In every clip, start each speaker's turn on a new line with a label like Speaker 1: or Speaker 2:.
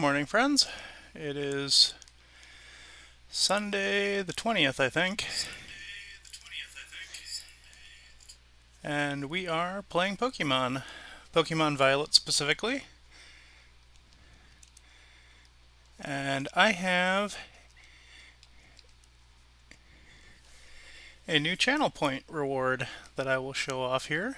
Speaker 1: Morning, friends. It is Sunday the 20th, I think, and we are playing Pokemon. Pokemon Violet specifically. And I have a new channel point reward that I will show off here.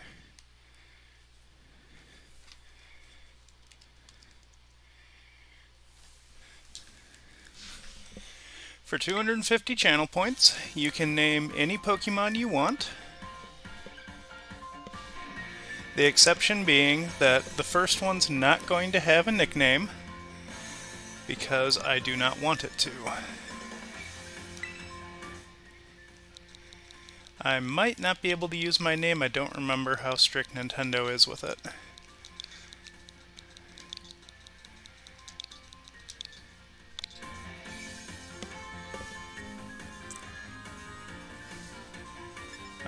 Speaker 1: For 250 channel points, you can name any Pokemon you want. The exception being that the first one's not going to have a nickname, because I do not want it to. I might not be able to use my name. I don't remember how strict Nintendo is with it.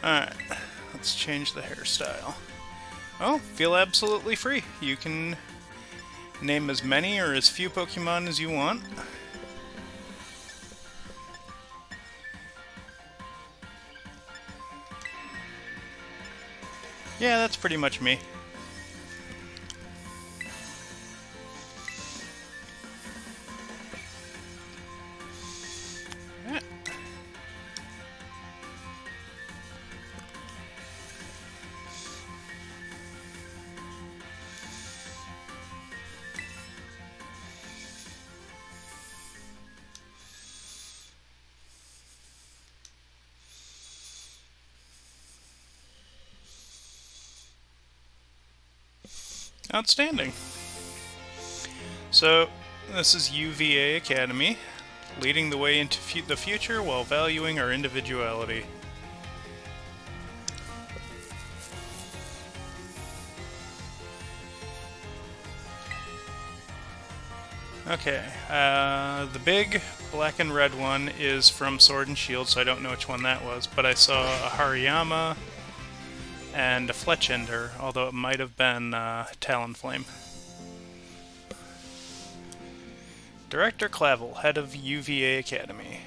Speaker 1: Alright, let's change the hairstyle. Oh, feel absolutely free. You can name as many or as few Pokemon as you want. Yeah, that's pretty much me. Yeah. Outstanding. So, this is UVA Academy, leading the way into the future while valuing our individuality. Okay, the big black and red one is from Sword and Shield, so I don't know which one that was, but I saw a Hariyama and a Fletchender, although it might have been Talonflame. Director Clavel, head of UVA Academy.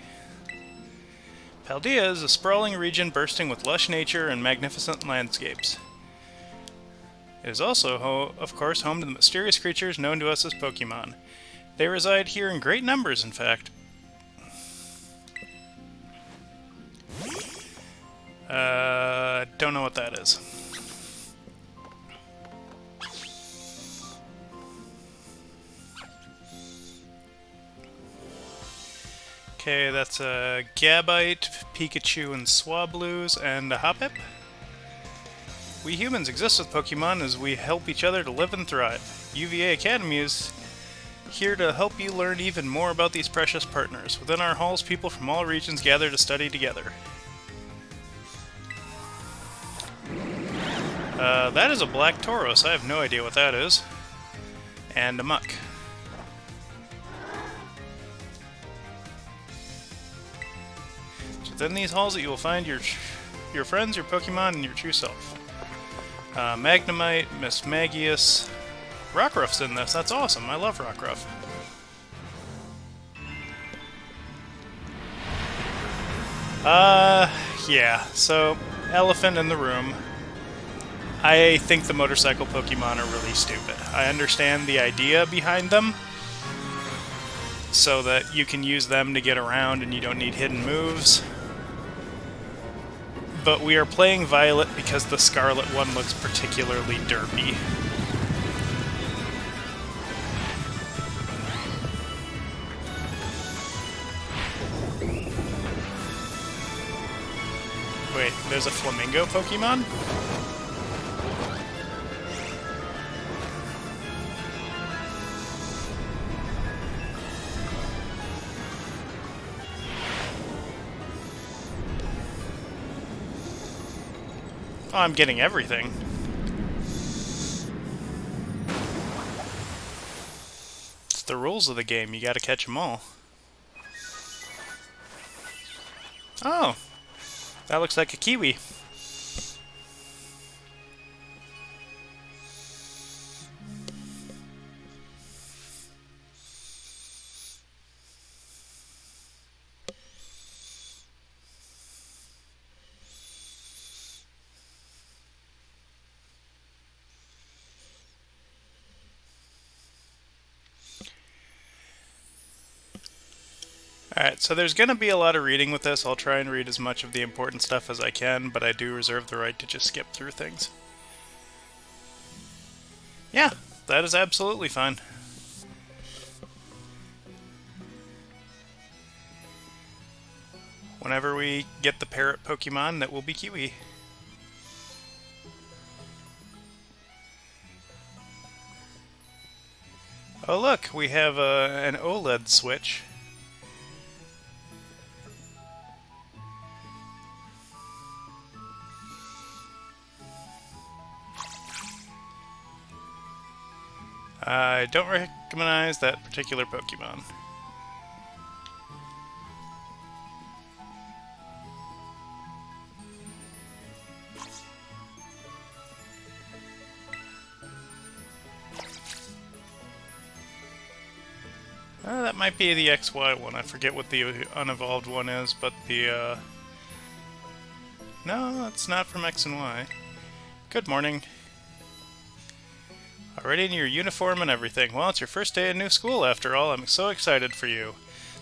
Speaker 1: Paldea is a sprawling region bursting with lush nature and magnificent landscapes. It is also, of course, home to the mysterious creatures known to us as Pokemon. They reside here in great numbers, in fact. Don't know what that is. Okay, that's a Gabite, Pikachu, and Swablues, and a Hoppip. We humans exist with Pokemon as we help each other to live and thrive. UVA Academy is here to help you learn even more about these precious partners. Within our halls, people from all regions gather to study together. That is a Black Tauros. I have no idea what that is. And a Muck. It's within these halls that you will find your friends, your Pokemon, and your true self. Magnemite, Mismagius. Rockruff's in this. That's awesome. I love Rockruff. Yeah. So, elephant in the room. I think the motorcycle Pokemon are really stupid. I understand the idea behind them, so that you can use them to get around and you don't need hidden moves. But we are playing Violet because the Scarlet one looks particularly derpy. Wait, there's a Flamingo Pokemon? Oh, I'm getting everything. It's the rules of the game. You gotta catch them all. Oh, that looks like a Kiwi. Alright, so there's gonna be a lot of reading with this. I'll try and read as much of the important stuff as I can, but I do reserve the right to just skip through things. Yeah, that is absolutely fine. Whenever we get the parrot Pokemon, that will be Kiwi. Oh look, we have an OLED switch. I don't recognize that particular Pokemon. That might be the XY one. I forget what the unevolved one is, but the, no, it's not from X and Y. Good morning. Already in your uniform and everything. Well, it's your first day in new school, after all. I'm so excited for you.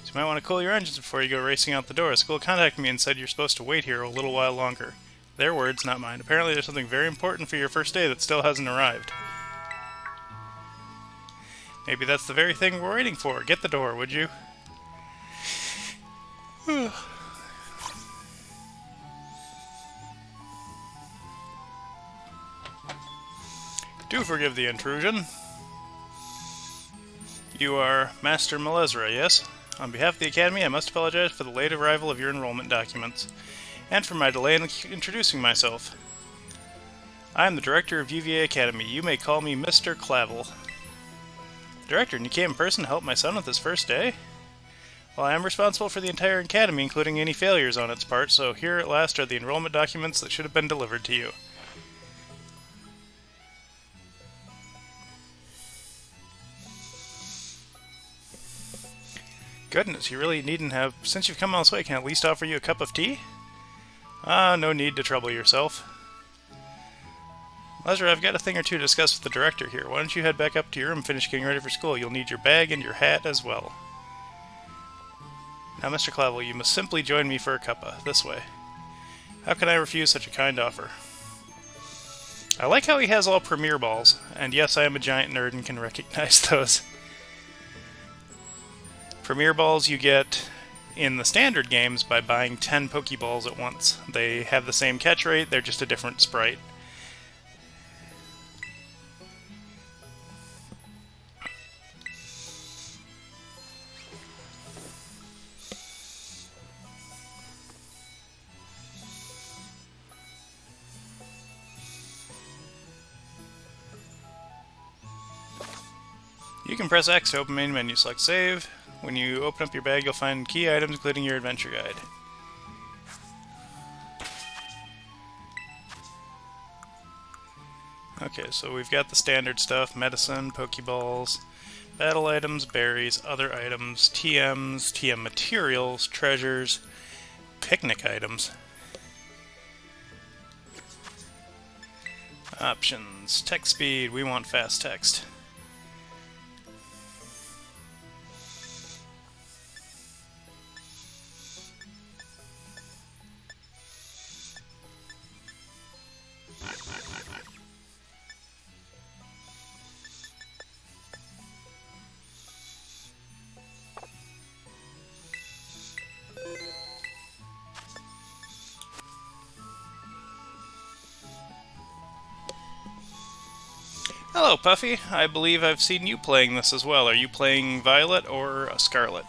Speaker 1: So you might want to cool your engines before you go racing out the door. School contacted me and said you're supposed to wait here a little while longer. Their words, not mine. Apparently there's something very important for your first day that still hasn't arrived. Maybe that's the very thing we're waiting for. Get the door, would you? Do forgive the intrusion. You are Master Malezra, yes? On behalf of the Academy, I must apologize for the late arrival of your enrollment documents, and for my delay in introducing myself. I am the Director of UVA Academy. You may call me Mr. Clavel. Director, and you came in person to help my son with his first day? Well, I am responsible for the entire Academy, including any failures on its part, so here at last are the enrollment documents that should have been delivered to you. Goodness, you really needn't have... Since you've come all this way, can I at least offer you a cup of tea? Ah, no need to trouble yourself. Malezra, I've got a thing or two to discuss with the director here. Why don't you head back up to your room and finish getting ready for school? You'll need your bag and your hat as well. Now, Mr. Clavel, you must simply join me for a cuppa. This way. How can I refuse such a kind offer? I like how he has all Premier Balls. And yes, I am a giant nerd and can recognize those. Premier Balls you get in the standard games by buying 10 Pokeballs at once. They have the same catch rate, they're just a different sprite. You can press X to open main menu, select save. When you open up your bag, you'll find key items, including your adventure guide. Okay, so we've got the standard stuff, medicine, Pokeballs, battle items, berries, other items, TMs, TM materials, treasures, picnic items. Options, text speed, we want fast text. Hello, Puffy. I believe I've seen you playing this as well. Are you playing Violet or Scarlet?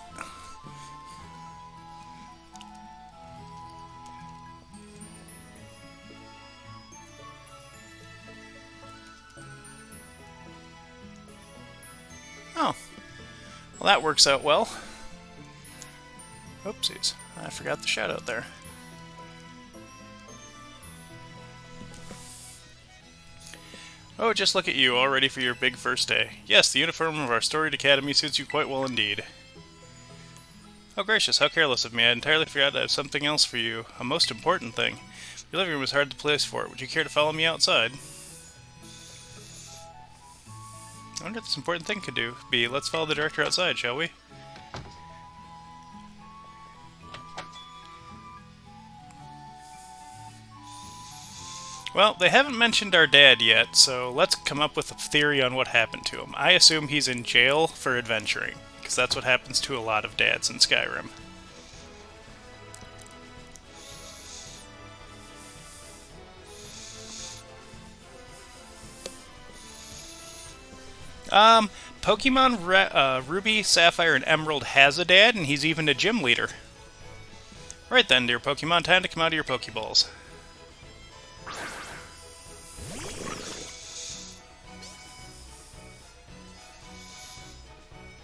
Speaker 1: Oh. Well, that works out well. Oopsies. I forgot the shout out there. Oh, just look at you, all ready for your big first day. Yes, the uniform of our storied academy suits you quite well indeed. Oh gracious, how careless of me. I entirely forgot I have something else for you. A most important thing. Your living room is hard to place for. Would you care to follow me outside? I wonder what this important thing could be. Let's follow the director outside, shall we? Well, they haven't mentioned our dad yet, so let's come up with a theory on what happened to him. I assume he's in jail for adventuring, because that's what happens to a lot of dads in Skyrim. Pokemon Ruby, Sapphire, and Emerald has a dad, and he's even a gym leader. Right then, dear Pokemon, time to come out of your Pokeballs.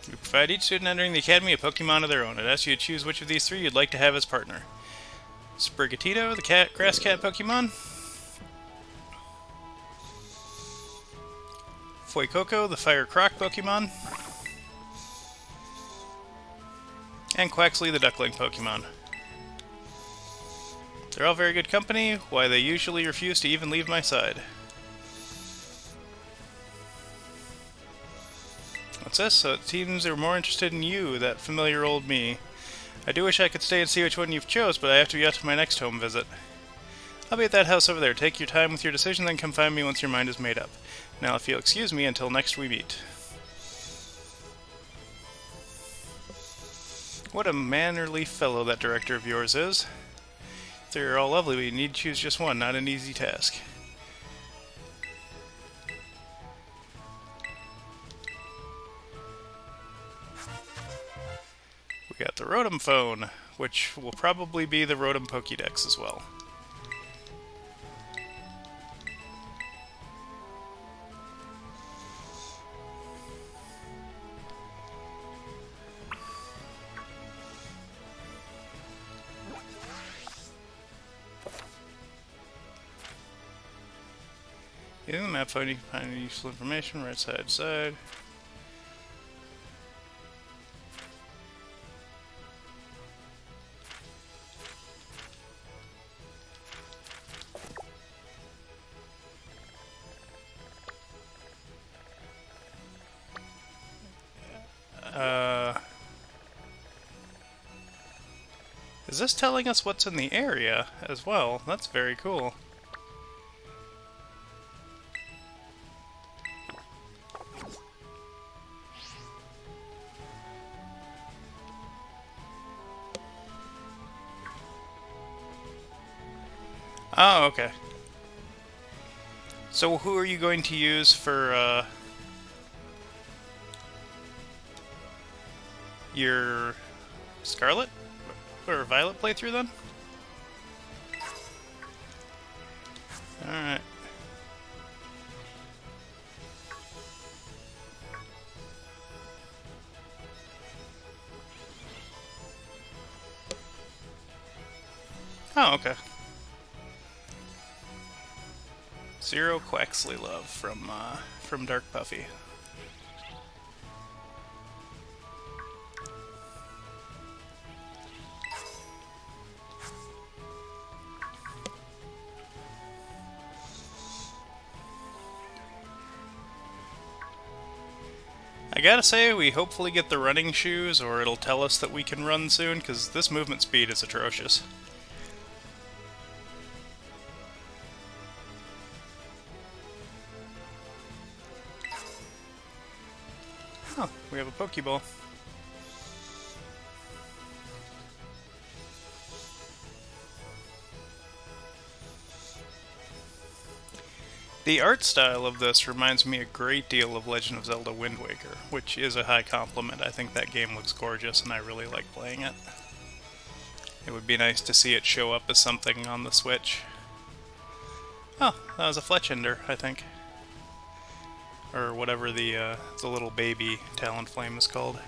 Speaker 1: We provide each student entering the Academy a Pokemon of their own. I'd ask you to choose which of these three you'd like to have as partner. Sprigatito, the grass cat Pokemon. Fuecoco, the fire croc Pokemon. And Quaxley, the duckling Pokemon. They're all very good company, why they usually refuse to even leave my side. What's this? So it seems they're more interested in you, that familiar old me. I do wish I could stay and see which one you've chose, but I have to be out to my next home visit. I'll be at that house over there. Take your time with your decision, then come find me once your mind is made up. Now, if you'll excuse me until next we meet. What a mannerly fellow that director of yours is. They're all lovely, but you need to choose just one. Not an easy task. We got the Rotom phone, which will probably be the Rotom Pokédex as well. In the map phone, you can find useful information right side to side. Is this telling us what's in the area as well? That's very cool. Oh, okay. So who are you going to use for, your Scarlet? Or Violet playthrough, then? Alright. Oh, okay. Zero Quaxley love from Dark Puffy. I gotta say, we hopefully get the running shoes, or it'll tell us that we can run soon, because this movement speed is atrocious. Oh, we have a Pokeball. The art style of this reminds me a great deal of Legend of Zelda Wind Waker, which is a high compliment. I think that game looks gorgeous and I really like playing it. It would be nice to see it show up as something on the Switch. Oh, that was a Fletchender, I think. Or whatever the little baby Talonflame is called.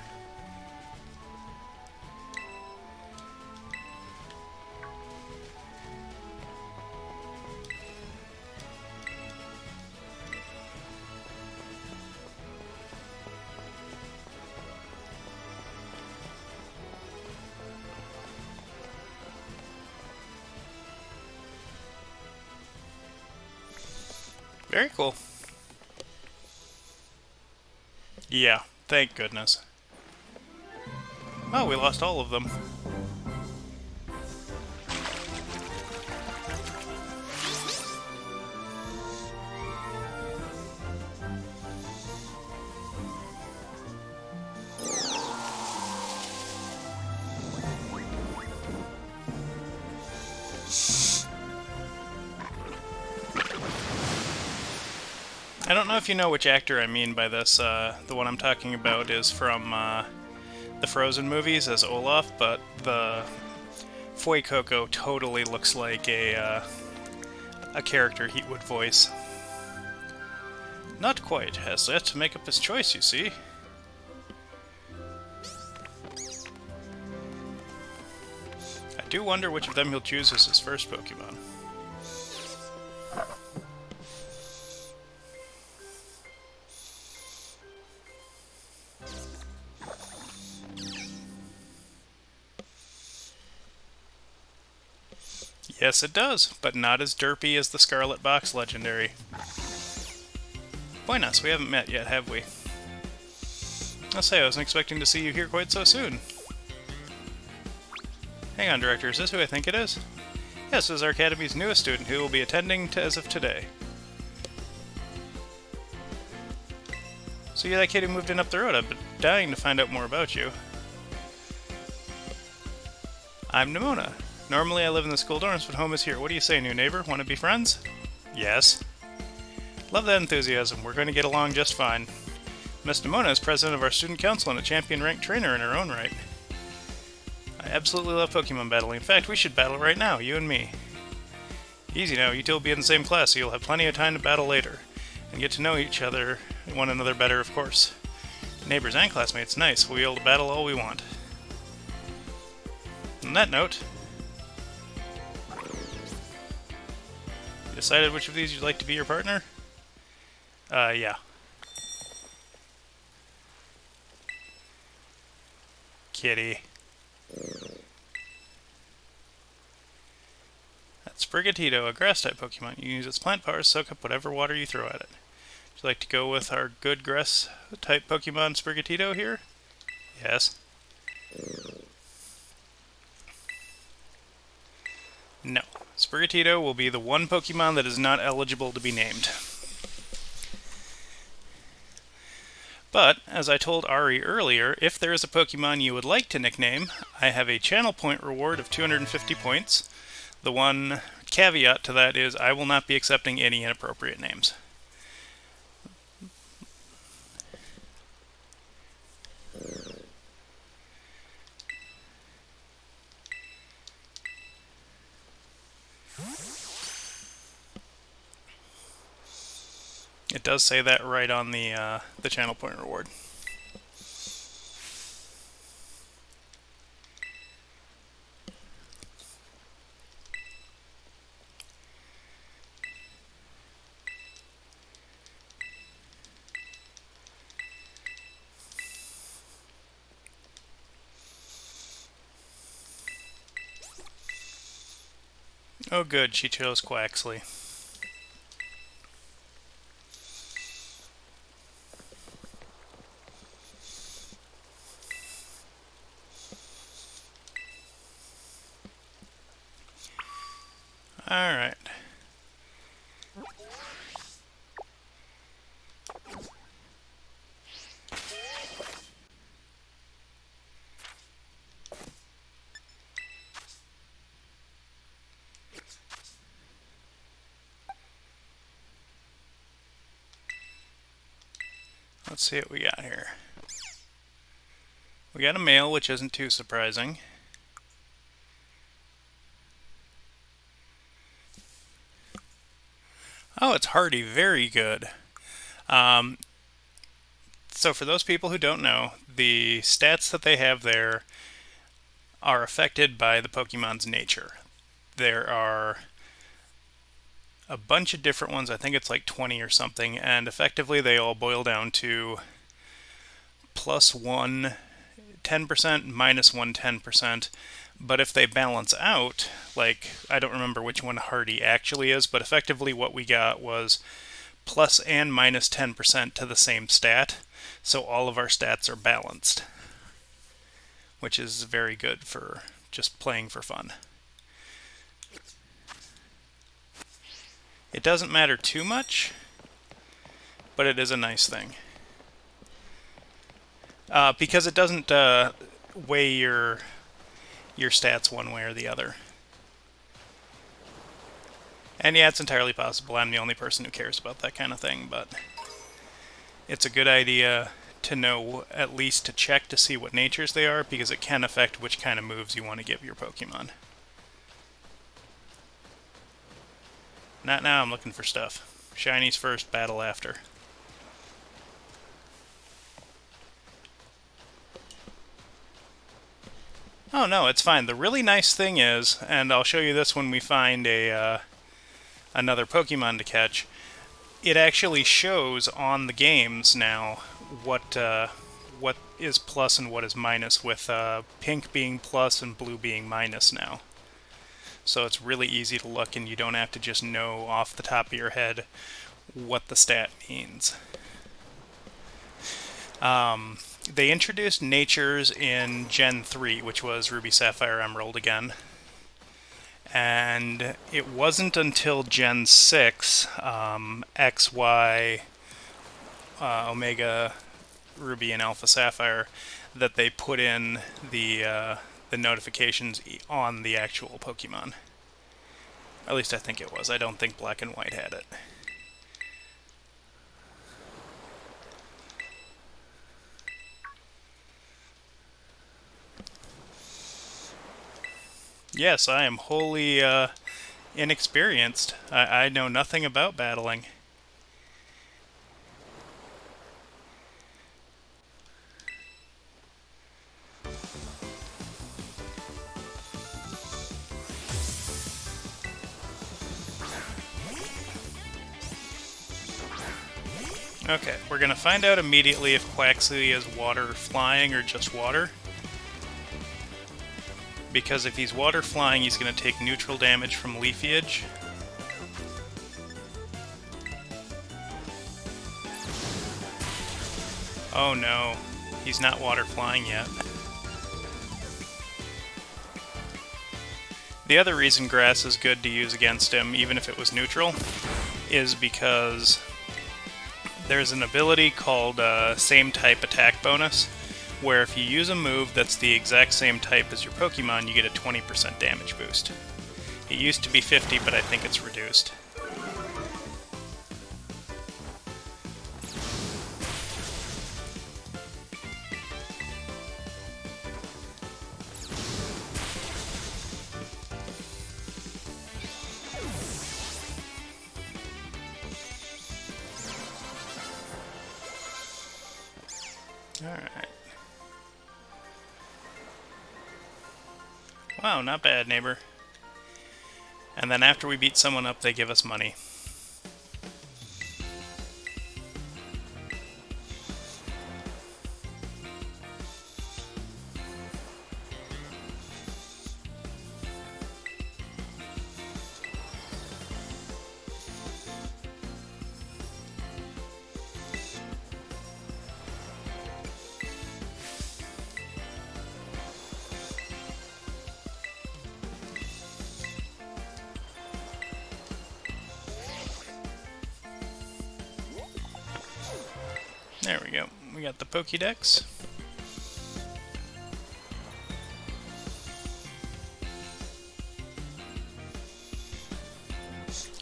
Speaker 1: Very cool. Yeah, thank goodness. Oh, we lost all of them. I don't know if you know which actor I mean by this. The one I'm talking about is from the Frozen movies as Olaf, but the Fuecoco totally looks like a character he would voice. Not quite. Has yet to make up his choice, you see. I do wonder which of them he'll choose as his first Pokemon. Yes, it does, but not as derpy as the Scarlet Box Legendary. Buenas, we haven't met yet, have we? I'll say, I wasn't expecting to see you here quite so soon. Hang on, Director, is this who I think it is? Yes, this is our Academy's newest student who will be attending as of today. So you're that kid who moved in up the road. I've been dying to find out more about you. I'm Nemona. Normally I live in the school dorms, but home is here. What do you say, new neighbor? Want to be friends? Yes. Love that enthusiasm. We're going to get along just fine. Miss Nemona is president of our student council and a champion-ranked trainer in her own right. I absolutely love Pokemon battling. In fact, we should battle right now, you and me. Easy now, you two will be in the same class, so you'll have plenty of time to battle later. And get to know one another better, of course. Neighbors and classmates, nice. We'll be able to battle all we want. On that note, you decided which of these you'd like to be your partner? Yeah. Kitty. That's Sprigatito, a grass-type Pokemon. You can use its plant power to soak up whatever water you throw at it. Would you like to go with our good grass-type Pokemon Sprigatito here? Yes. No. Sprigatito will be the one Pokemon that is not eligible to be named. But, as I told Ari earlier, if there is a Pokemon you would like to nickname, I have a channel point reward of 250 points. The one caveat to that is I will not be accepting any inappropriate names. It does say that right on the channel point reward. Oh good, she chose Quaxley. Alright. Let's see what we got here. We got a male, which isn't too surprising. Oh, it's hardy. Very good. So for those people who don't know, the stats that they have there are affected by the Pokemon's nature. There are a bunch of different ones. I think it's like 20 or something, and effectively they all boil down to +1 10%, -1 10%. But if they balance out, like, I don't remember which one hardy actually is, but effectively what we got was plus and minus 10% to the same stat, so all of our stats are balanced, which is very good for just playing for fun. It doesn't matter too much, but it is a nice thing. Because it doesn't weigh your stats one way or the other. And yeah, it's entirely possible I'm the only person who cares about that kind of thing, but it's a good idea to know, at least to check to see what natures they are, because it can affect which kind of moves you want to give your Pokemon. Not now, I'm looking for stuff. Shinies first, battle after. Oh no, it's fine. The really nice thing is, and I'll show you this when we find another Pokemon to catch, it actually shows on the games now what is plus and what is minus, with pink being plus and blue being minus now. So it's really easy to look, and you don't have to just know off the top of your head what the stat means. They introduced natures in Gen 3, which was Ruby, Sapphire, Emerald again. And it wasn't until Gen 6, X, Y, Omega, Ruby, and Alpha Sapphire, that they put in the notifications on the actual Pokemon. At least I think it was. I don't think Black and White had it. Yes, I am wholly inexperienced. I know nothing about battling. Okay, we're gonna find out immediately if Quaxly is water flying or just water. Because if he's water flying, he's gonna take neutral damage from Leafage. Oh no, he's not water flying yet. The other reason Grass is good to use against him, even if it was neutral, is because there's an ability called Same Type Attack Bonus, where if you use a move that's the exact same type as your Pokemon, you get a 20% damage boost. It used to be 50, but I think it's reduced. Alright. Wow, not bad, neighbor. And then after we beat someone up, they give us money. There we go. We got the Pokédex.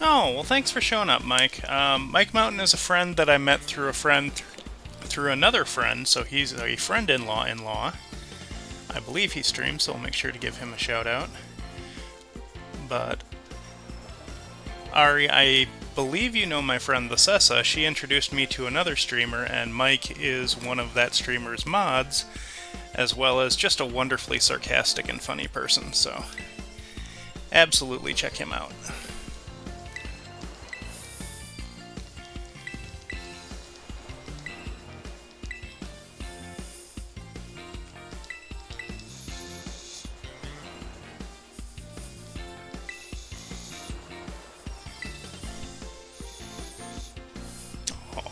Speaker 1: Oh, well, thanks for showing up, Mike. Mike Mountain is a friend that I met through a friend, through another friend, so he's a friend-in-law. I believe he streams, so I'll make sure to give him a shout-out. But Ari, I believe you know my friend the Sessa. She introduced me to another streamer, and Mike is one of that streamer's mods, as well as just a wonderfully sarcastic and funny person, so absolutely check him out.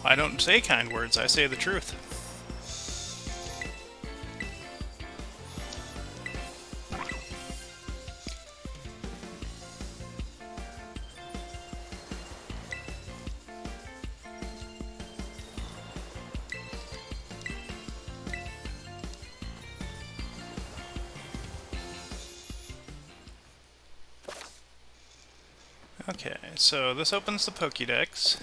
Speaker 1: I don't say kind words, I say the truth. Okay, so this opens the Pokédex.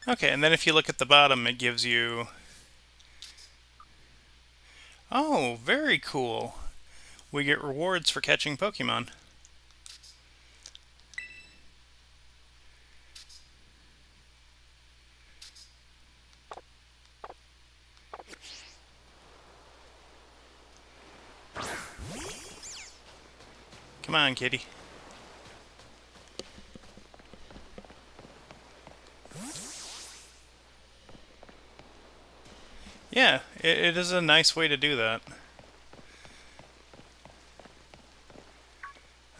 Speaker 1: Okay, and then if you look at the bottom, it gives you... Oh, very cool. We get rewards for catching Pokemon. Come on, kitty. Yeah, it is a nice way to do that.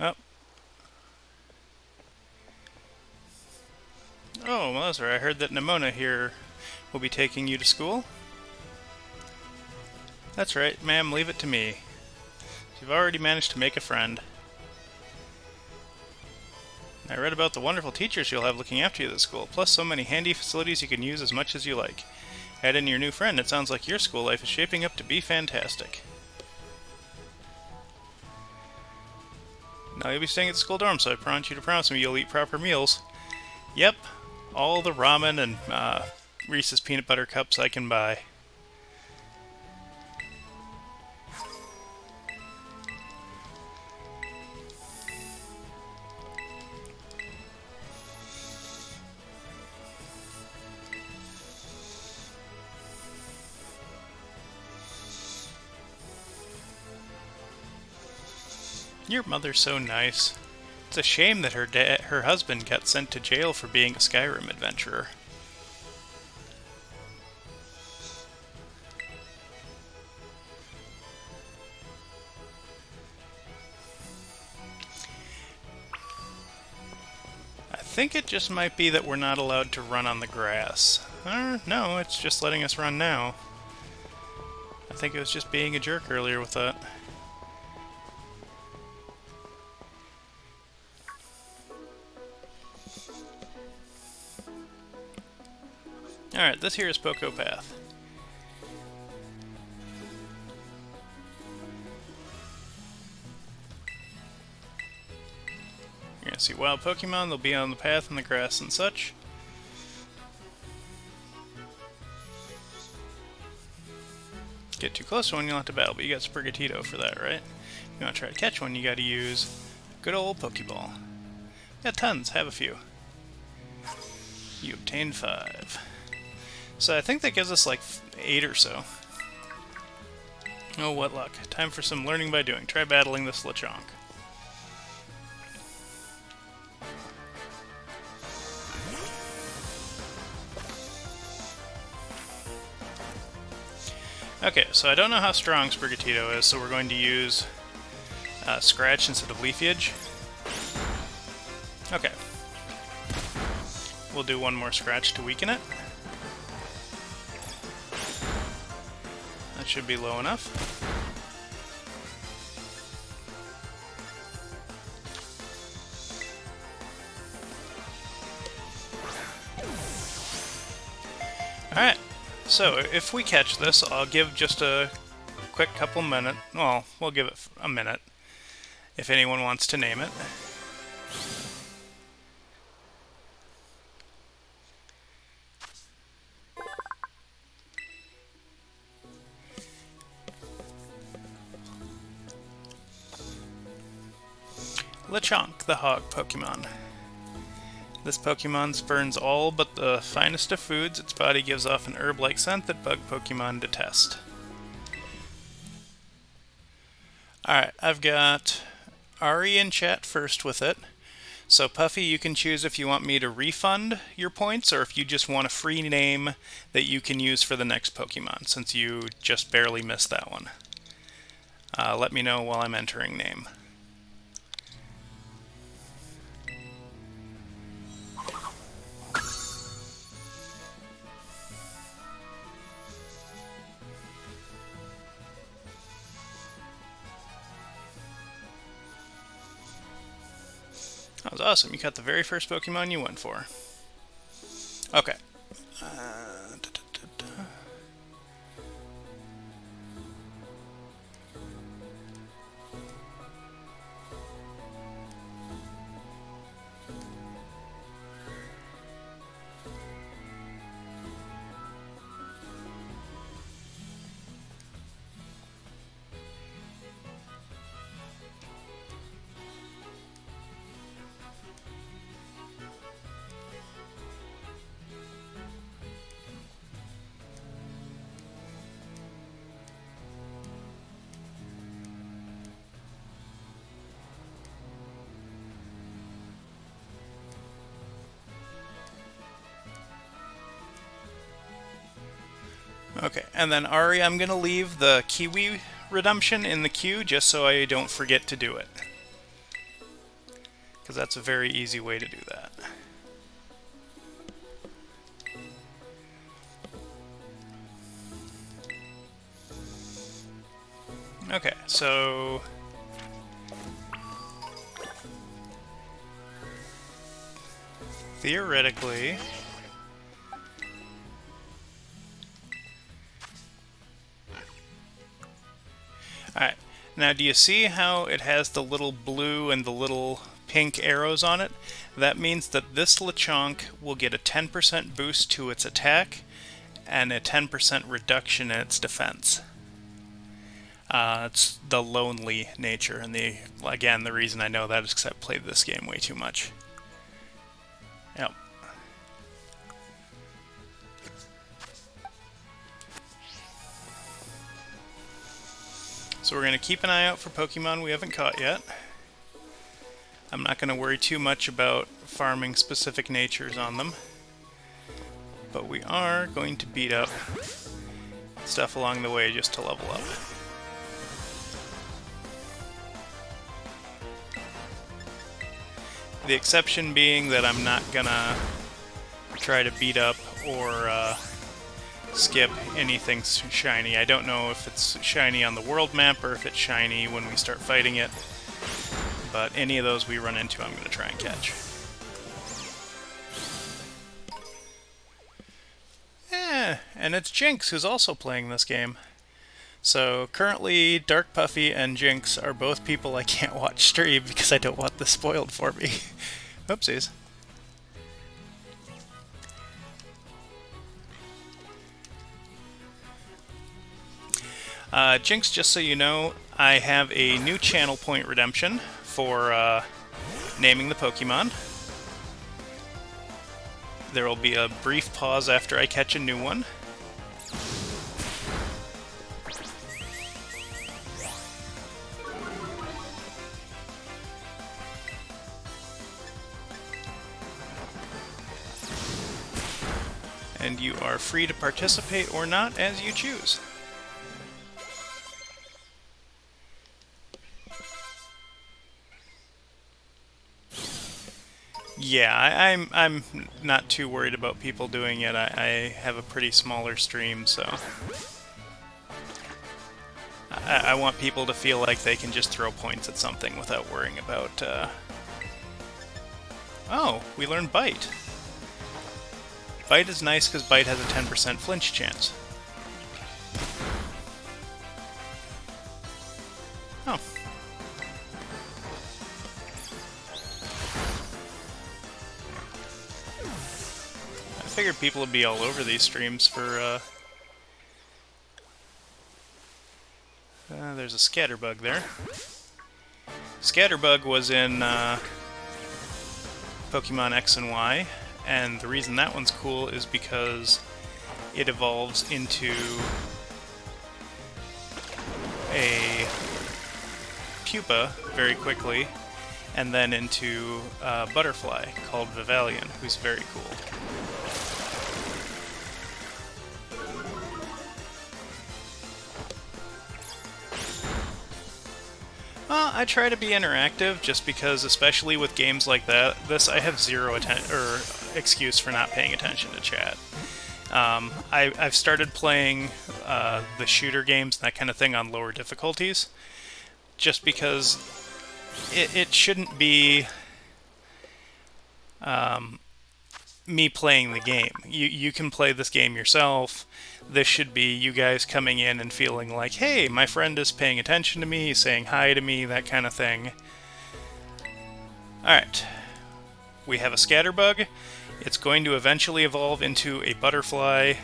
Speaker 1: Oh. Oh, well, that's right. I heard that Nemona here will be taking you to school. That's right, ma'am, leave it to me. You've already managed to make a friend. I read about the wonderful teachers you'll have looking after you at the school, plus so many handy facilities you can use as much as you like. Add in your new friend, it sounds like your school life is shaping up to be fantastic. Now you'll be staying at the school dorm, so I want you to promise me you'll eat proper meals. Yep, all the ramen and Reese's peanut butter cups I can buy. Your mother's so nice. It's a shame that her husband got sent to jail for being a Skyrim adventurer. I think it just might be that we're not allowed to run on the grass. No, it's just letting us run now. I think it was just being a jerk earlier with that. Alright, this here is Poco Path. You're gonna see wild Pokemon, they'll be on the path in the grass and such. Get too close to one, you'll have to battle, but you got Sprigatito for that, right? If you want to try to catch one, you gotta use good old Pokeball. Got tons, have a few. You obtained 5. So I think that gives us like 8 or so. Oh, what luck. Time for some learning by doing. Try battling this Lechonk. Okay, so I don't know how strong Sprigatito is, so we're going to use Scratch instead of Leafage. Okay. We'll do one more Scratch to weaken it. That should be low enough. Alright, so if we catch this, I'll give just a quick couple minutes. Well, we'll give it a minute if anyone wants to name it. Lechonk, the hog Pokemon. This Pokemon spurns all but the finest of foods. Its body gives off an herb-like scent that bug Pokemon detest. Alright, I've got Ari in chat first with it. So Puffy, you can choose if you want me to refund your points or if you just want a free name that you can use for the next Pokemon, since you just barely missed that one. Let me know while I'm entering name. That was awesome. You caught the very first Pokemon you went for. Okay. Okay, and then Ari, I'm going to leave the Kiwi redemption in the queue just so I don't forget to do it. Because that's a very easy way to do that. Okay, so... theoretically... Alright, now do you see how it has the little blue and the little pink arrows on it? That means that this Lechonk will get a 10% boost to its attack and a 10% reduction in its defense. It's the lonely nature, and again, the reason I know that is because I've played this game way too much. Yep. So we're going to keep an eye out for Pokemon we haven't caught yet. I'm not going to worry too much about farming specific natures on them. But we are going to beat up stuff along the way just to level up. The exception being that I'm not gonna try to beat up or skip anything shiny. I don't know if it's shiny on the world map or if it's shiny when we start fighting it, but any of those we run into I'm gonna try and catch. And it's Jinx who's also playing this game. So currently Dark Puffy and Jinx are both people I can't watch stream because I don't want this spoiled for me. Oopsies. Jinx, just so you know, I have a new channel point redemption for naming the Pokemon. There will be a brief pause after I catch a new one. And you are free to participate or not as you choose. Yeah, I'm not too worried about people doing it. I have a pretty smaller stream, so I want people to feel like they can just throw points at something without worrying about... Oh, we learned Bite. Bite is nice because Bite has a 10% flinch chance. Oh. I figured people would be all over these streams for, there's a Scatterbug there. Scatterbug was in, Pokemon X and Y. And the reason that one's cool is because it evolves into a pupa very quickly, and then into a butterfly called Vivalion, who's very cool. Well, I try to be interactive just because, especially with games like this, I have zero excuse for not paying attention to chat. I've started playing the shooter games and that kind of thing on lower difficulties, just because it shouldn't be me playing the game. You can play this game yourself. This should be you guys coming in and feeling like, hey, my friend is paying attention to me, saying hi to me, that kind of thing. Alright. We have a scatterbug. It's going to eventually evolve into a butterfly.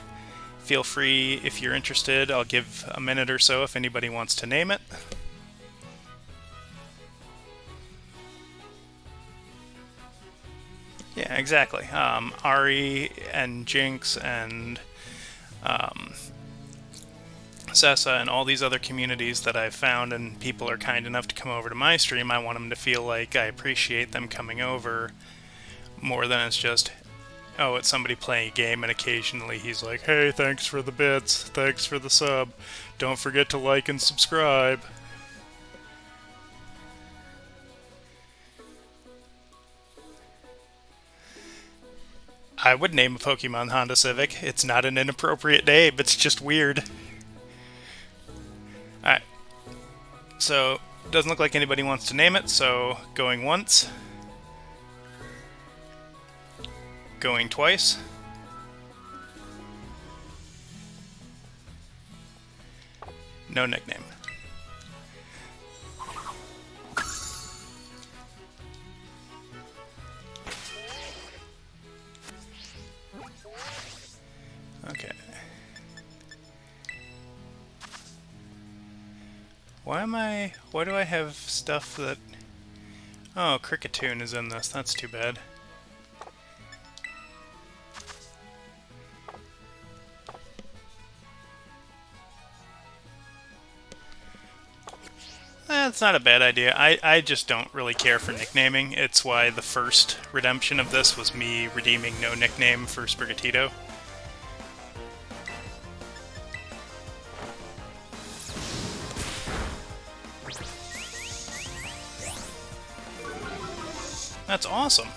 Speaker 1: Feel free, if you're interested, I'll give a minute or so if anybody wants to name it. Yeah, exactly. Ari and Jinx and Sessa and all these other communities that I've found, and people are kind enough to come over to my stream, I want them to feel like I appreciate them coming over more than it's just, oh, it's somebody playing a game and occasionally he's like, hey, thanks for the bits, thanks for the sub, don't forget to like and subscribe. I would name a Pokemon Honda Civic. It's not an inappropriate name, it's just weird. Alright. So, doesn't look like anybody wants to name it, so going once. Going twice. No nickname. Okay. Why do I have stuff that... Oh, Kricketune is in this. That's too bad. That's not a bad idea. I just don't really care for nicknaming. It's why the first redemption of this was me redeeming no nickname for Sprigatito. That's awesome.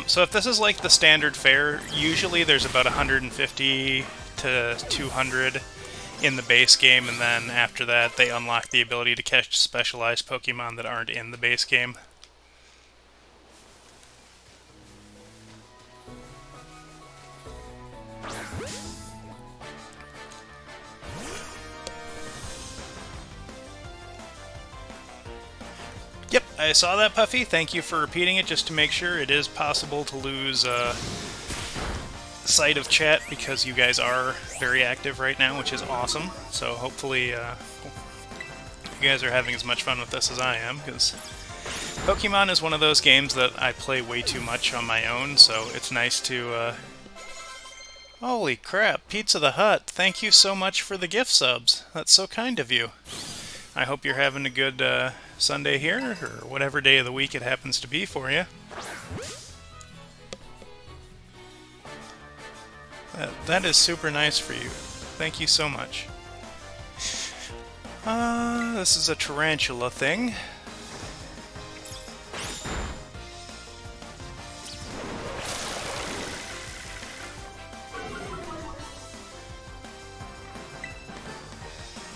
Speaker 1: So if this is like the standard fare, usually there's about 150 to 200 in the base game, and then after that they unlock the ability to catch specialized Pokemon that aren't in the base game. Yep, I saw that, Puffy. Thank you for repeating it just to make sure. It is possible to lose sight of chat because you guys are very active right now, which is awesome. So hopefully you guys are having as much fun with this as I am, because Pokemon is one of those games that I play way too much on my own, so it's nice to... Holy crap, Pizza the Hut, thank you so much for the gift subs. That's so kind of you. I hope you're having a good Sunday here, or whatever day of the week it happens to be for you. That is super nice for you. Thank you so much. This is a tarantula thing.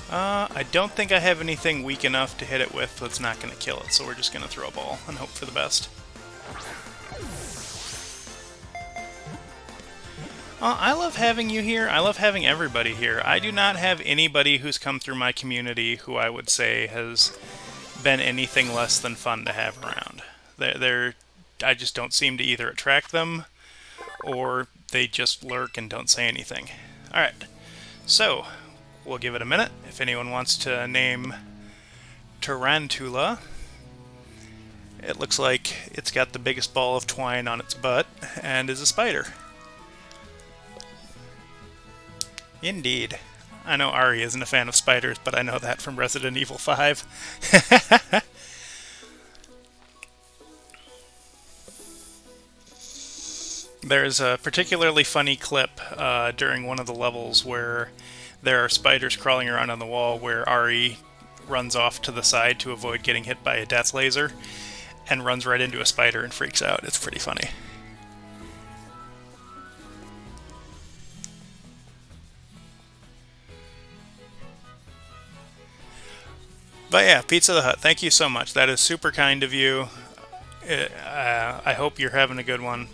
Speaker 1: I don't think I have anything weak enough to hit it with that's not going to kill it, so we're just going to throw a ball and hope for the best. I love having you here. I love having everybody here. I do not have anybody who's come through my community who I would say has been anything less than fun to have around. I just don't seem to either attract them, or they just lurk and don't say anything. Alright, so we'll give it a minute. If anyone wants to name Tarantula, it looks like it's got the biggest ball of twine on its butt and is a spider. Indeed. I know Ari isn't a fan of spiders, but I know that from Resident Evil 5. There's a particularly funny clip during one of the levels where there are spiders crawling around on the wall where Ari runs off to the side to avoid getting hit by a death laser and runs right into a spider and freaks out. It's pretty funny. But yeah, Pizza the Hut, thank you so much. That is super kind of you. I hope you're having a good one.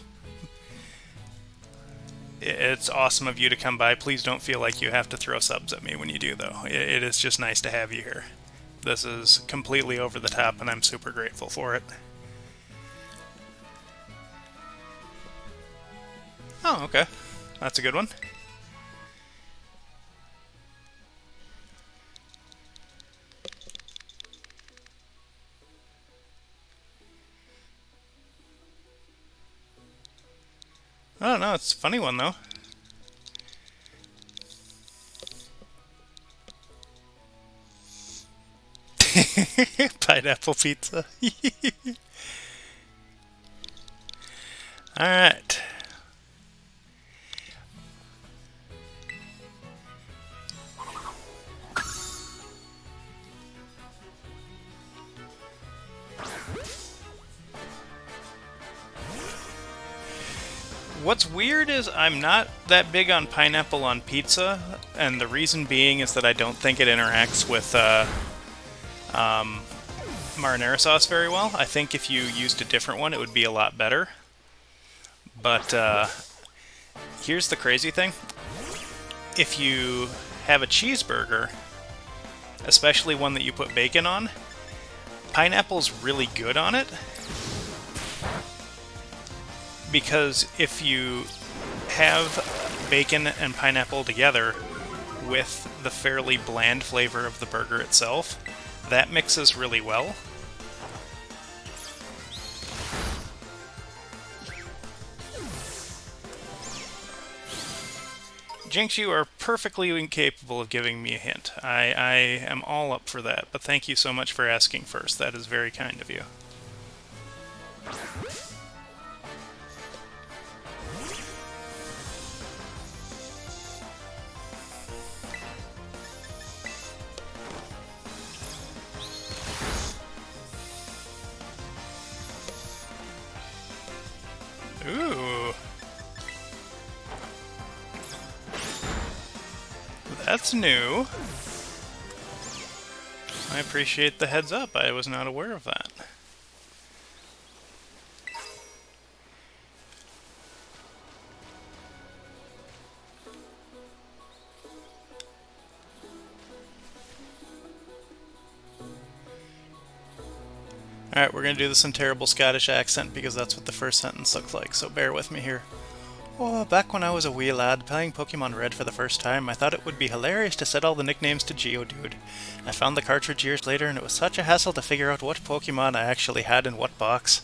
Speaker 1: It's awesome of you to come by. Please don't feel like you have to throw subs at me when you do, though. It is just nice to have you here. This is completely over the top, and I'm super grateful for it. Oh, okay. That's a good one. Oh, no, it's a funny one, though. Pineapple pizza. Alright. What's weird is I'm not that big on pineapple on pizza, and the reason being is that I don't think it interacts with marinara sauce very well. I think if you used a different one, it would be a lot better. But here's the crazy thing. If you have a cheeseburger, especially one that you put bacon on, pineapple's really good on it. Because if you have bacon and pineapple together with the fairly bland flavor of the burger itself, that mixes really well. Jinx, you are perfectly incapable of giving me a hint. I am all up for that, but thank you so much for asking first. That is very kind of you. Ooh. That's new. I appreciate the heads up. I was not aware of that. Alright, we're going to do this in terrible Scottish accent because that's what the first sentence looks like, so bear with me here. Oh, back when I was a wee lad playing Pokemon Red for the first time, I thought it would be hilarious to set all the nicknames to Geodude. I found the cartridge years later and it was such a hassle to figure out what Pokemon I actually had in what box.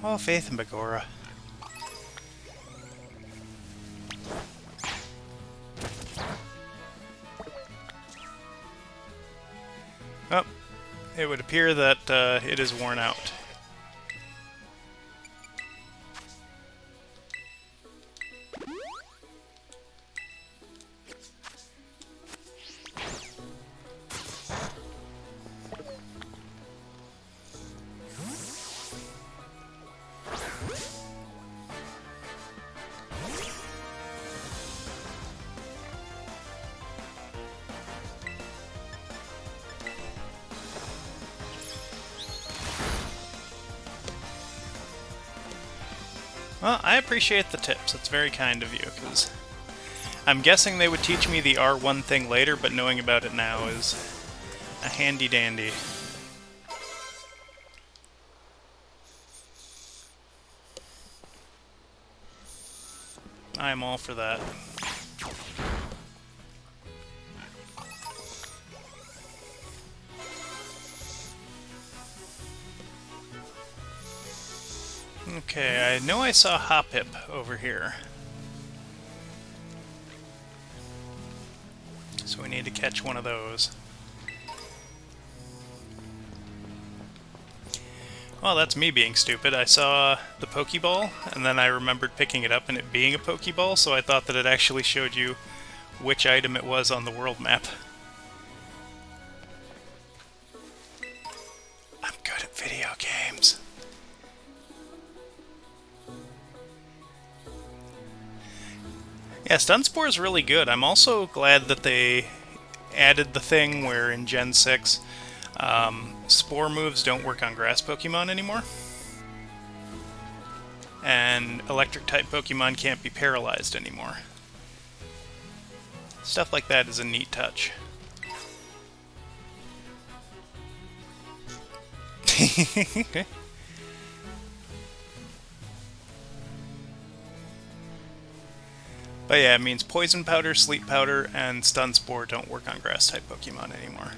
Speaker 1: Oh, Faith and Bagora. Oh, it would appear that it is worn out. Well, I appreciate the tips. It's very kind of you, because I'm guessing they would teach me the R1 thing later, but knowing about it now is a handy-dandy. I am all for that. Okay, I know I saw Hoppip over here. So we need to catch one of those. Well, that's me being stupid. I saw the Pokeball, and then I remembered picking it up and it being a Pokeball, so I thought that it actually showed you which item it was on the world map. I'm good at video games. Yeah, Stun is really good. I'm also glad that they added the thing where in Gen 6, Spore moves don't work on grass Pokemon anymore. And Electric-type Pokemon can't be paralyzed anymore. Stuff like that is a neat touch. Okay. But yeah, it means Poison Powder, Sleep Powder, and Stun Spore don't work on grass-type Pokemon anymore.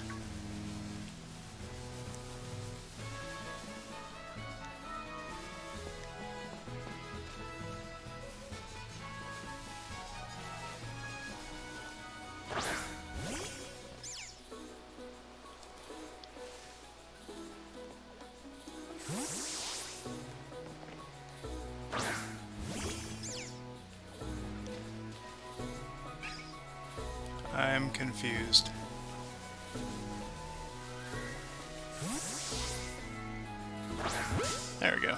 Speaker 1: I'm confused. There we go.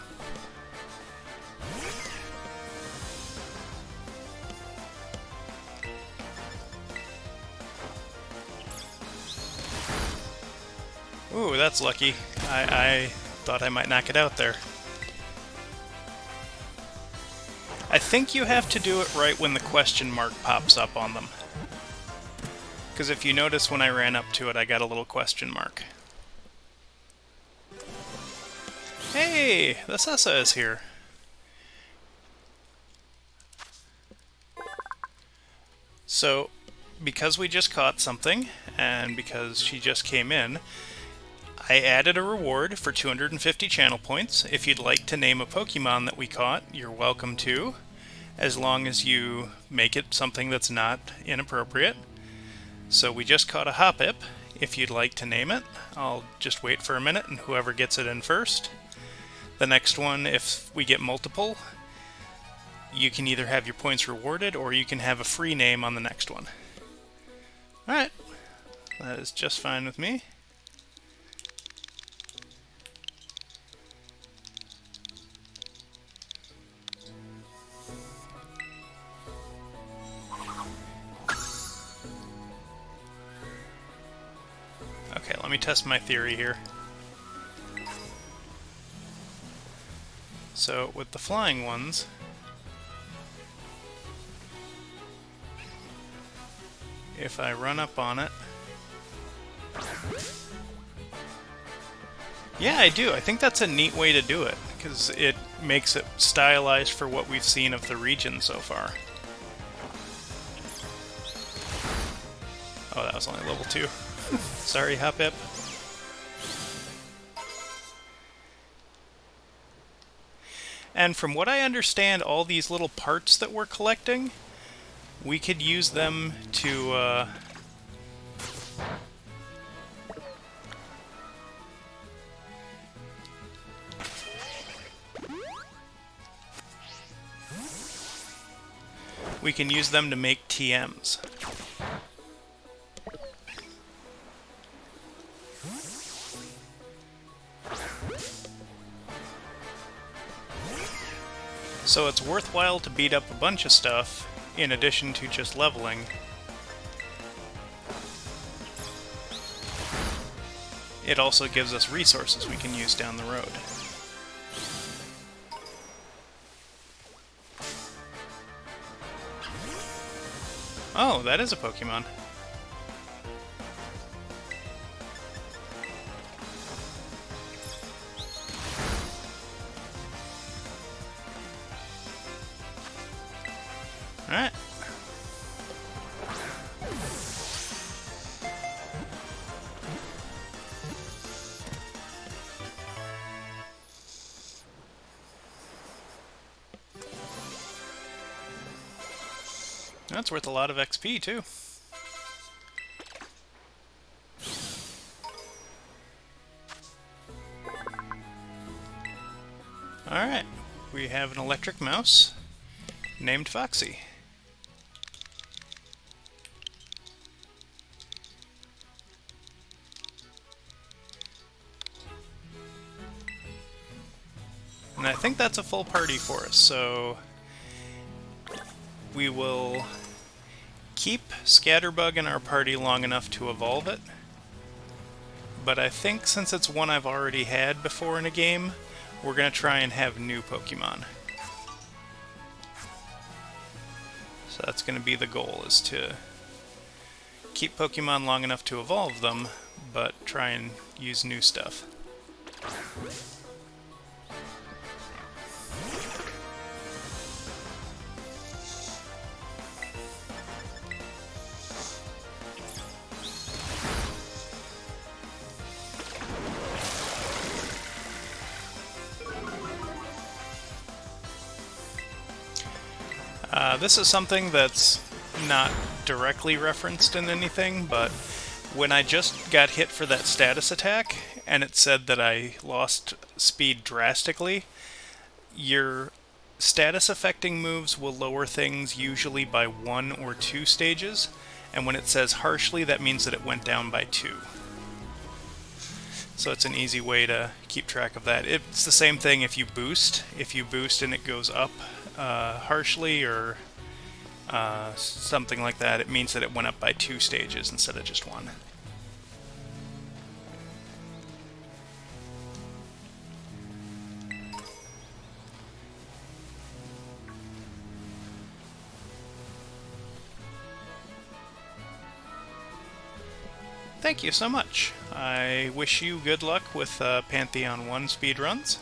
Speaker 1: Ooh, that's lucky. I thought I might knock it out there. I think you have to do it right when the question mark pops up on them. Because if you notice when I ran up to it, I got a little question mark. Hey, the Sessa is here. So, because we just caught something, and because she just came in, I added a reward for 250 channel points. If you'd like to name a Pokemon that we caught, you're welcome to, as long as you make it something that's not inappropriate. So we just caught a Hoppip. If you'd like to name it, I'll just wait for a minute, and whoever gets it in first. The next one, if we get multiple, you can either have your points rewarded or you can have a free name on the next one. Alright, that is just fine with me. Okay, let me test my theory here. So, with the flying ones, if I run up on it... Yeah, I do. I think that's a neat way to do it, because it makes it stylized for what we've seen of the region so far. Oh, that was only level 2. Sorry, Hoppip. And from what I understand, all these little parts that we're collecting, we could use them to, we can use them to make TMs. So it's worthwhile to beat up a bunch of stuff, in addition to just leveling. It also gives us resources we can use down the road. Oh, that is a Pokemon. Alright. That's worth a lot of XP, too. Alright, we have an electric mouse named Foxy. And I think that's a full party for us, so we will keep Scatterbug in our party long enough to evolve it. But I think since it's one I've already had before in a game, we're going to try and have new Pokemon. So that's going to be the goal, is to keep Pokemon long enough to evolve them, but try and use new stuff. This is something that's not directly referenced in anything, but when I just got hit for that status attack, and it said that I lost speed drastically, your status affecting moves will lower things usually by 1 or 2 stages, and when it says harshly, that means that it went down by 2. So it's an easy way to keep track of that. It's the same thing if you boost. If you boost and it goes up harshly or something like that, it means that it went up by 2 stages instead of just 1. Thank you so much. I wish you good luck with Pantheon 1 speedruns.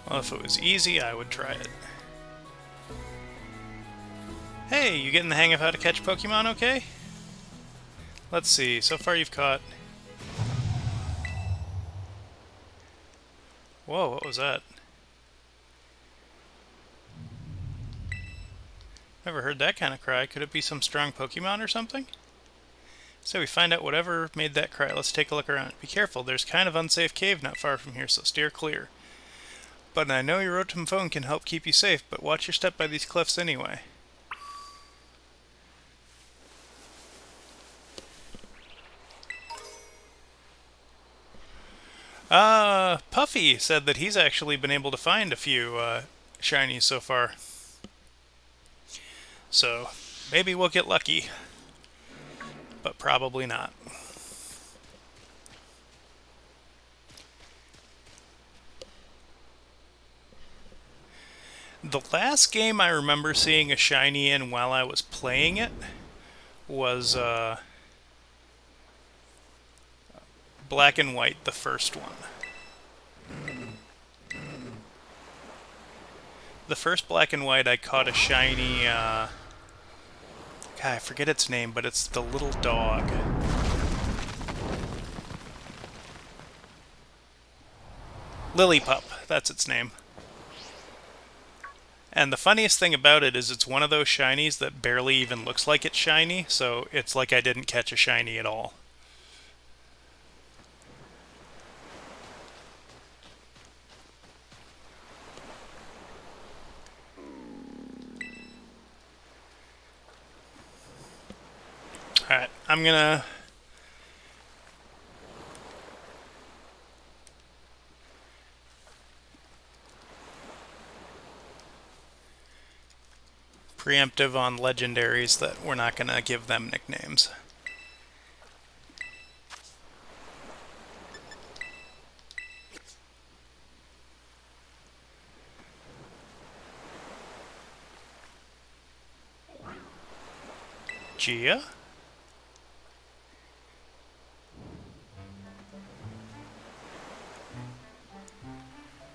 Speaker 1: Well, if it was easy, I would try it. Hey, you getting the hang of how to catch Pokemon okay? Let's see, so far you've caught... Whoa, what was that? Never heard that kind of cry. Could it be some strong Pokemon or something? So we find out whatever made that cry. Let's take a look around. Be careful, there's kind of unsafe cave not far from here, so steer clear. But I know your Rotom phone can help keep you safe, but watch your step by these cliffs anyway. Puffy said that he's actually been able to find a few shinies so far. So, maybe we'll get lucky. But probably not. The last game I remember seeing a shiny in while I was playing it was Black and White, the first one. The first Black and White, I caught a shiny, God, I forget its name, but it's the little dog. Lillipup, that's its name. And the funniest thing about it is it's one of those shinies that barely even looks like it's shiny, so it's like I didn't catch a shiny at all. Alright, I'm gonna... preemptive on legendaries that we're not gonna give them nicknames. Gia?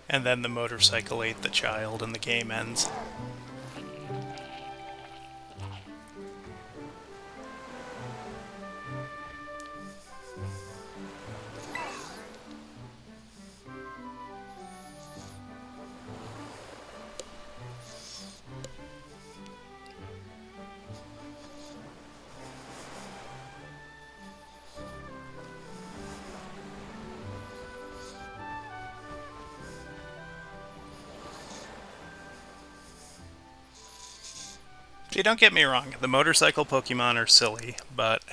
Speaker 1: And then the motorcycle ate the child and the game ends. See, don't get me wrong, the motorcycle Pokemon are silly, but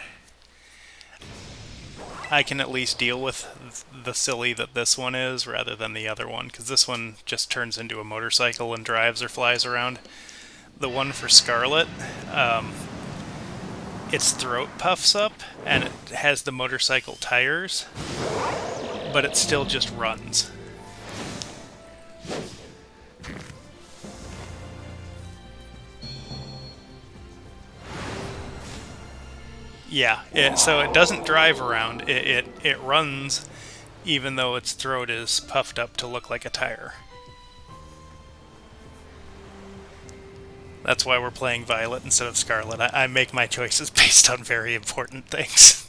Speaker 1: I can at least deal with the silly that this one is rather than the other one, because this one just turns into a motorcycle and drives or flies around. The one for Scarlet, its throat puffs up and it has the motorcycle tires, but it still just runs. Yeah, so it doesn't drive around, it runs even though its throat is puffed up to look like a tire. That's why we're playing Violet instead of Scarlet. I make my choices based on very important things.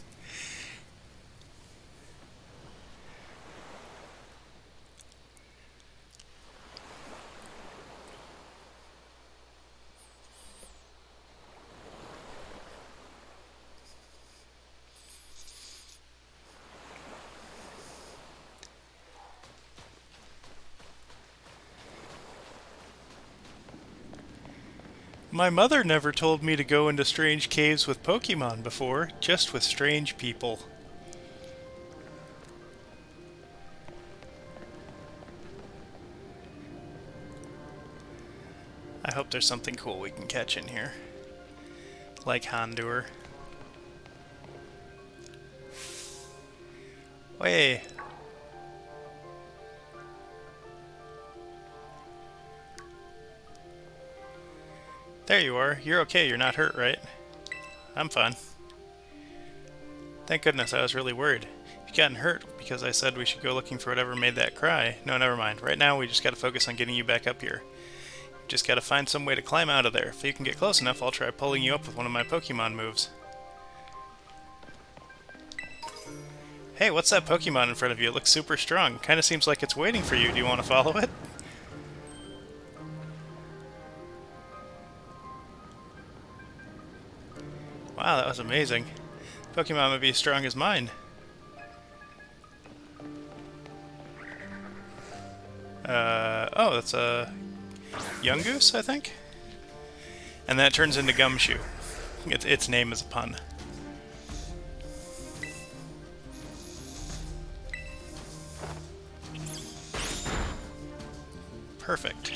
Speaker 1: My mother never told me to go into strange caves with Pokemon before, just with strange people. I hope there's something cool we can catch in here. Like Houndour. Way. There you are. You're okay. You're not hurt, right? I'm fine. Thank goodness, I was really worried. You've gotten hurt because I said we should go looking for whatever made that cry. No, never mind. Right now, we just gotta focus on getting you back up here. Just gotta find some way to climb out of there. If you can get close enough, I'll try pulling you up with one of my Pokemon moves. Hey, what's that Pokemon in front of you? It looks super strong. Kinda seems like it's waiting for you. Do you want to follow it? Wow, that was amazing. Pokemon might be as strong as mine. Oh, that's a Yungoos, I think? And that turns into Gumshoe. Its name is a pun. Perfect.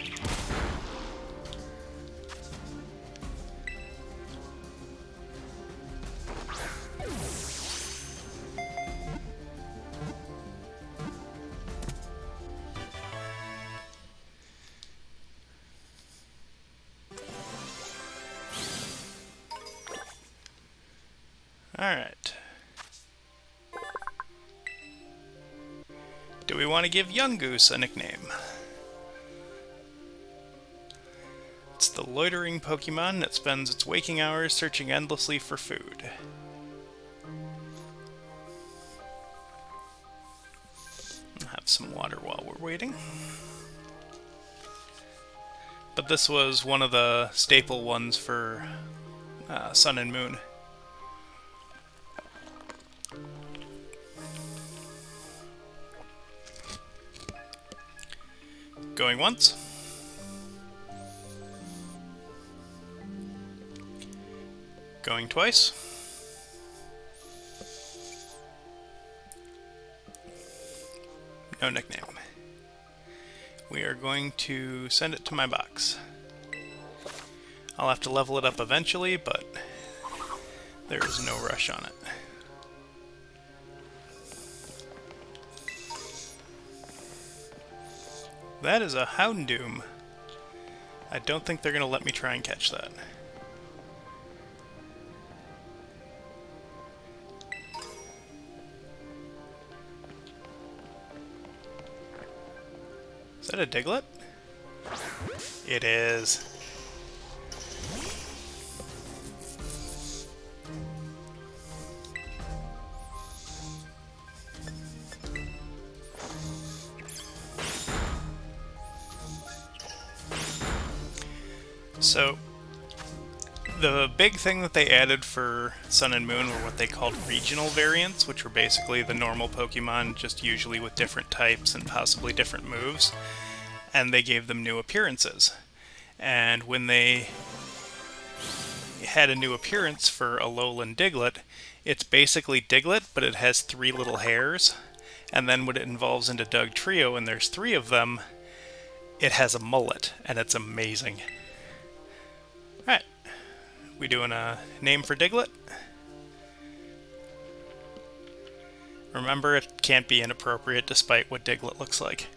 Speaker 1: Alright. Do we want to give Yungoos a nickname? It's the loitering Pokemon that spends its waking hours searching endlessly for food. I'll have some water while we're waiting. But this was one of the staple ones for Sun and Moon. Going once. Going twice. No nickname. We are going to send it to my box. I'll have to level it up eventually, but there is no rush on it. That is a Houndoom. I don't think they're going to let me try and catch that. Is that a Diglett? It is. So, the big thing that they added for Sun and Moon were what they called regional variants, which were basically the normal Pokemon, just usually with different types and possibly different moves. And they gave them new appearances. And when they had a new appearance for Alolan Diglett. It's basically Diglett, but it has 3 little hairs. And then when it evolves into Dugtrio, and there's 3 of them, it has a mullet, and it's amazing. Alright, we doing a name for Diglett? Remember, it can't be inappropriate despite what Diglett looks like.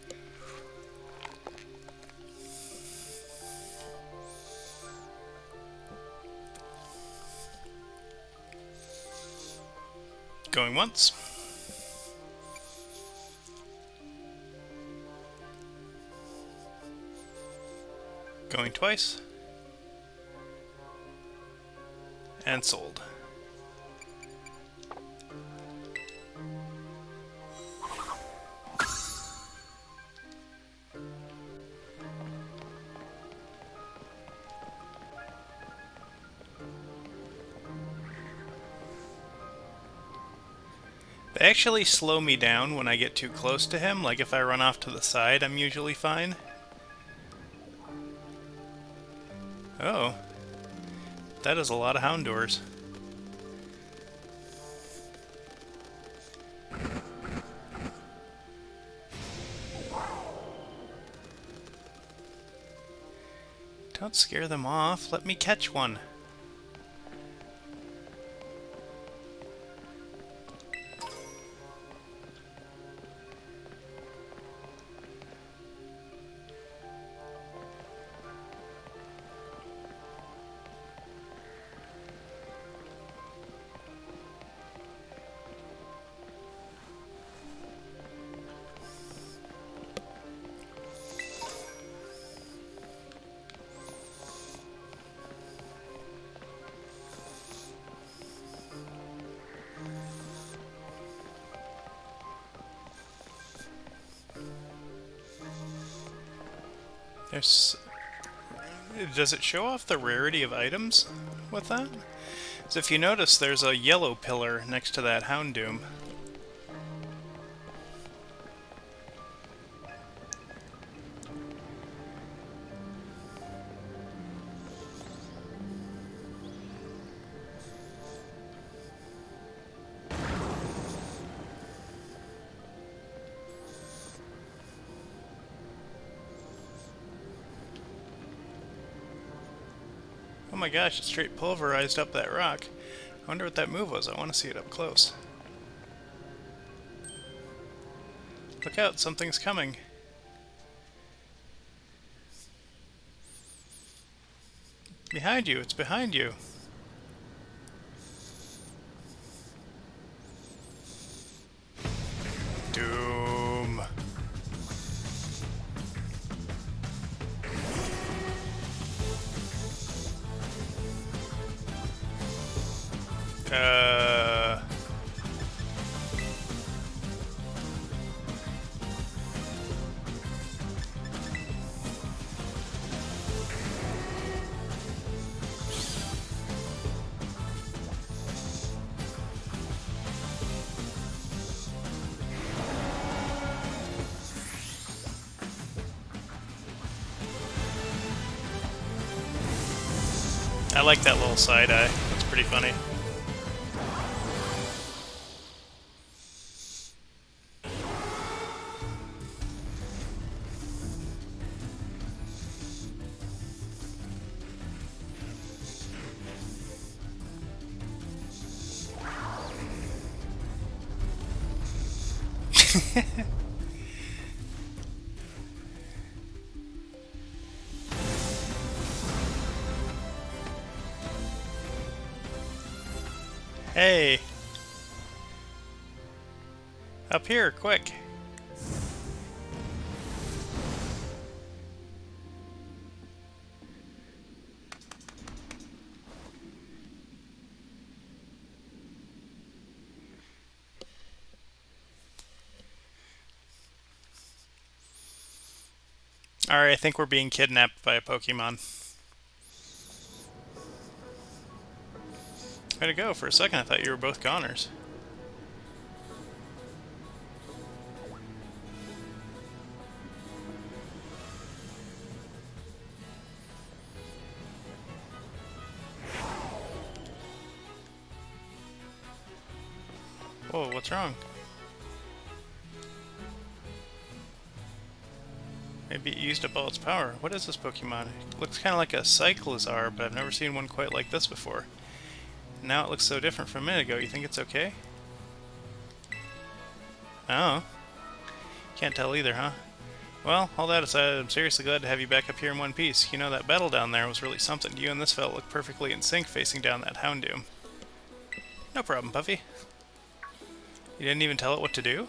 Speaker 1: Going once. Going twice. And sold. They actually slow me down when I get too close to him, like if I run off to the side, I'm usually fine. Oh. That is a lot of Houndours. Don't scare them off, let me catch one. Does it show off the rarity of items with that? So if you notice, there's a yellow pillar next to that Houndoom. Oh my gosh, it straight pulverized up that rock. I wonder what that move was. I want to see it up close. Look out, something's coming. Behind you, it's behind you. Doom. I like that little side eye. That's pretty funny. Hey! Up here, quick! Alright, I think we're being kidnapped by a Pokemon. Way to go. For a second I thought you were both goners. Whoa, what's wrong? Maybe it used up all its power. What is this Pokemon? It looks kind of like a Cyclizar, but I've never seen one quite like this before. Now it looks so different from a minute ago. You think it's okay? Oh. Can't tell either, huh? Well, all that aside, I'm seriously glad to have you back up here in one piece. You know, that battle down there was really something. You and this fella look perfectly in sync facing down that Houndoom. No problem, Puffy. You didn't even tell it what to do?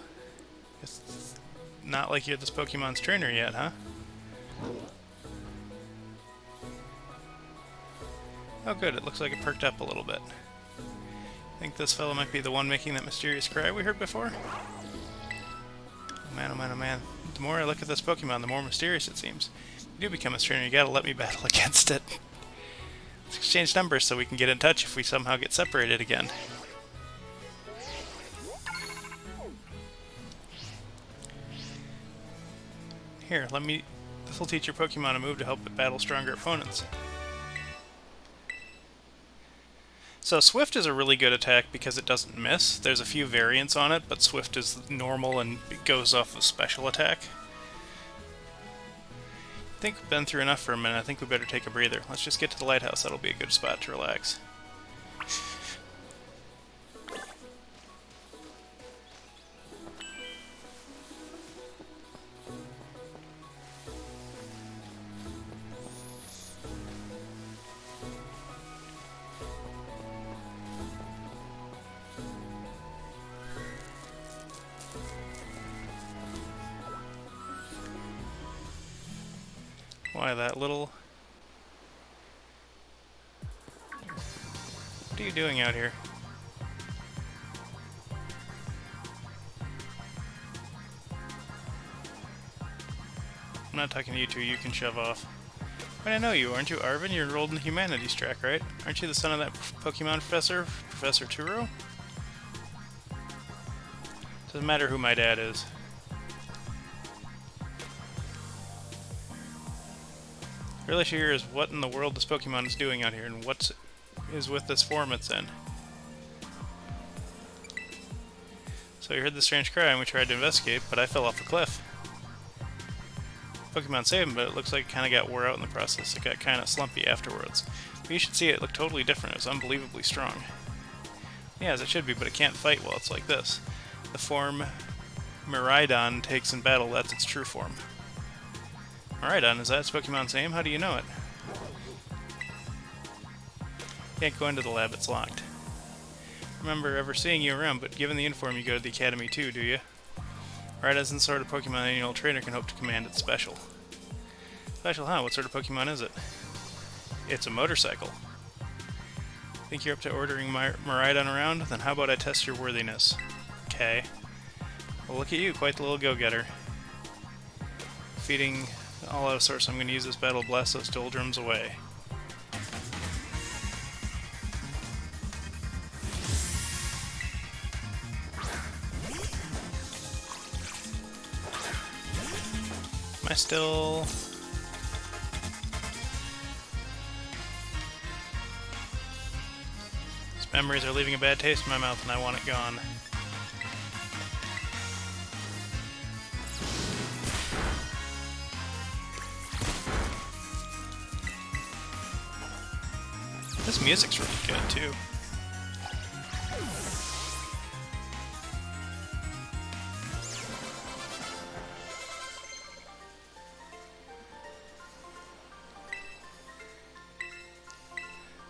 Speaker 1: It's not like you're this Pokemon's trainer yet, huh? Oh good, it looks like it perked up a little bit. Think this fella might be the one making that mysterious cry we heard before? Oh man, oh man, oh man. The more I look at this Pokemon, the more mysterious it seems. If you do become a trainer, you gotta let me battle against it. Let's exchange numbers so we can get in touch if we somehow get separated again. Here, this will teach your Pokemon a move to help it battle stronger opponents. So Swift is a really good attack because it doesn't miss. There's a few variants on it, but Swift is normal and it goes off of special attack. I think we've been through enough for a minute. I think we better take a breather. Let's just get to the lighthouse. That'll be a good spot to relax. Why, that little... What are you doing out here? I'm not talking to you two, you can shove off. But I know you, aren't you, Arven? You're enrolled in the humanities track, right? Aren't you the son of that Pokemon professor, Professor Turo? Doesn't matter who my dad is. Really sure is what in the world this Pokemon is doing out here, and what is with this form it's in. So you heard the strange cry and we tried to investigate, but I fell off a cliff. Pokemon saved him, but it looks like it kind of got wore out in the process. It got kind of slumpy afterwards. But you should see it, it looked totally different. It was unbelievably strong. Yeah, as it should be, but it can't fight while it's like this. The form Miraidon takes in battle, that's its true form. Miraidon, is that its Pokemon's name? How do you know it? Can't go into the lab, it's locked. Remember ever seeing you around, but given the inform you go to the academy too, do you? Miraidon isn't the sort of Pokemon any old trainer can hope to command. It's special. Special, huh? What sort of Pokemon is it? It's a motorcycle. Think you're up to ordering Miraidon around? Then how about I test your worthiness? Okay. Well, look at you, quite the little go-getter. Feeding all out of sorts, I'm going to use this battle to blast those doldrums away. Am I still... These memories are leaving a bad taste in my mouth and I want it gone. This music's really good, too.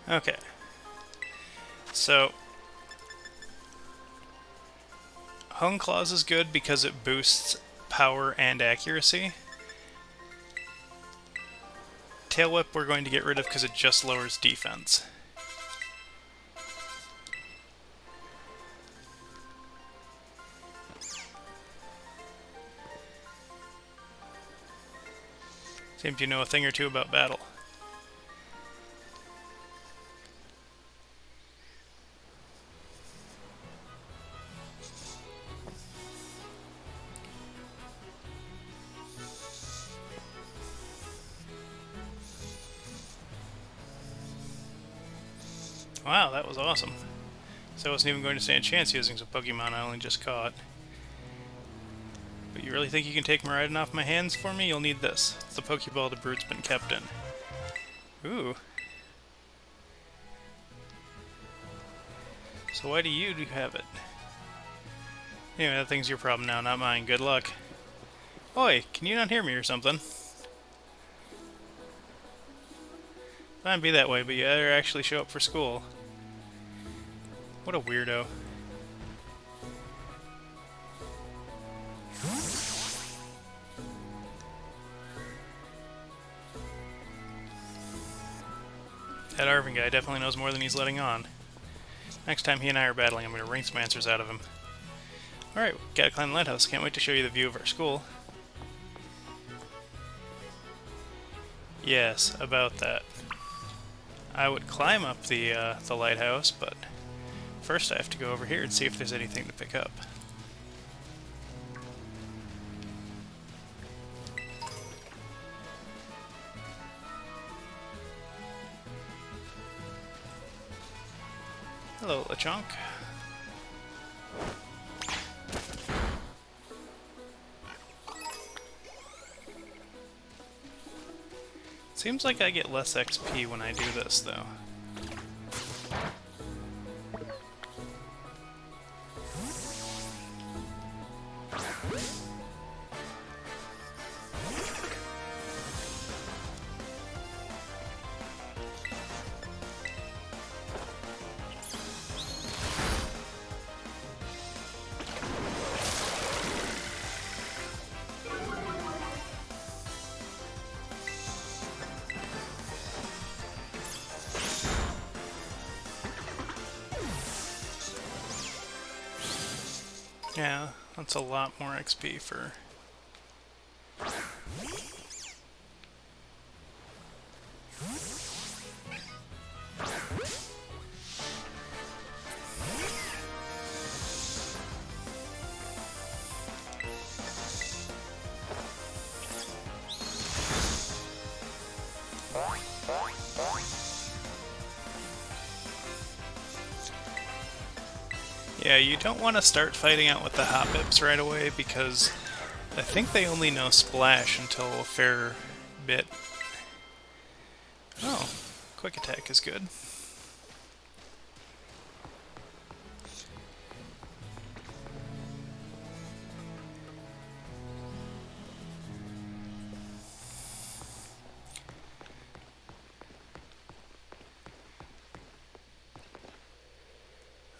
Speaker 1: Okay. So, Hone Claws is good because it boosts power and accuracy. Tail Whip we're going to get rid of because it just lowers defense. Seems you know a thing or two about battle. Wow, that was awesome. So I wasn't even going to stand a chance using some Pokemon I only just caught. But you really think you can take Miraidon off my hands for me? You'll need this. It's the Pokeball the Brood's been kept in. Ooh. So why do you have it? Anyway, that thing's your problem now, not mine. Good luck. Oi, can you not hear me or something? Fine, be that way, but you better actually show up for school. What a weirdo. That Arvin guy definitely knows more than he's letting on. Next time he and I are battling, I'm going to wring some answers out of him. Alright, gotta climb the lighthouse. Can't wait to show you the view of our school. Yes, about that. I would climb up the lighthouse, but first I have to go over here and see if there's anything to pick up. Hello, Lechonk. Seems like I get less XP when I do this, though. Yeah, that's a lot more XP for... Yeah, you don't want to start fighting out with the Hoppips right away because I think they only know Splash until a fair bit. Oh, Quick Attack is good.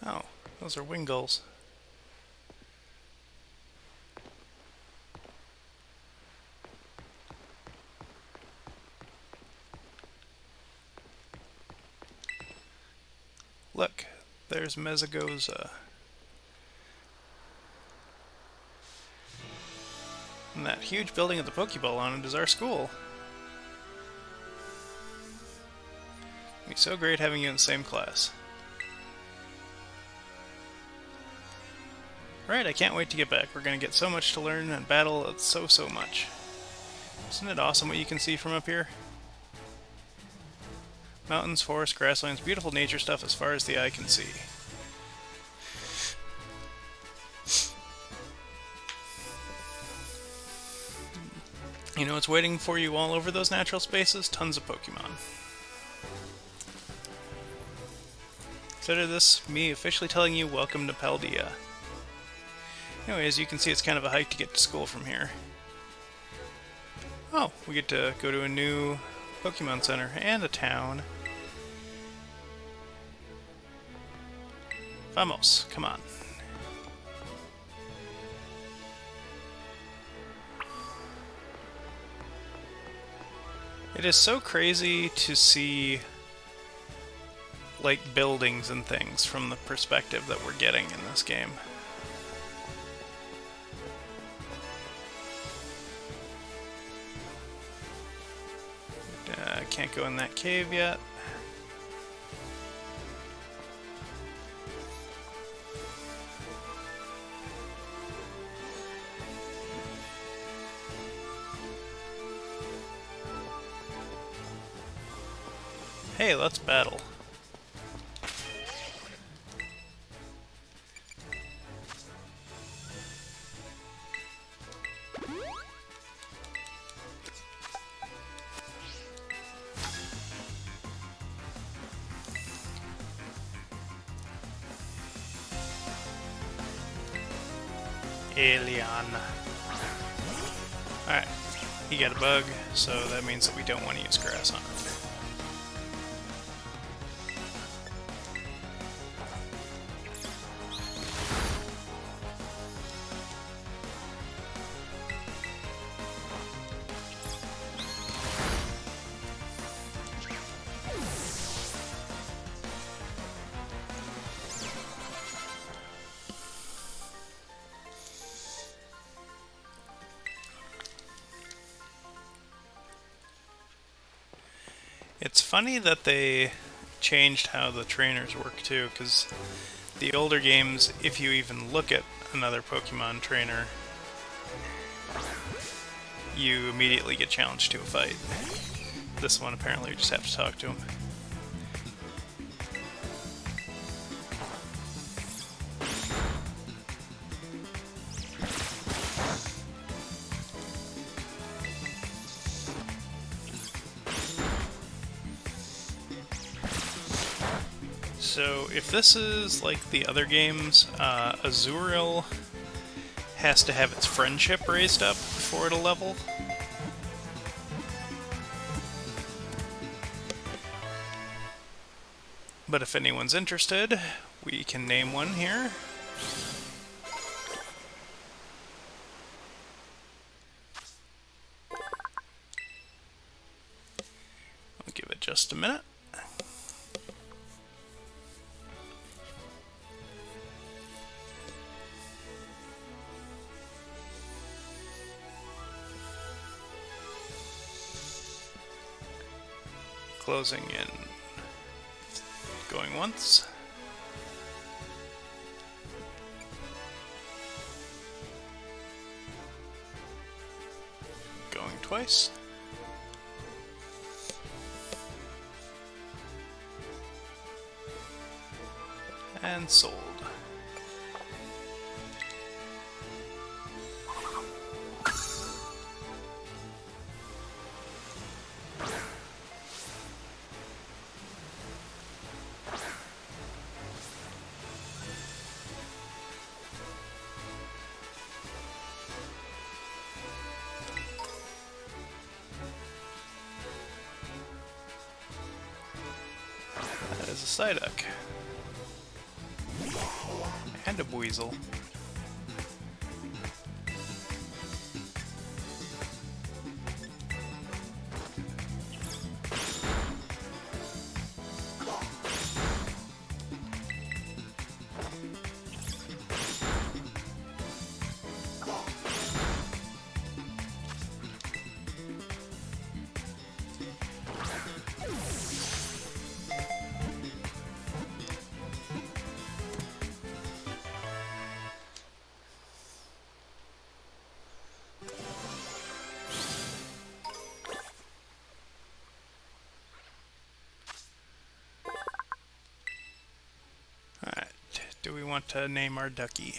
Speaker 1: Oh, those are Wingulls. Look, there's Mesagoza. And that huge building with the Pokeball on it is our school. It'd be so great having you in the same class. Right, I can't wait to get back. We're gonna get so much to learn and battle. It's so much. Isn't it awesome what you can see from up here? Mountains, forests, grasslands, beautiful nature stuff as far as the eye can see. You know what's waiting for you all over those natural spaces? Tons of Pokemon. Consider this me officially telling you welcome to Paldea. Anyway, as you can see, it's kind of a hike to get to school from here. Oh, we get to go to a new Pokemon Center and a town. Vamos, come on. It is so crazy to see, like, buildings and things from the perspective that we're getting in this game. Can't go in that cave yet. Hey, let's battle. Alien. Alright, he got a bug, so that means that we don't want to use grass on it. It's funny that they changed how the trainers work too, because the older games, if you even look at another Pokemon trainer, you immediately get challenged to a fight. This one, apparently, you just have to talk to him. So, if this is like the other games, Azurill has to have its friendship raised up before it'll level. But if anyone's interested, we can name one here. I'll give it just a minute. Closing in. Going once. Going twice. And sold. That is a Psyduck. And a Buizel. Do we want to name our ducky?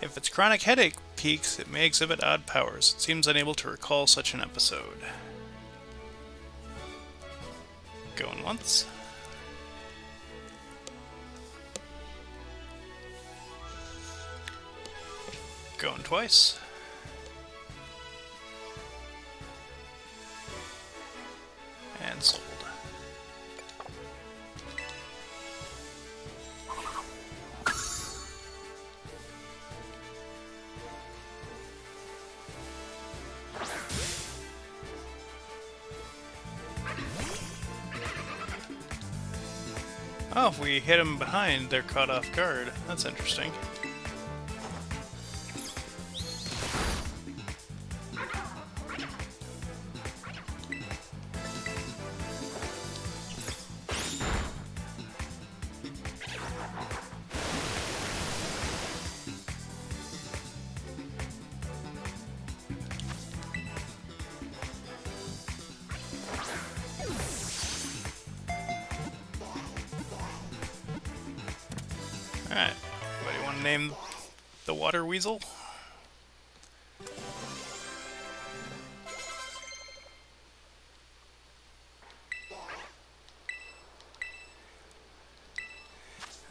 Speaker 1: If its chronic headache peaks, it may exhibit odd powers. It seems unable to recall such an episode. Going once. Going twice. And sold. Oh, if we hit them behind, they're caught off guard. That's interesting. Alright, what do you want to name the water weasel?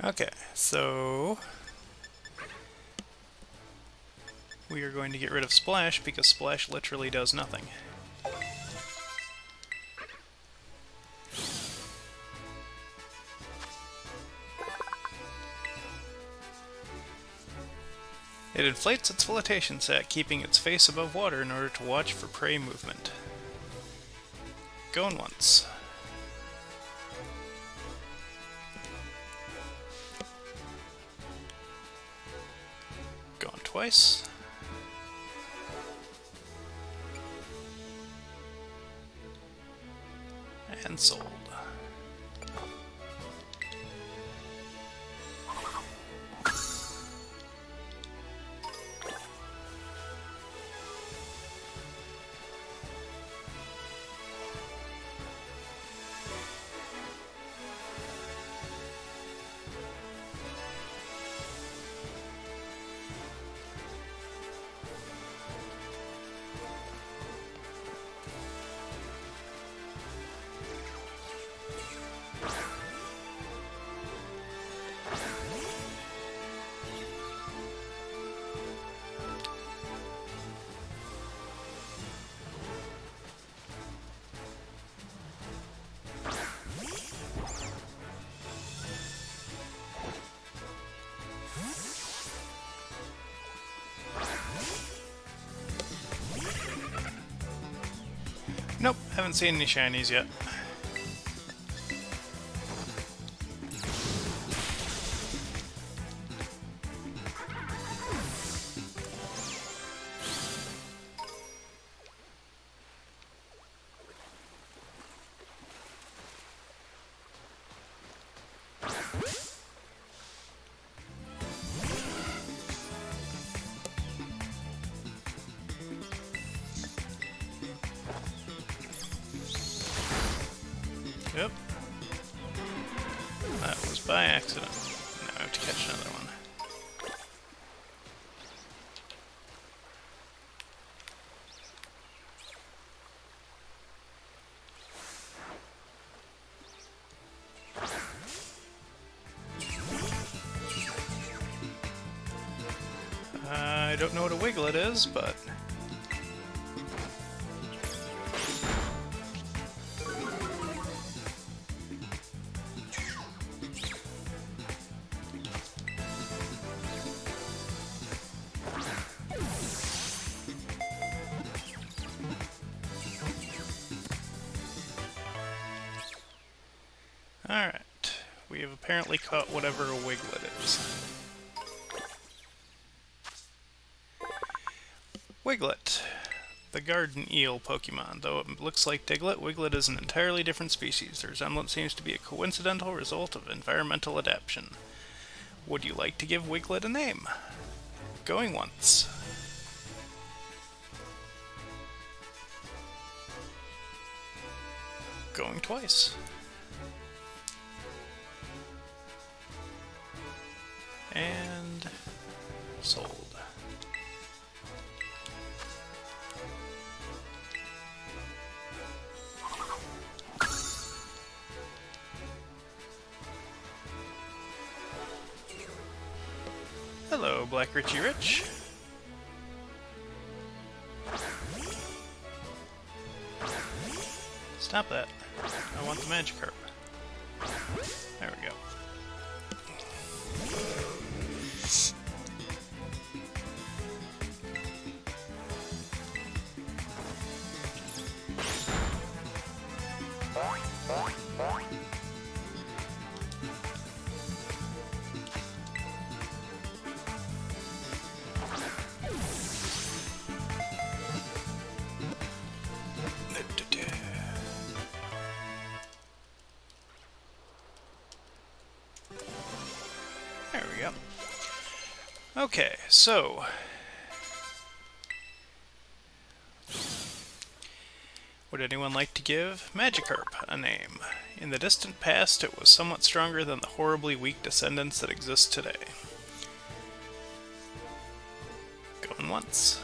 Speaker 1: Okay, so we are going to get rid of Splash because Splash literally does nothing. It inflates its flotation sac, keeping its face above water in order to watch for prey movement. Going once. Going twice. And sold. Nope, haven't seen any shinies yet. Yep. That was by accident. Now I have to catch another one. I don't know what a Wiglet is, but... Alright, we have apparently caught whatever a Wiglet is. Wiglet, the garden eel Pokemon. Though it looks like Diglett, Wiglet is an entirely different species. Their resemblance seems to be a coincidental result of environmental adaptation. Would you like to give Wiglet a name? Going once. Going twice. And sold. Hello, Black Richie Rich. Stop that. I want the Magikarp. There we go. There we go. Okay, so... would anyone like to give Magikarp a name? In the distant past, it was somewhat stronger than the horribly weak descendants that exist today. Going once.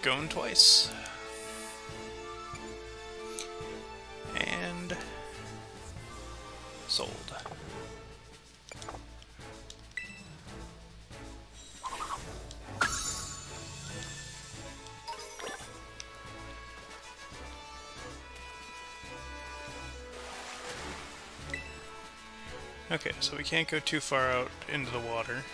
Speaker 1: Going twice. And sold. Okay, so we can't go too far out into the water.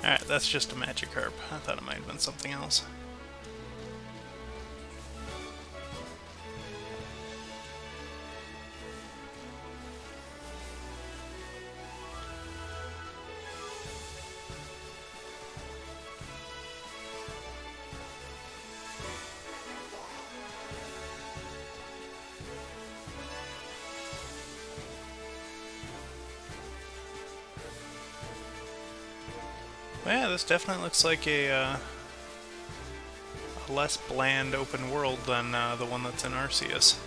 Speaker 1: Alright, that's just a Magikarp. I thought it might have been something else. Well, yeah, this definitely looks like a less bland open world than the one that's in Arceus.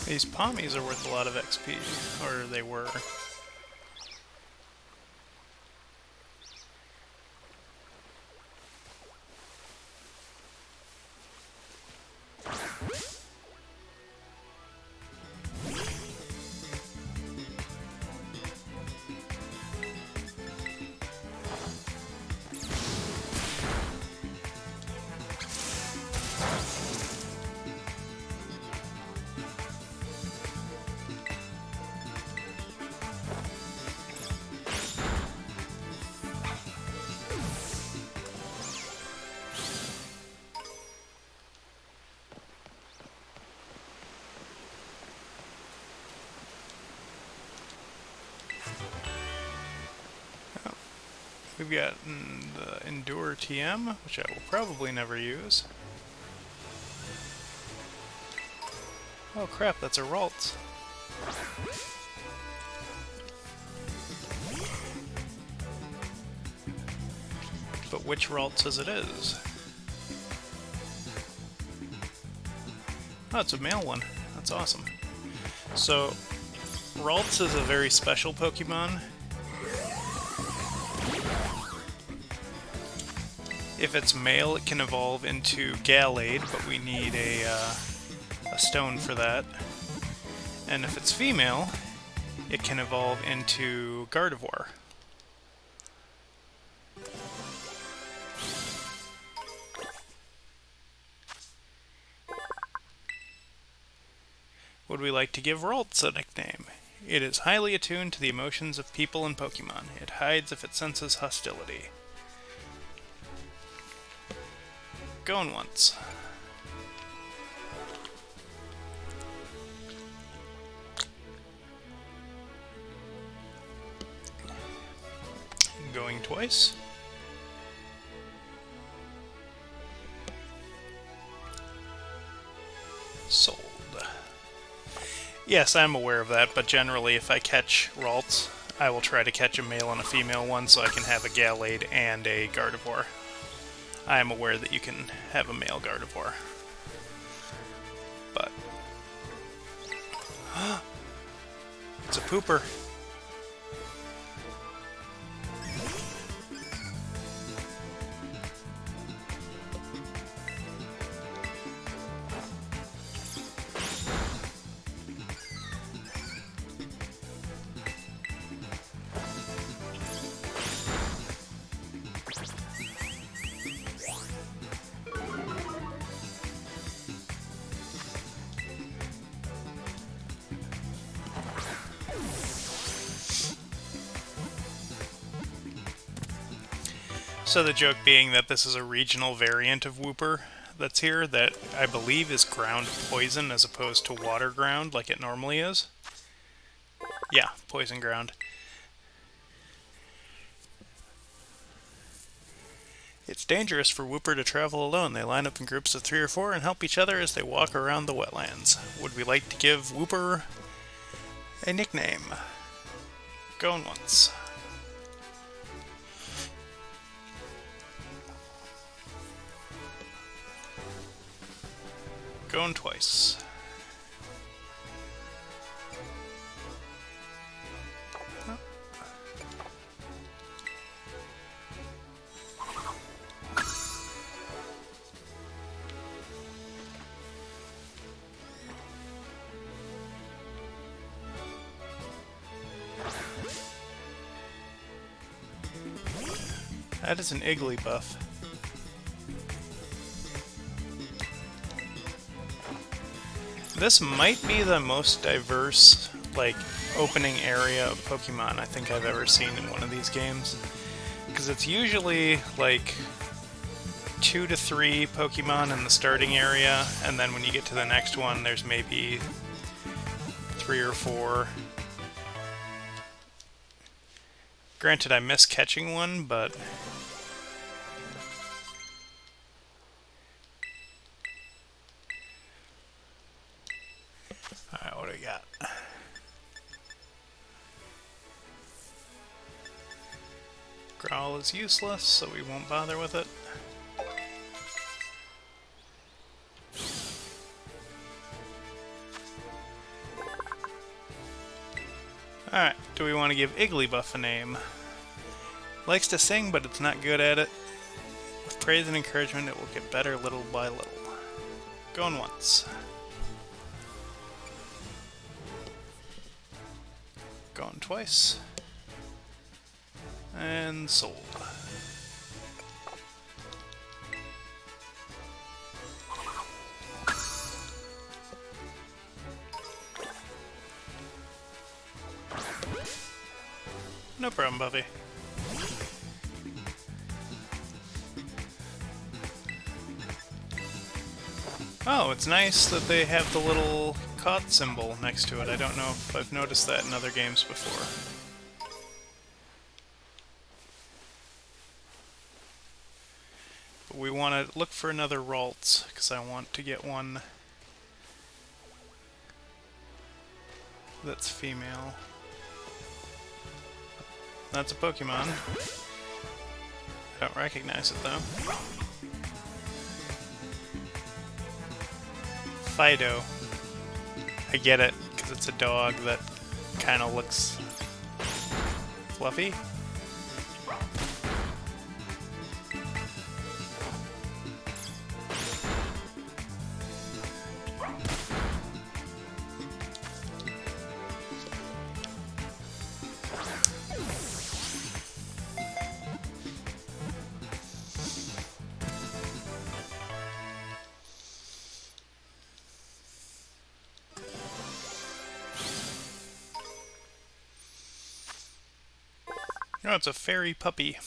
Speaker 1: These Pommies are worth a lot of XP, or they were. We've got the Endure TM, which I will probably never use. Oh crap, that's a Ralts. But which Ralts as it is? Oh, it's a male one. That's awesome. So, Ralts is a very special Pokemon. If it's male, it can evolve into Gallade, but we need a stone for that. And if it's female, it can evolve into Gardevoir. Would we like to give Ralts a nickname? It is highly attuned to the emotions of people and Pokemon. It hides if it senses hostility. Going once. Going twice. Sold. Yes, I'm aware of that, but generally if I catch Ralts, I will try to catch a male and a female one so I can have a Gallade and a Gardevoir. I am aware that you can have a male Gardevoir. But... it's a pooper. So the joke being that this is a regional variant of Wooper, that's here that I believe is ground poison as opposed to water ground like it normally is. Yeah, poison ground. It's dangerous for Wooper to travel alone. They line up in groups of 3 or 4 and help each other as they walk around the wetlands. Would we like to give Wooper a nickname? Going once. Going twice. That is an Igglybuff. This might be the most diverse, like, opening area of Pokemon I think I've ever seen in one of these games. Because it's usually, like, 2 to 3 Pokemon in the starting area, and then when you get to the next one, there's maybe 3 or 4. Granted, I miss catching one, but... Alright, what do we got? Growl is useless, so we won't bother with it. Alright, do we want to give Igglybuff a name? Likes to sing, but it's not good at it. With praise and encouragement, it will get better little by little. Going once. Going twice. And sold. No problem, Buffy. Oh, it's nice that they have the little caught symbol next to it. I don't know if I've noticed that in other games before. But we want to look for another Ralts, because I want to get one that's female. That's a Pokemon. I don't recognize it though. Fido. I get it, because it's a dog that kind of looks fluffy. Oh, it's a fairy puppy.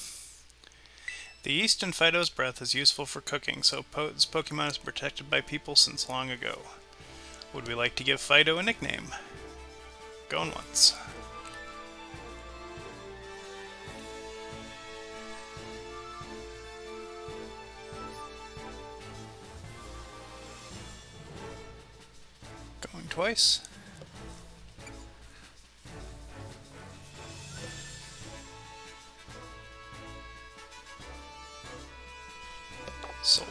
Speaker 1: The yeast in Fido's breath is useful for cooking, so this Pokemon is protected by people since long ago. Would we like to give Fido a nickname? Going once. Going twice. Sold.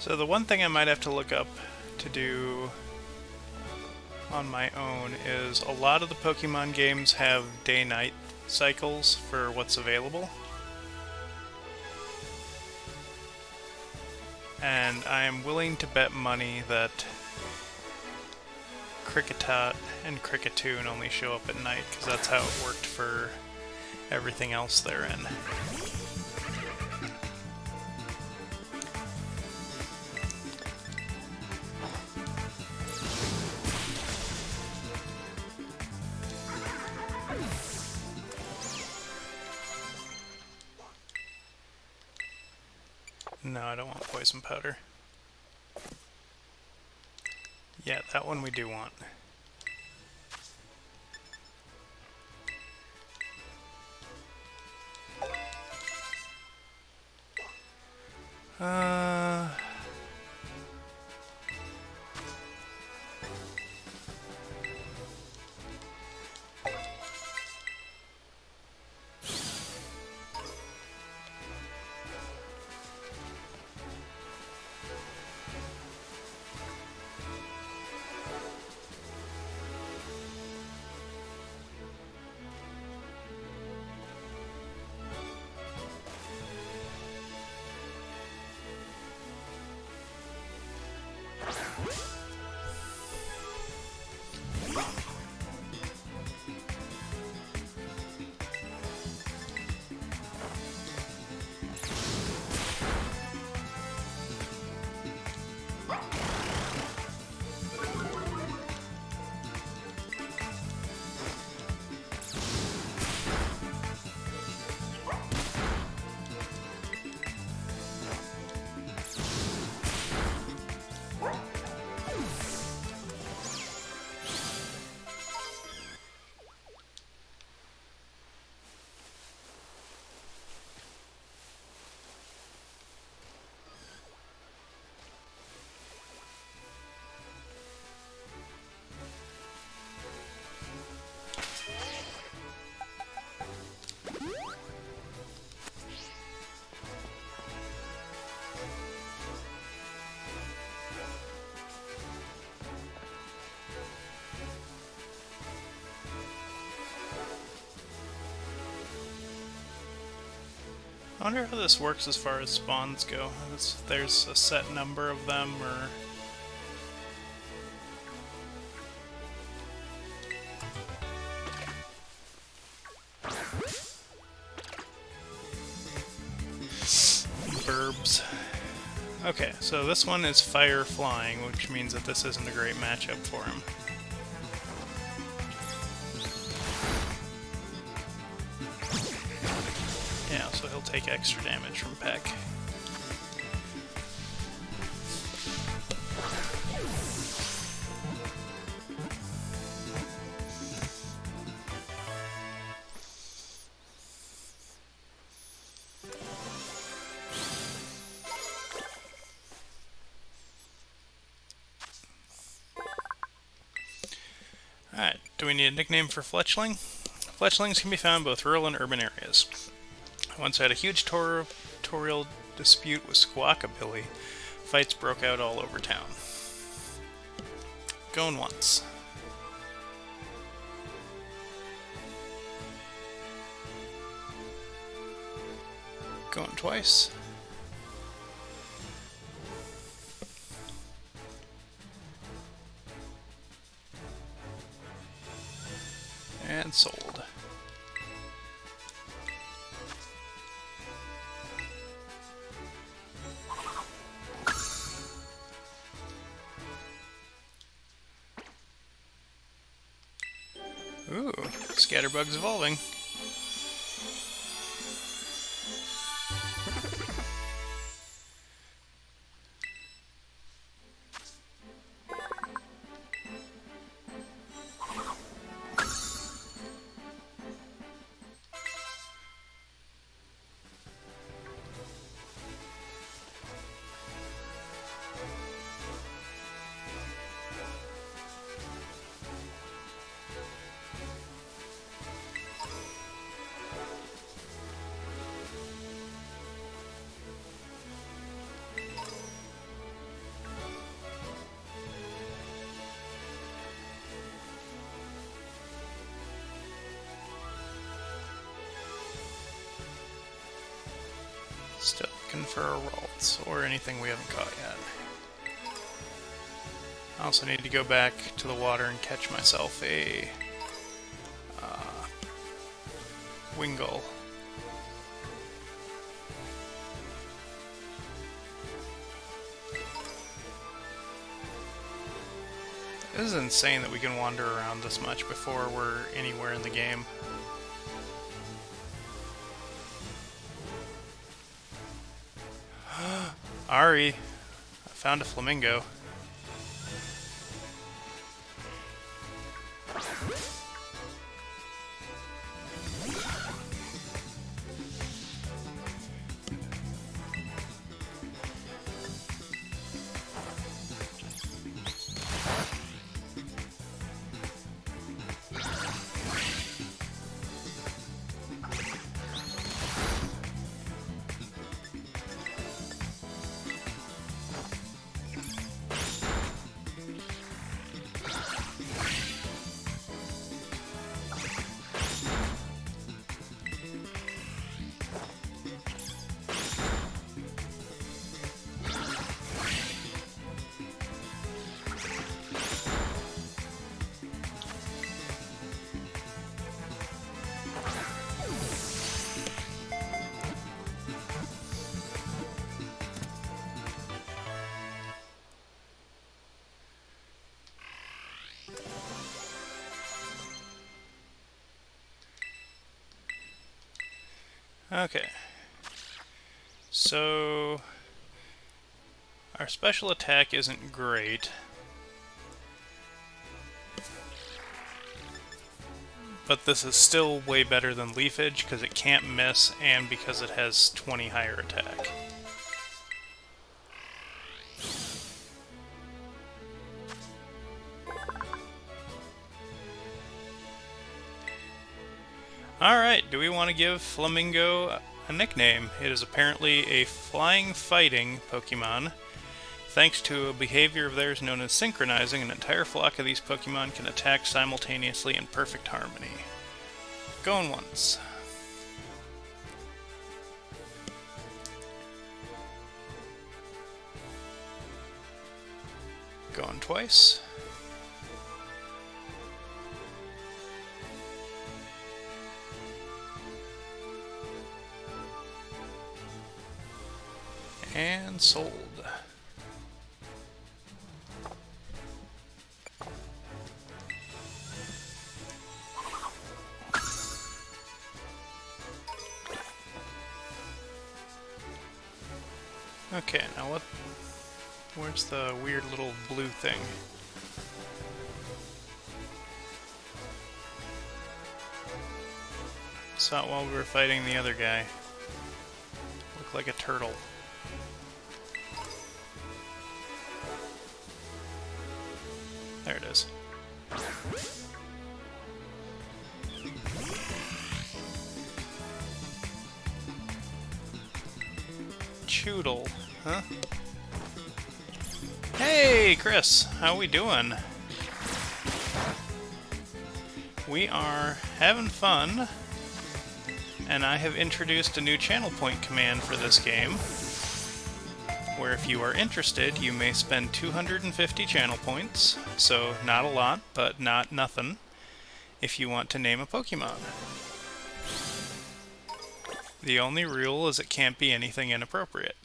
Speaker 1: So the one thing I might have to look up to do on my own is a lot of the Pokemon games have day-night cycles for what's available. And I am willing to bet money that Kricketot and Kricketune only show up at night, because that's how it worked for everything else therein. No, I don't want poison powder. Yeah, that one we do want. I wonder how this works as far as spawns go. If there's a set number of them, or... Burbs. Okay, so this one is fire flying, which means that this isn't a great matchup for him. Yeah, so he'll take extra damage from Peck. Alright, do we need a nickname for Fletchling? Fletchlings can be found in both rural and urban areas. I once had a huge territorial dispute with Squawkabilly. Fights broke out all over town. Going once. Going twice. And sold. Ooh, Scatterbug's evolving. Still looking for a Ralts, or anything we haven't caught yet. I also need to go back to the water and catch myself a Wingull. It is insane that we can wander around this much before we're anywhere in the game. Ari, I found a flamingo. Okay. So our special attack isn't great, but this is still way better than Leafage because it can't miss and because it has 20 higher attack. Alright, do we want to give Flamingo a nickname? It is apparently a flying fighting Pokemon. Thanks to a behavior of theirs known as synchronizing, an entire flock of these Pokemon can attack simultaneously in perfect harmony. Going once. Going twice. And sold. Okay, now what? Where's the weird little blue thing? Saw it while we were fighting the other guy. Looked like a turtle. There it is. Choodle, huh? Hey, Chris, how we doing? We are having fun, and I have introduced a new channel point command for this game, where if you are interested, you may spend 250 channel points, so not a lot, but not nothing, if you want to name a Pokemon. The only rule is it can't be anything inappropriate.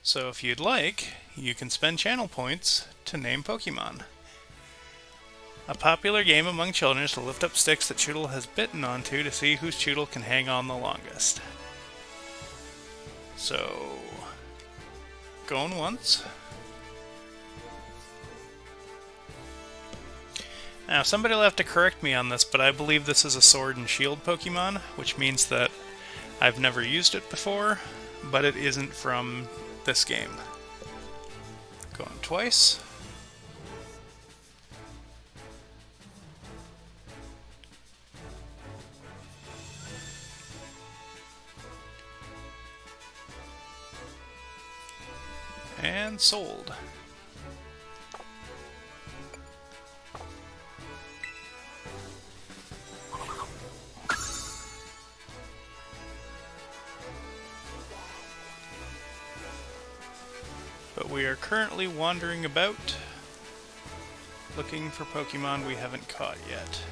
Speaker 1: So if you'd like, you can spend channel points to name Pokemon. A popular game among children is to lift up sticks that Choodle has bitten onto to see whose Choodle can hang on the longest. So, going once. Now, somebody will have to correct me on this, but I believe this is a Sword and Shield Pokemon, which means that I've never used it before, but it isn't from this game. Going twice. And sold. But We are currently wandering about, looking for Pokemon we haven't caught yet.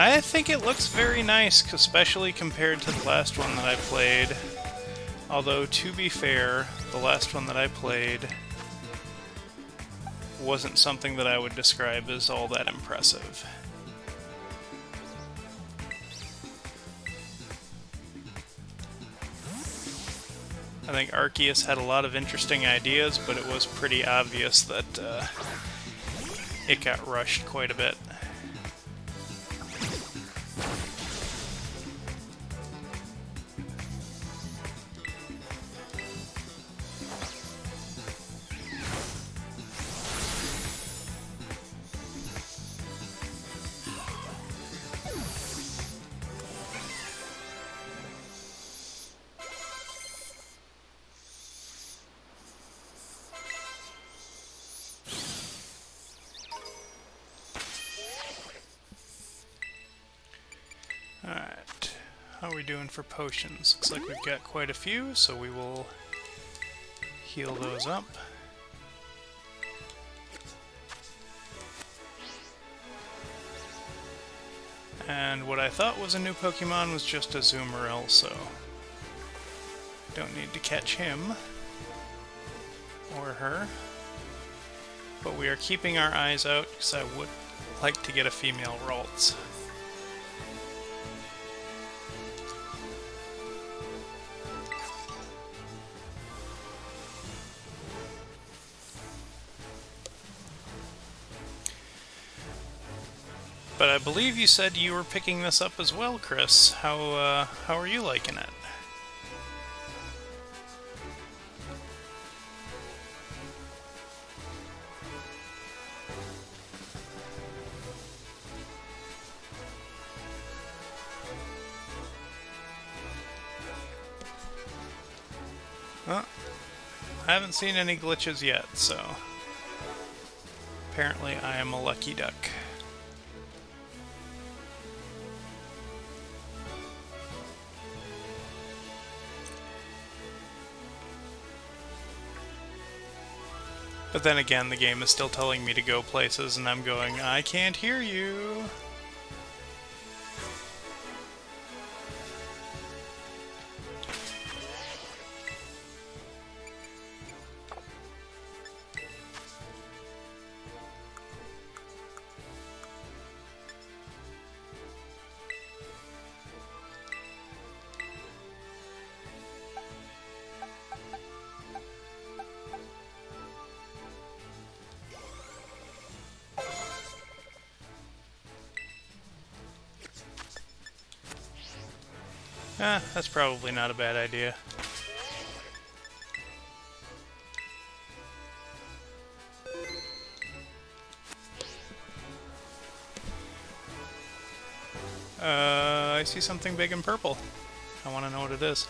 Speaker 1: I think it looks very nice, especially compared to the last one that I played. Although, to be fair, the last one that I played wasn't something that I would describe as all that impressive. I think Arceus had a lot of interesting ideas, but it was pretty obvious that it got rushed quite a bit. Alright, how are we doing for potions? Looks like we've got quite a few, so we will heal those up. And what I thought was a new Pokemon was just a Azumarill, so don't need to catch him or her. But we are keeping our eyes out because I would like to get a female Ralts. But I believe you said you were picking this up as well, Chris. How are you liking it? Well, I haven't seen any glitches yet, so apparently I am a lucky duck. But then again, the game is still telling me to go places, and I'm going, I can't hear you! That's probably not a bad idea. I see something big and purple. I want to know what it is.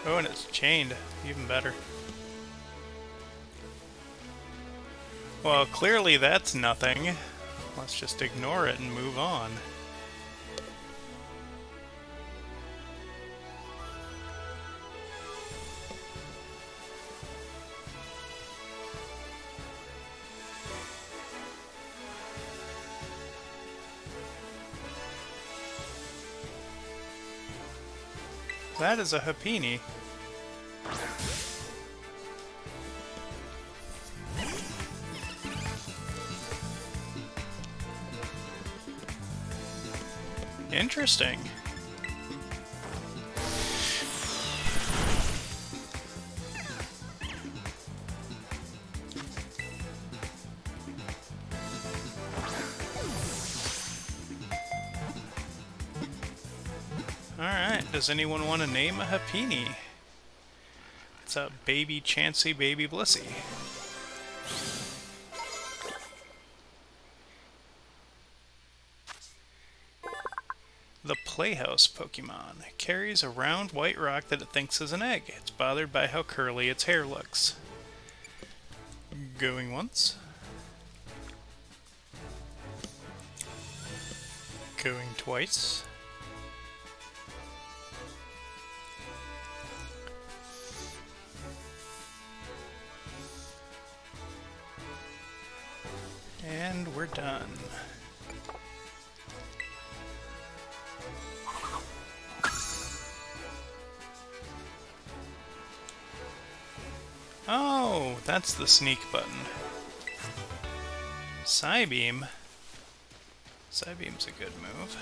Speaker 1: Oh, and it's chained. Even better. Well, clearly that's nothing. Let's just ignore it and move on. That is a Happiny. Interesting. Alright. Does anyone want to name a Happiny? It's a baby Chansey, baby Blissey. The Playhouse Pokemon carries a round white rock that it thinks is an egg. It's bothered by how curly its hair looks. Going once. Going twice. And we're done. Oh, that's the sneak button. Psybeam. Psybeam's a good move.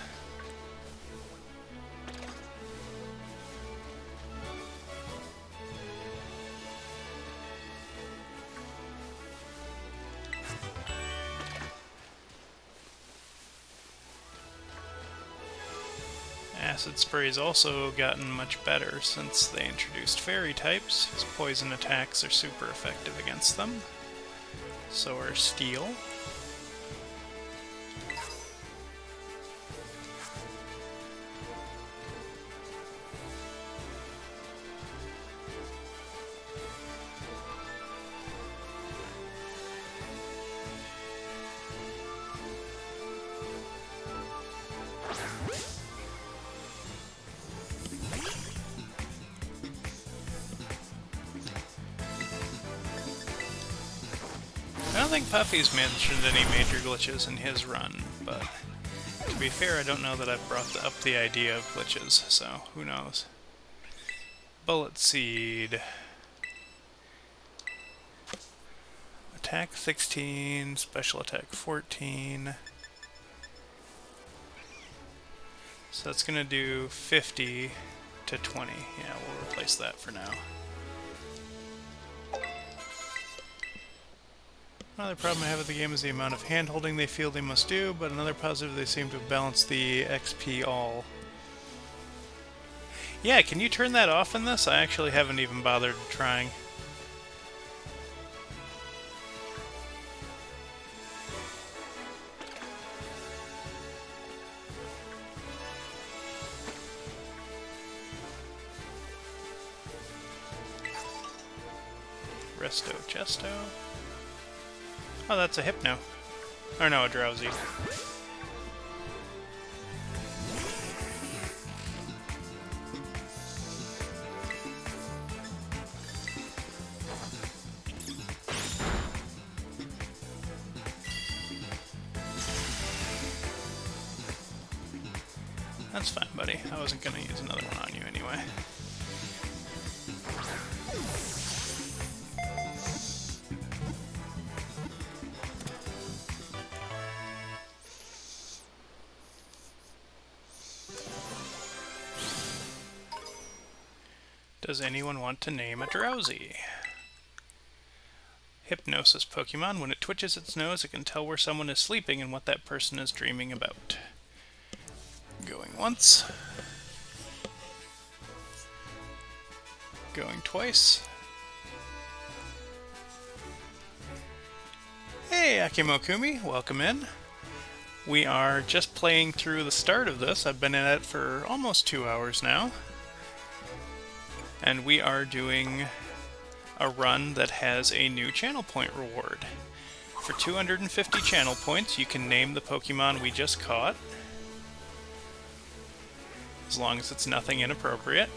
Speaker 1: Acid Spray's also gotten much better since they introduced fairy types. His poison attacks are super effective against them. So are Steel. I don't think Puffy's mentioned any major glitches in his run, but to be fair, I don't know that I've brought up the idea of glitches, so who knows. Bullet Seed. Attack 16, special attack 14. So that's gonna do 50 to 20. Yeah, we'll replace that for now. Another problem I have with the game is the amount of hand-holding they feel they must do, but another positive, they seem to have balanced the XP all. Yeah, can you turn that off in this? I actually haven't even bothered trying. Resto Chesto. Oh, that's a Hypno. Or no, a Drowsy. That's fine, buddy. I wasn't gonna use another one on you anyway. Does anyone want to name a Drowsy? Hypnosis Pokemon. When it twitches its nose, it can tell where someone is sleeping and what that person is dreaming about. Going once. Going twice. Hey, Akimokumi, welcome in. We are just playing through the start of this. I've been in it for almost 2 hours now. And we are doing a run that has a new channel point reward. For 250 channel points, you can name the Pokemon we just caught, as long as it's nothing inappropriate.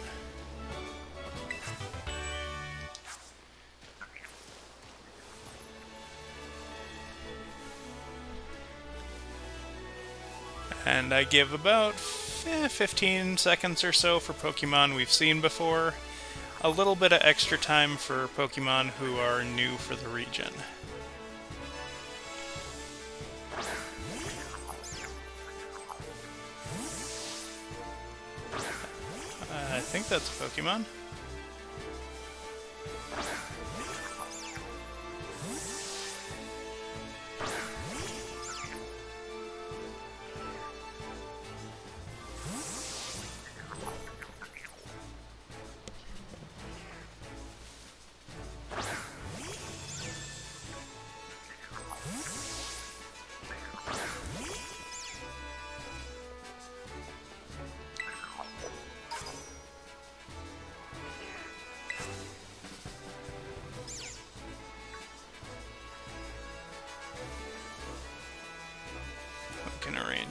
Speaker 1: And I give about 15 seconds or so for Pokemon we've seen before. A little bit of extra time for Pokemon who are new for the region. I think that's a Pokemon.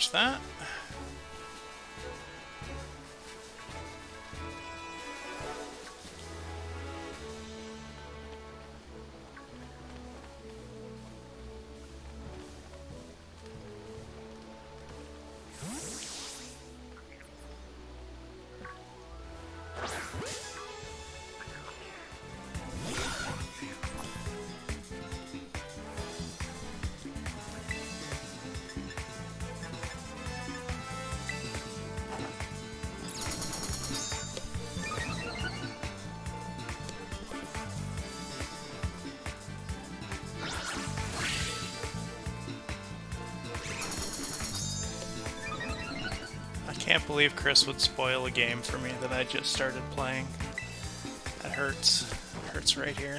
Speaker 1: change that. I can't believe Chris would spoil a game for me that I just started playing. That hurts. It hurts right here.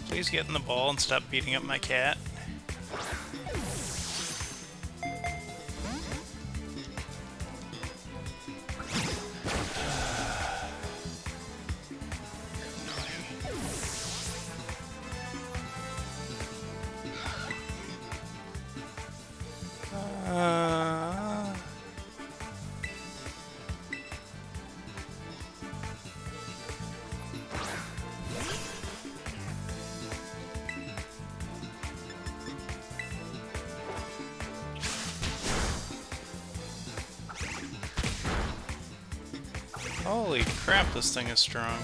Speaker 1: Please get in the ball and stop beating up my cat. Holy crap, this thing is strong.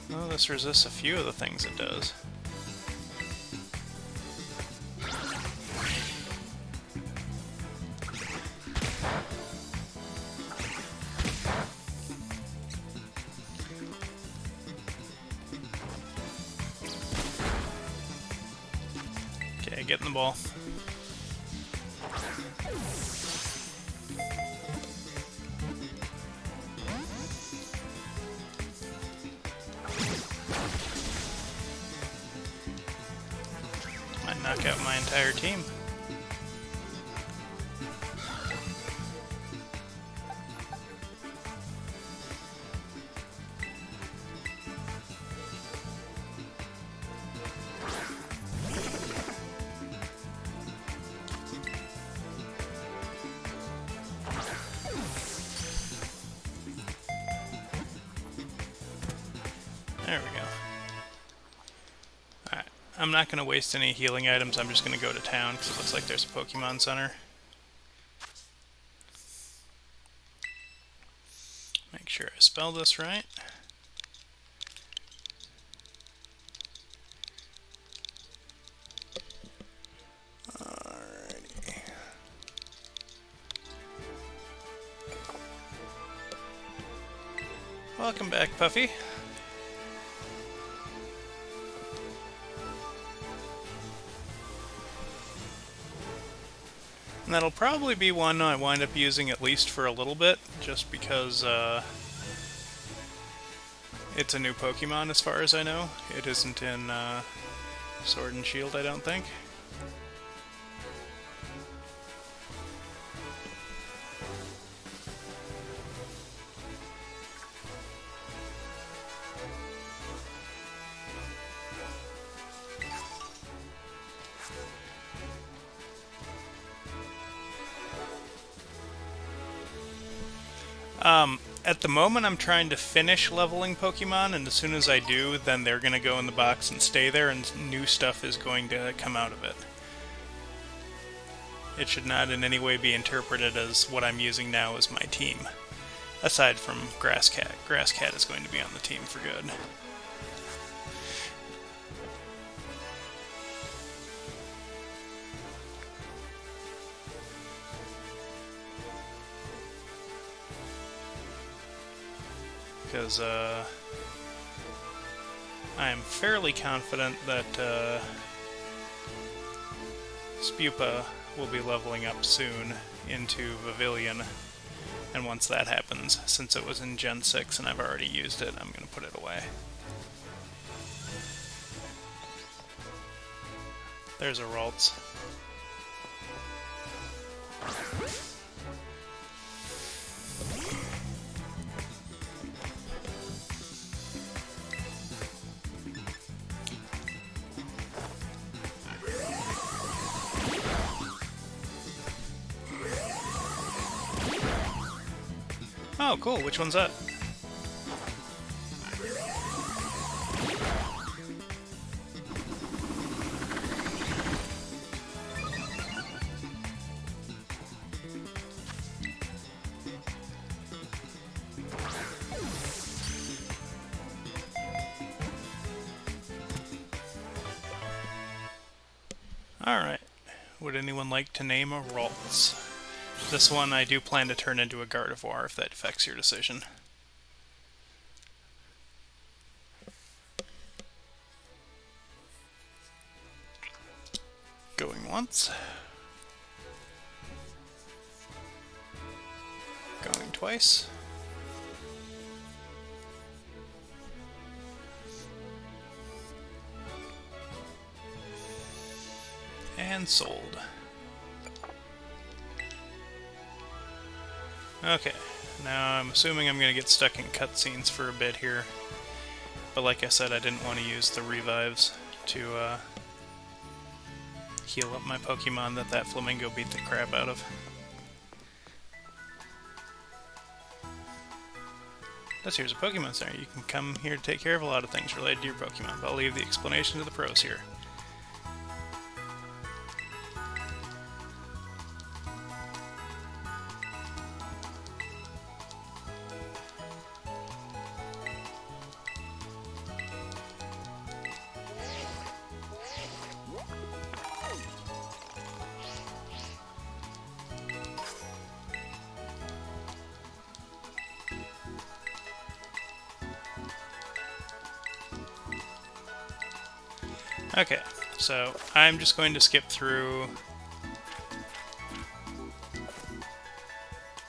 Speaker 1: Well, this resists a few of the things it does. Okay, get in the ball. Might knock out my entire team. There we go. Alright, I'm not going to waste any healing items, I'm just going to go to town because it looks like there's a Pokemon Center. Make sure I spell this right. Alrighty. Welcome back, Puffy. And that'll probably be one I wind up using at least for a little bit, just because it's a new Pokemon as far as I know. It isn't in Sword and Shield, I don't think. At the moment, I'm trying to finish leveling Pokemon, and as soon as I do, then they're going to go in the box and stay there, and new stuff is going to come out of it. It should not in any way be interpreted as what I'm using now as my team. Aside from Grass Cat. Grass Cat is going to be on the team for good. Because I am fairly confident that Spupa will be leveling up soon into Vivillon, and once that happens, since it was in Gen 6 and I've already used it, I'm going to put it away. There's a Ralts. Oh, cool. Which one's that? Alright. Would anyone like to name a Ralts? This one I do plan to turn into a Gardevoir if that affects your decision. Going once. Going twice. And sold. Okay, now I'm assuming I'm going to get stuck in cutscenes for a bit here. But like I said, I didn't want to use the revives to heal up my Pokemon that Flamingo beat the crap out of. Plus, here's a Pokemon Center. You can come here to take care of a lot of things related to your Pokemon, but I'll leave the explanation to the pros here. Okay, so I'm just going to skip through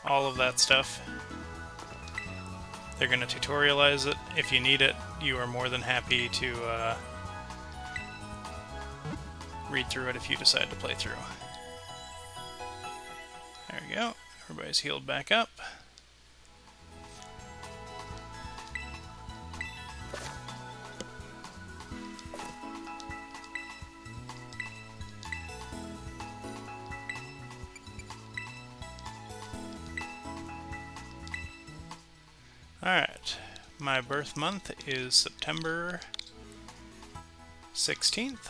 Speaker 1: all of that stuff. They're going to tutorialize it. If you need it, you are more than happy to read through it if you decide to play through. There we go. Everybody's healed back up. Alright, my birth month is September 16th.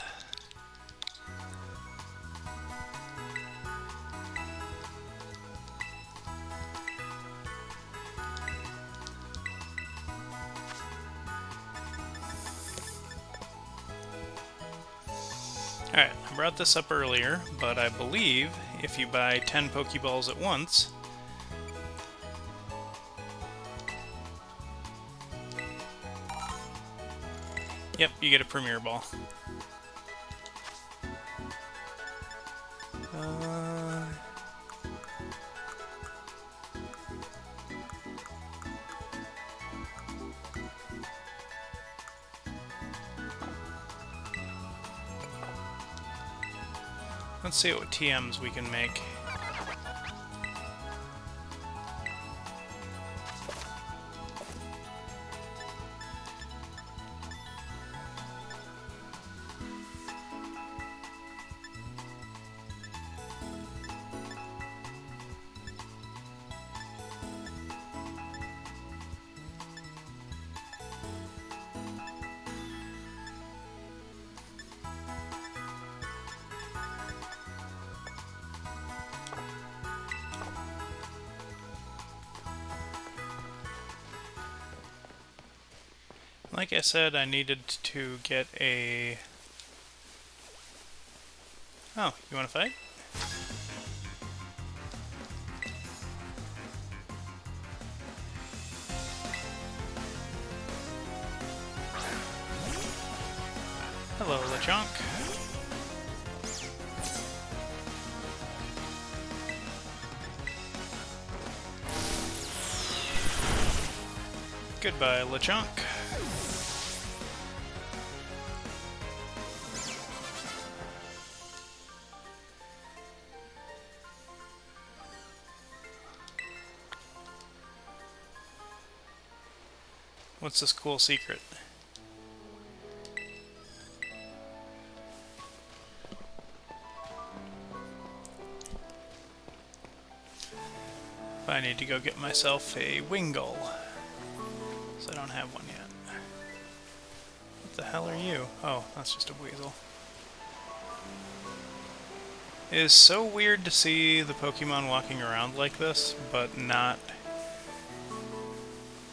Speaker 1: Alright, I brought this up earlier, but I believe if you buy 10 Pokeballs at once, yep, you get a Premier Ball. Let's see what TMs we can make. Like I said, I needed to get a... Oh, you want to fight? Hello, Lechonk. Goodbye, Lechonk. What's this cool secret? I need to go get myself a Wingull, because I don't have one yet. What the hell are you? Oh, that's just a weasel. It is so weird to see the Pokemon walking around like this, but not...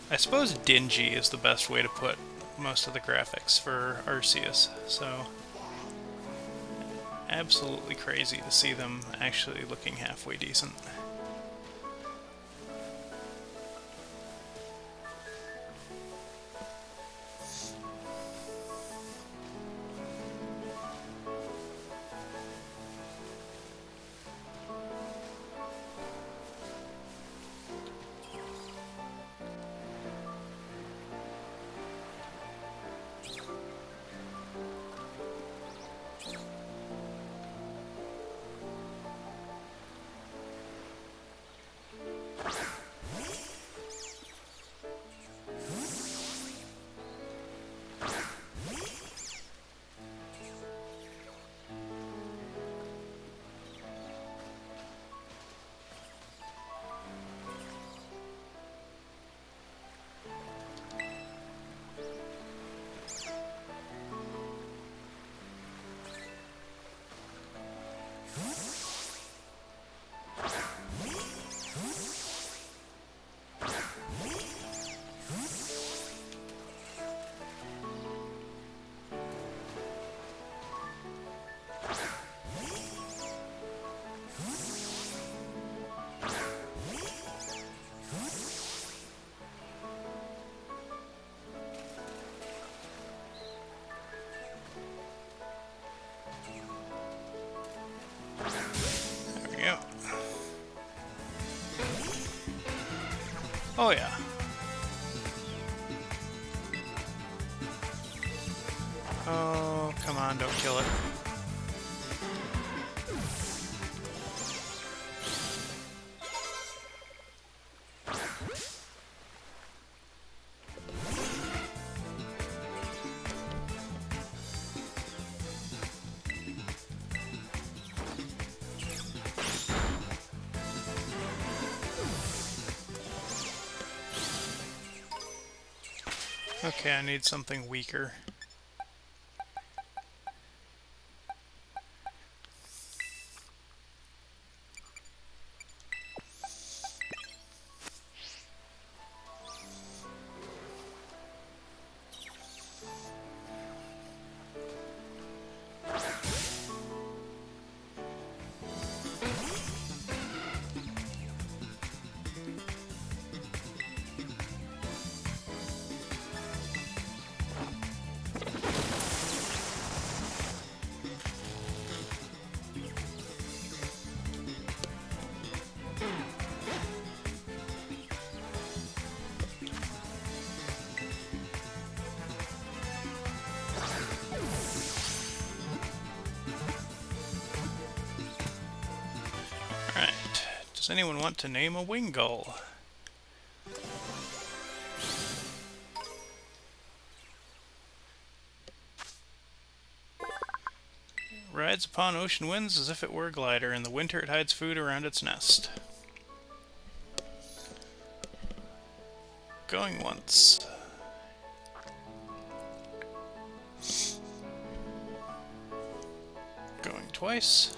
Speaker 1: I suppose dingy is the best way to put most of the graphics for Arceus, so... Absolutely crazy to see them actually looking halfway decent. Oh yeah. Oh, come on, don't kill it. Okay, I need something weaker. Does anyone want to name a Wingull? Rides upon ocean winds as if it were a glider. In the winter it hides food around its nest. Going once. Going twice.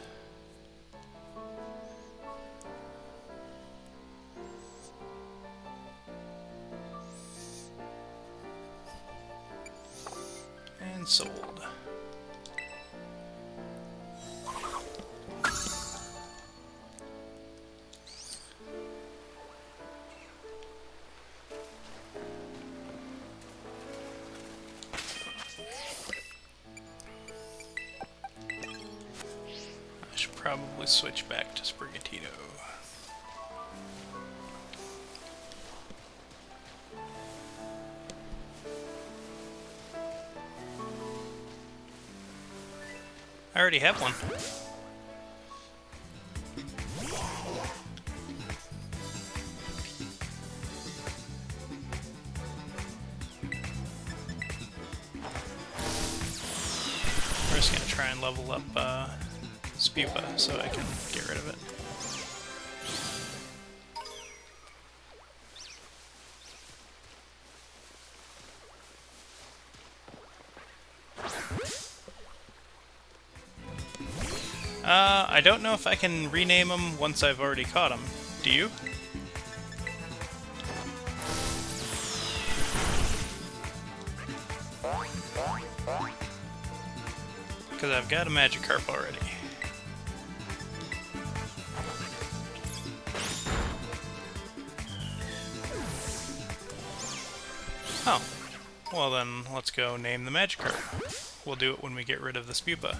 Speaker 1: sold. I should probably switch back to Sprigatito. I already have one. We're just gonna try and level up Spupa so I can get rid of it. I don't know if I can rename them once I've already caught them. Do you? Because I've got a Magikarp already. Oh. Well then, let's go name the Magikarp. We'll do it when we get rid of the Spupa.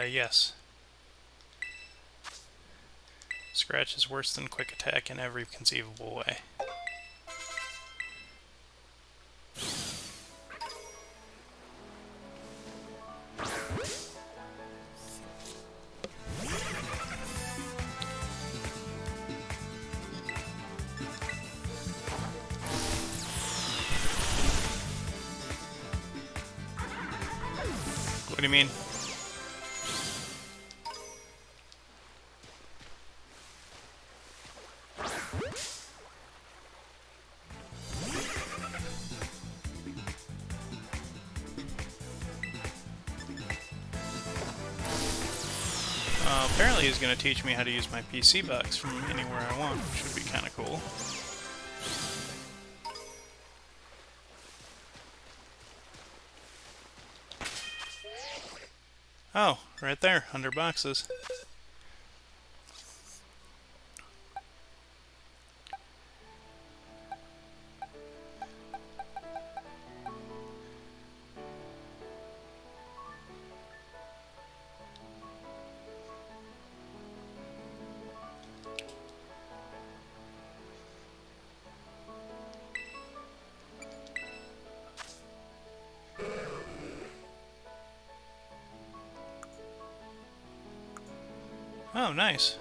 Speaker 1: Yes. Scratch is worse than Quick Attack in every conceivable way. What do you mean? Apparently he's going to teach me how to use my PC box from anywhere I want, which would be kind of cool. Oh, right there, under boxes. Oh, nice.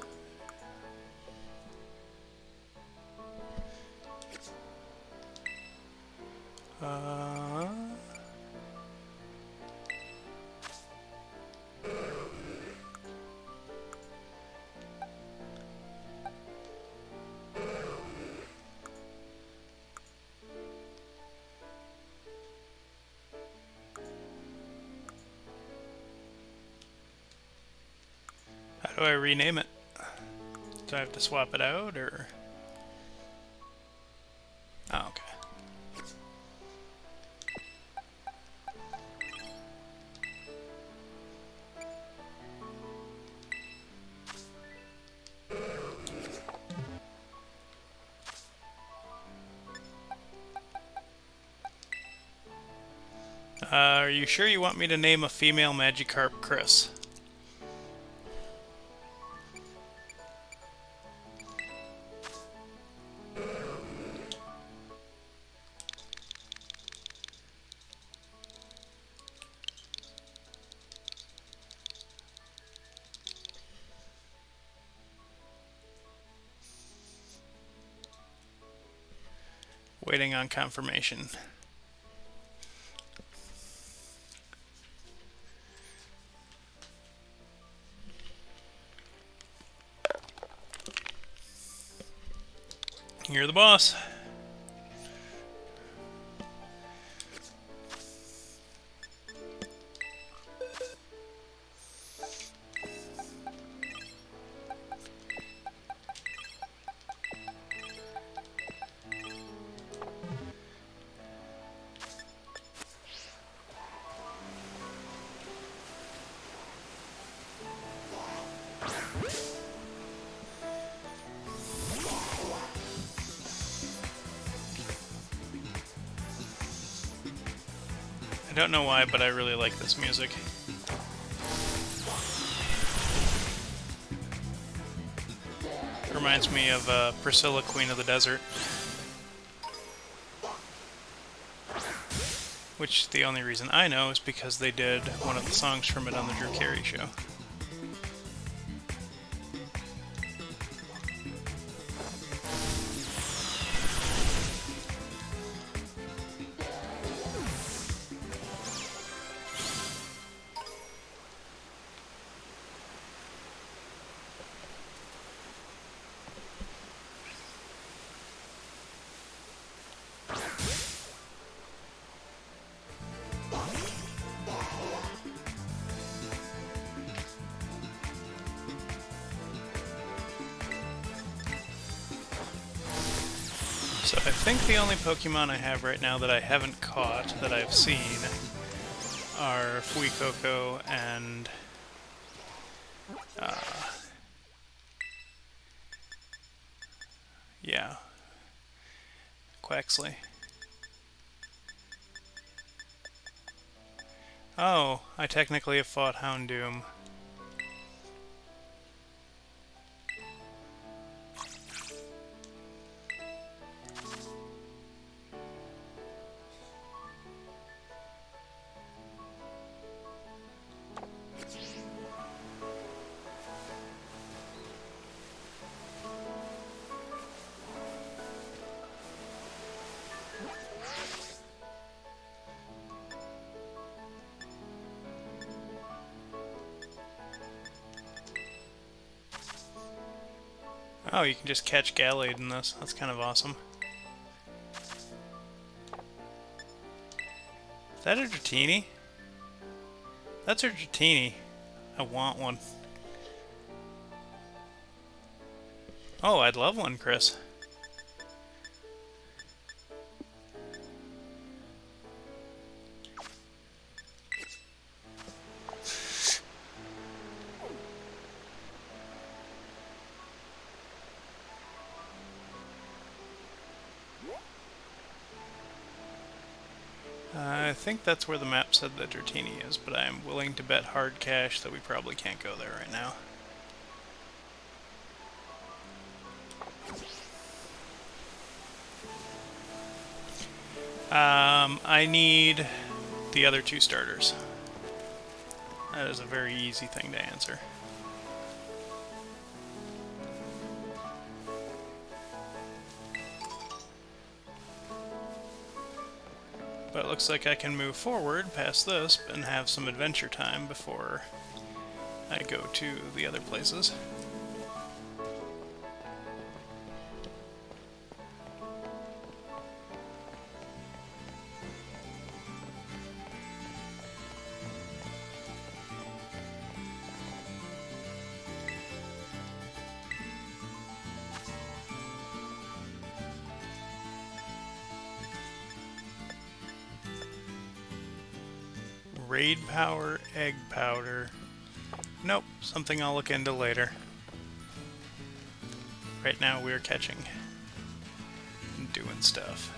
Speaker 1: How do I rename it? Do I have to swap it out, or...? Oh, okay. Are you sure you want me to name a female Magikarp Chris? Waiting on confirmation. You're the boss. I don't know why, but I really like this music. Reminds me of Priscilla, Queen of the Desert. Which the only reason I know is because they did one of the songs from it on the Drew Carey Show. So I think the only Pokemon I have right now that I haven't caught, that I've seen, are Fuecoco and yeah, Quaxley. Oh, I technically have fought Houndoom. Oh, you can just catch Gallade in this. That's kind of awesome. Is that a Dratini? That's a Dratini. I want one. Oh, I'd love one, Chris. I think that's where the map said that Dratini is, but I am willing to bet hard cash that we probably can't go there right now. I need the other two starters. That is a very easy thing to answer. But it looks like I can move forward past this and have some adventure time before I go to the other places. Raid power, egg powder. Nope, something I'll look into later. Right now we're catching and doing stuff.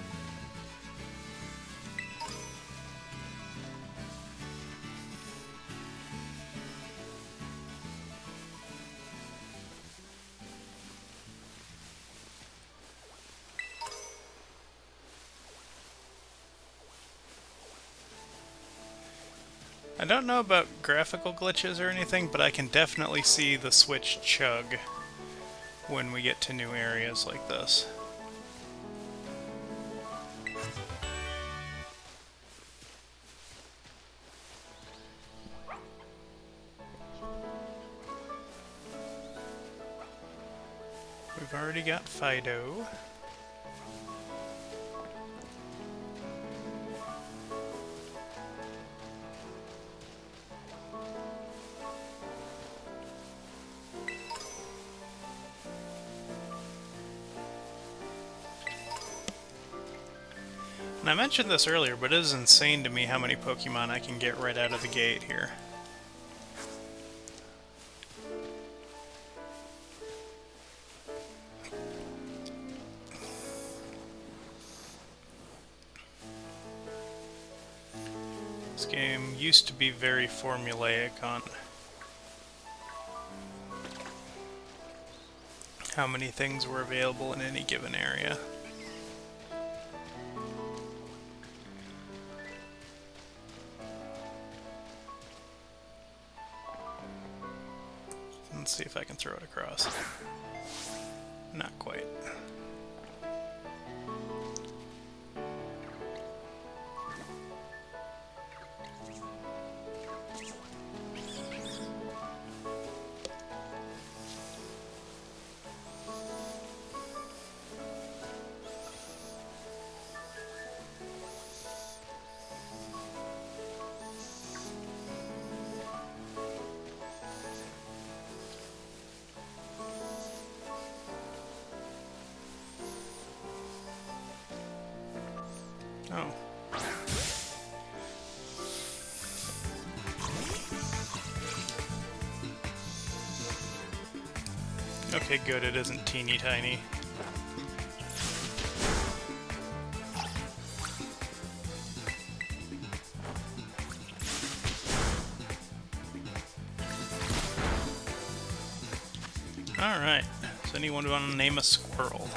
Speaker 1: I don't know about graphical glitches or anything, but I can definitely see the Switch chug when we get to new areas like this. We've already got Fido. And I mentioned this earlier, but it is insane to me how many Pokemon I can get right out of the gate here. This game used to be very formulaic on how many things were available in any given area. Let's see if I can throw it across. Not quite. Oh. Okay, good, it isn't teeny tiny. Alright, does anyone want to name a squirrel?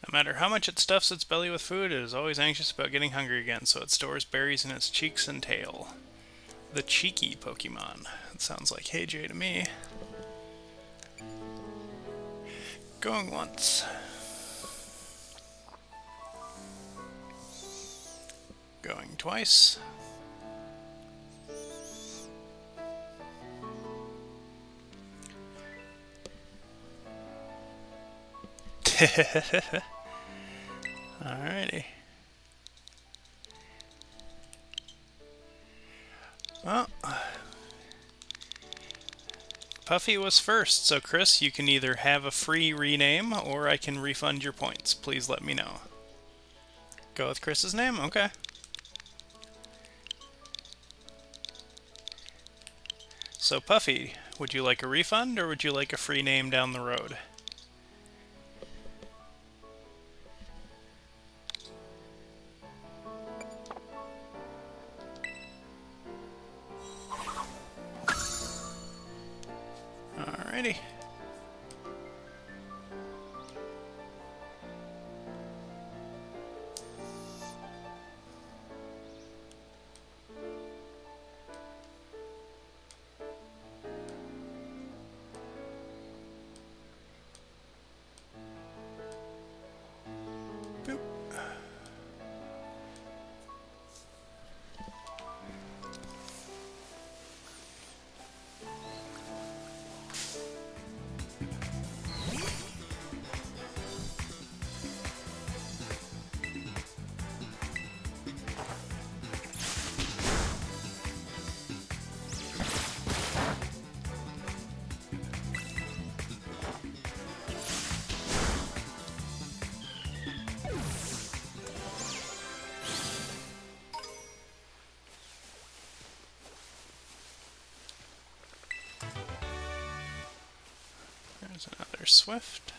Speaker 1: No matter how much it stuffs its belly with food, it is always anxious about getting hungry again, so it stores berries in its cheeks and tail. The cheeky Pokemon. That sounds like Hey Jay to me. Going once. Going twice. Alrighty. Well, Puffy was first, so Chris, you can either have a free rename or I can refund your points. Please let me know. Go with Chris's name? Okay. So Puffy, would you like a refund or would you like a free name down the road? Alrighty. Boop. There's another Swift.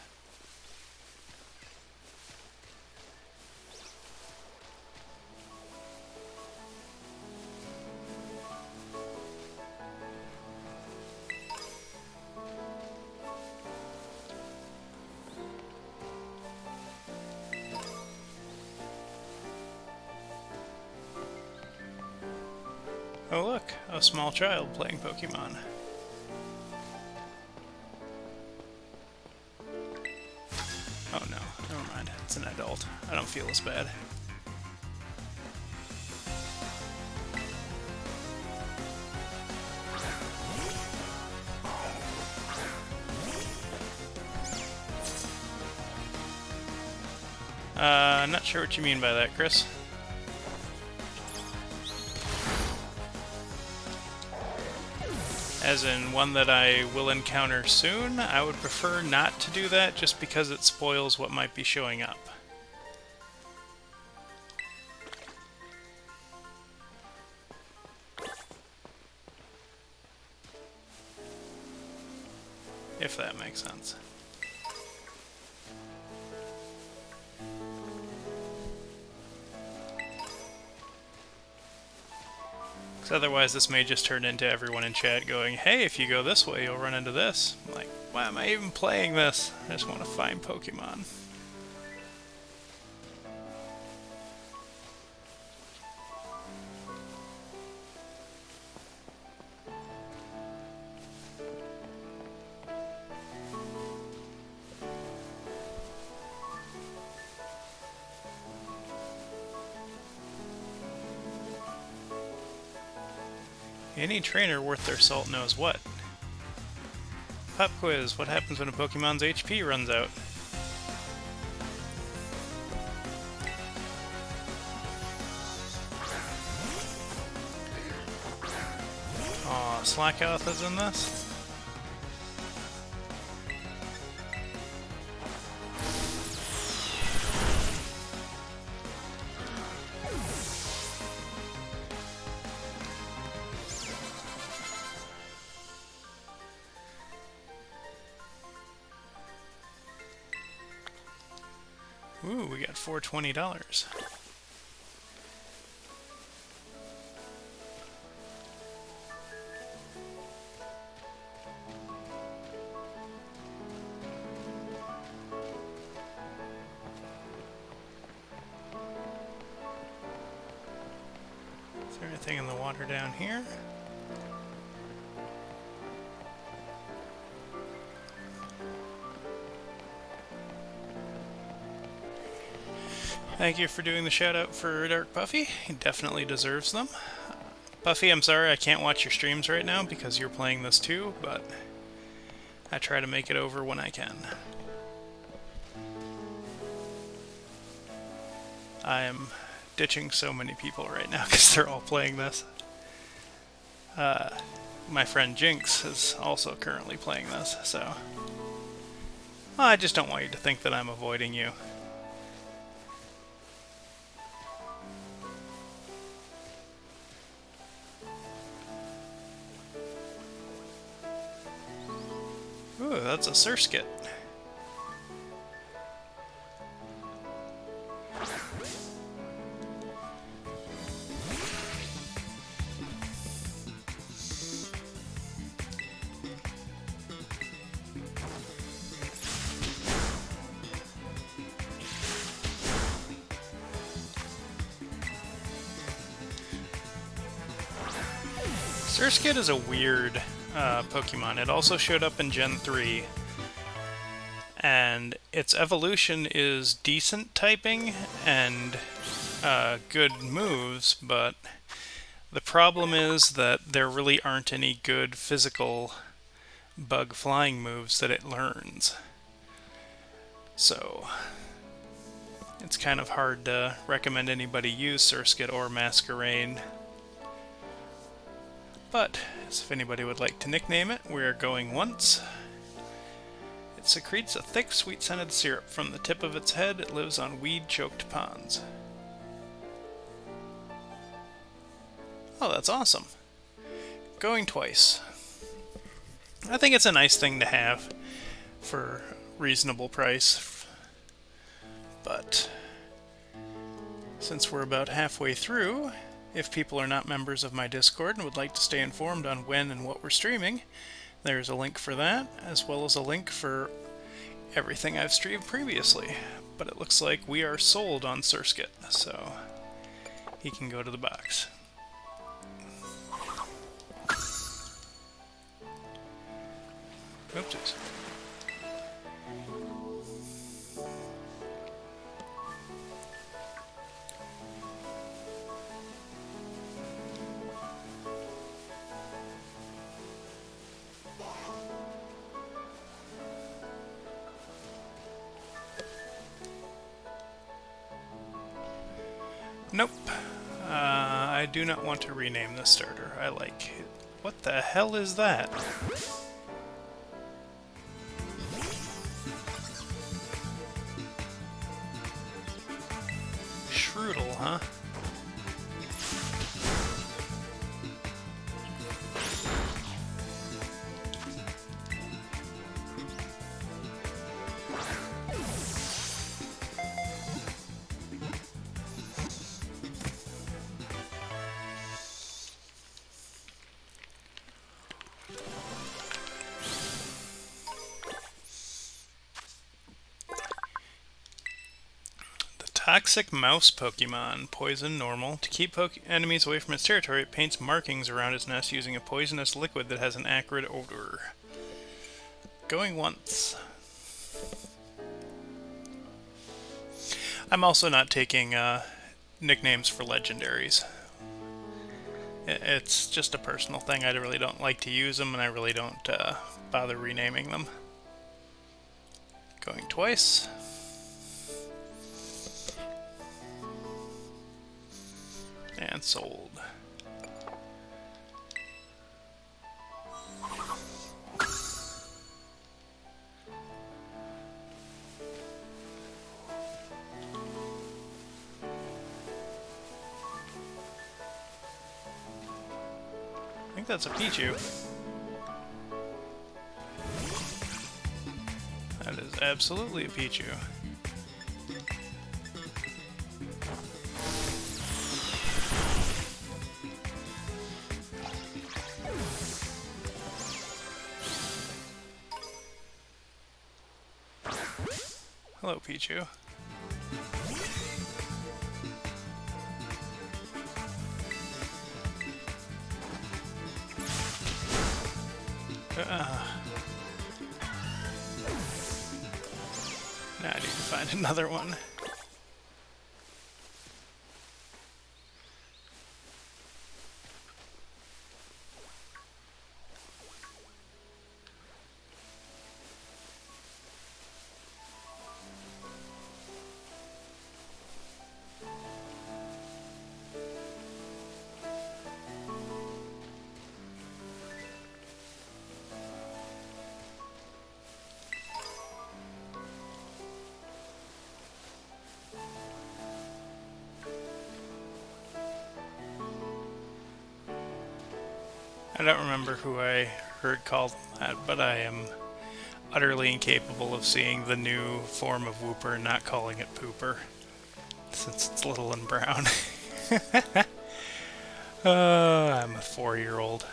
Speaker 1: Oh look, a small child playing Pokemon. Oh no, never mind. It's an adult. I don't feel as bad. Not sure what you mean by that, Chris. As in one that I will encounter soon? I would prefer not to do that just because it spoils what might be showing up. If that makes sense. Otherwise this may just turn into everyone in chat going, hey, if you go this way, you'll run into this. I'm like, why am I even playing this? I just want to find Pokemon. Any trainer worth their salt knows what. Pop quiz, what happens when a Pokemon's HP runs out? Aw, Slackoth is in this? Ooh, we got $420. Is there anything in the water down here? Thank you for doing the shout out for Dark Puffy. He definitely deserves them. Puffy, I'm sorry I can't watch your streams right now because you're playing this too, but I try to make it over when I can. I am ditching so many people right now because they're all playing this. My friend Jinx is also currently playing this, so... Well, I just don't want you to think that I'm avoiding you. Ooh, that's a Surskit. Surskit is a weird Pokemon. It also showed up in Gen 3, and its evolution is decent typing and good moves, but the problem is that there really aren't any good physical bug flying moves that it learns. So it's kind of hard to recommend anybody use Surskit or Masquerain. But, as if anybody would like to nickname it, we're going once. It secretes a thick, sweet-scented syrup from the tip of its head. It lives on weed-choked ponds. Oh, that's awesome. Going twice. I think it's a nice thing to have for reasonable price. But, since we're about halfway through, if people are not members of my Discord and would like to stay informed on when and what we're streaming, there's a link for that, as well as a link for everything I've streamed previously. But it looks like we are sold on Surskit, so he can go to the box. Oopsies. Nope. I do not want to rename the starter. I like it. What the hell is that? Shroodle, huh? Toxic Mouse Pokemon. Poison normal. To keep enemies away from its territory, it paints markings around its nest using a poisonous liquid that has an acrid odor. Going once. I'm also not taking nicknames for legendaries. It's just a personal thing. I really don't like to use them, and I really don't bother renaming them. Going twice. And sold. I think that's a Pichu. That is absolutely a Pichu. Hello, Pichu. Now I need to find another one. I don't remember who I heard called that, but I am utterly incapable of seeing the new form of Wooper and not calling it Pooper, since it's little and brown. I'm a 4-year-old.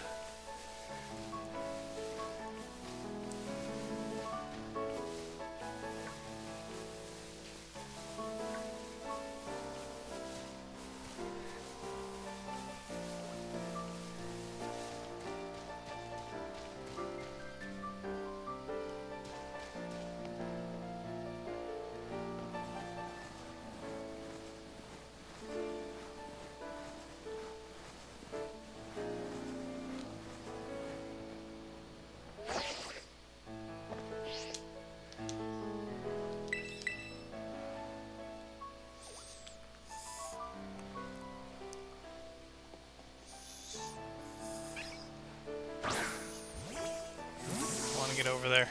Speaker 1: I want to get over there.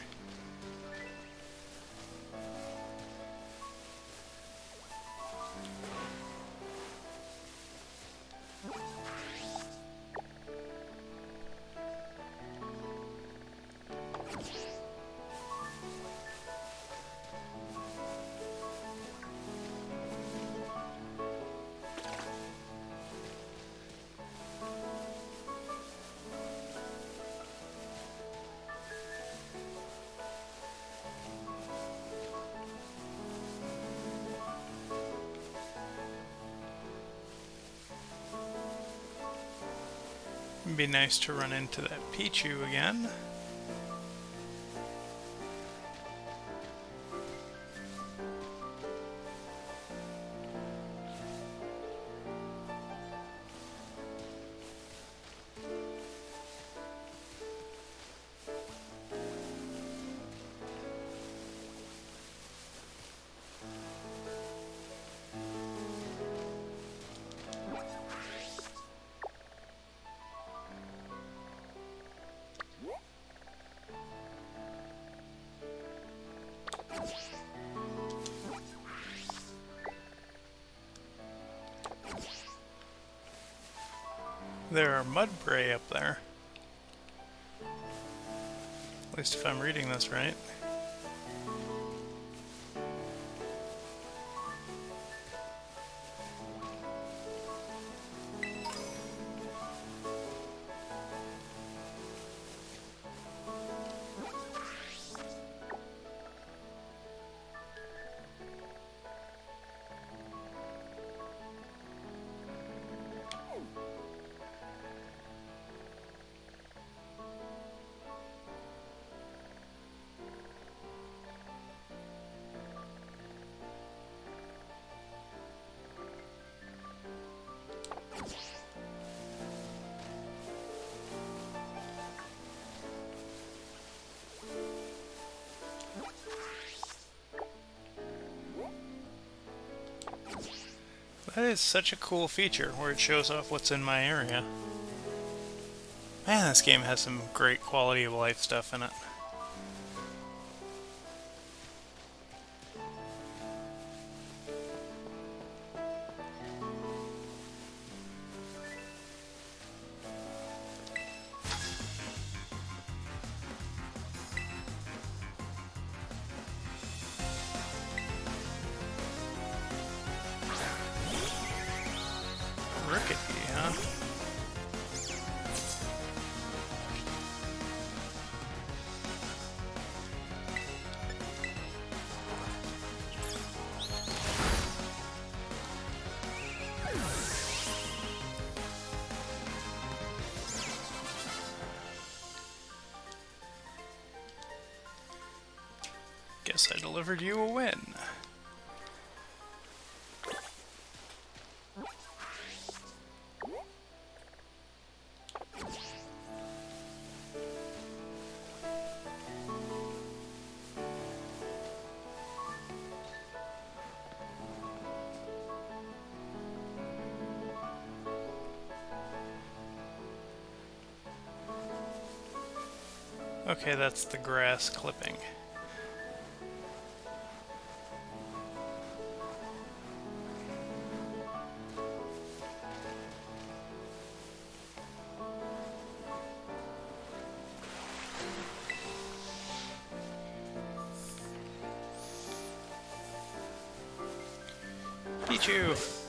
Speaker 1: It'd be nice to run into that Pichu again. There are Mudbray up there. At least if I'm reading this right. That is such a cool feature, where it shows off what's in my area. Man, this game has some great quality of life stuff in it. Rickety, huh? Guess I delivered you a win. Okay, that's the grass clipping. Pichu!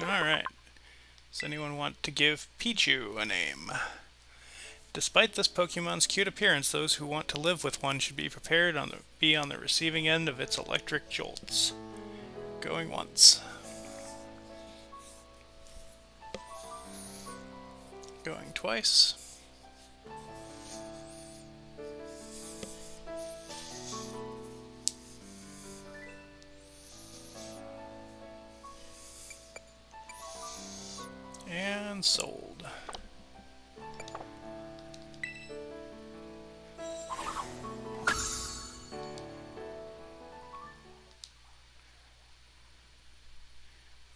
Speaker 1: Alright. Does anyone want to give Pichu a name? Despite this Pokemon's cute appearance, those who want to live with one should be prepared to be on the receiving end of its electric jolts. Going once. Going twice. And sold.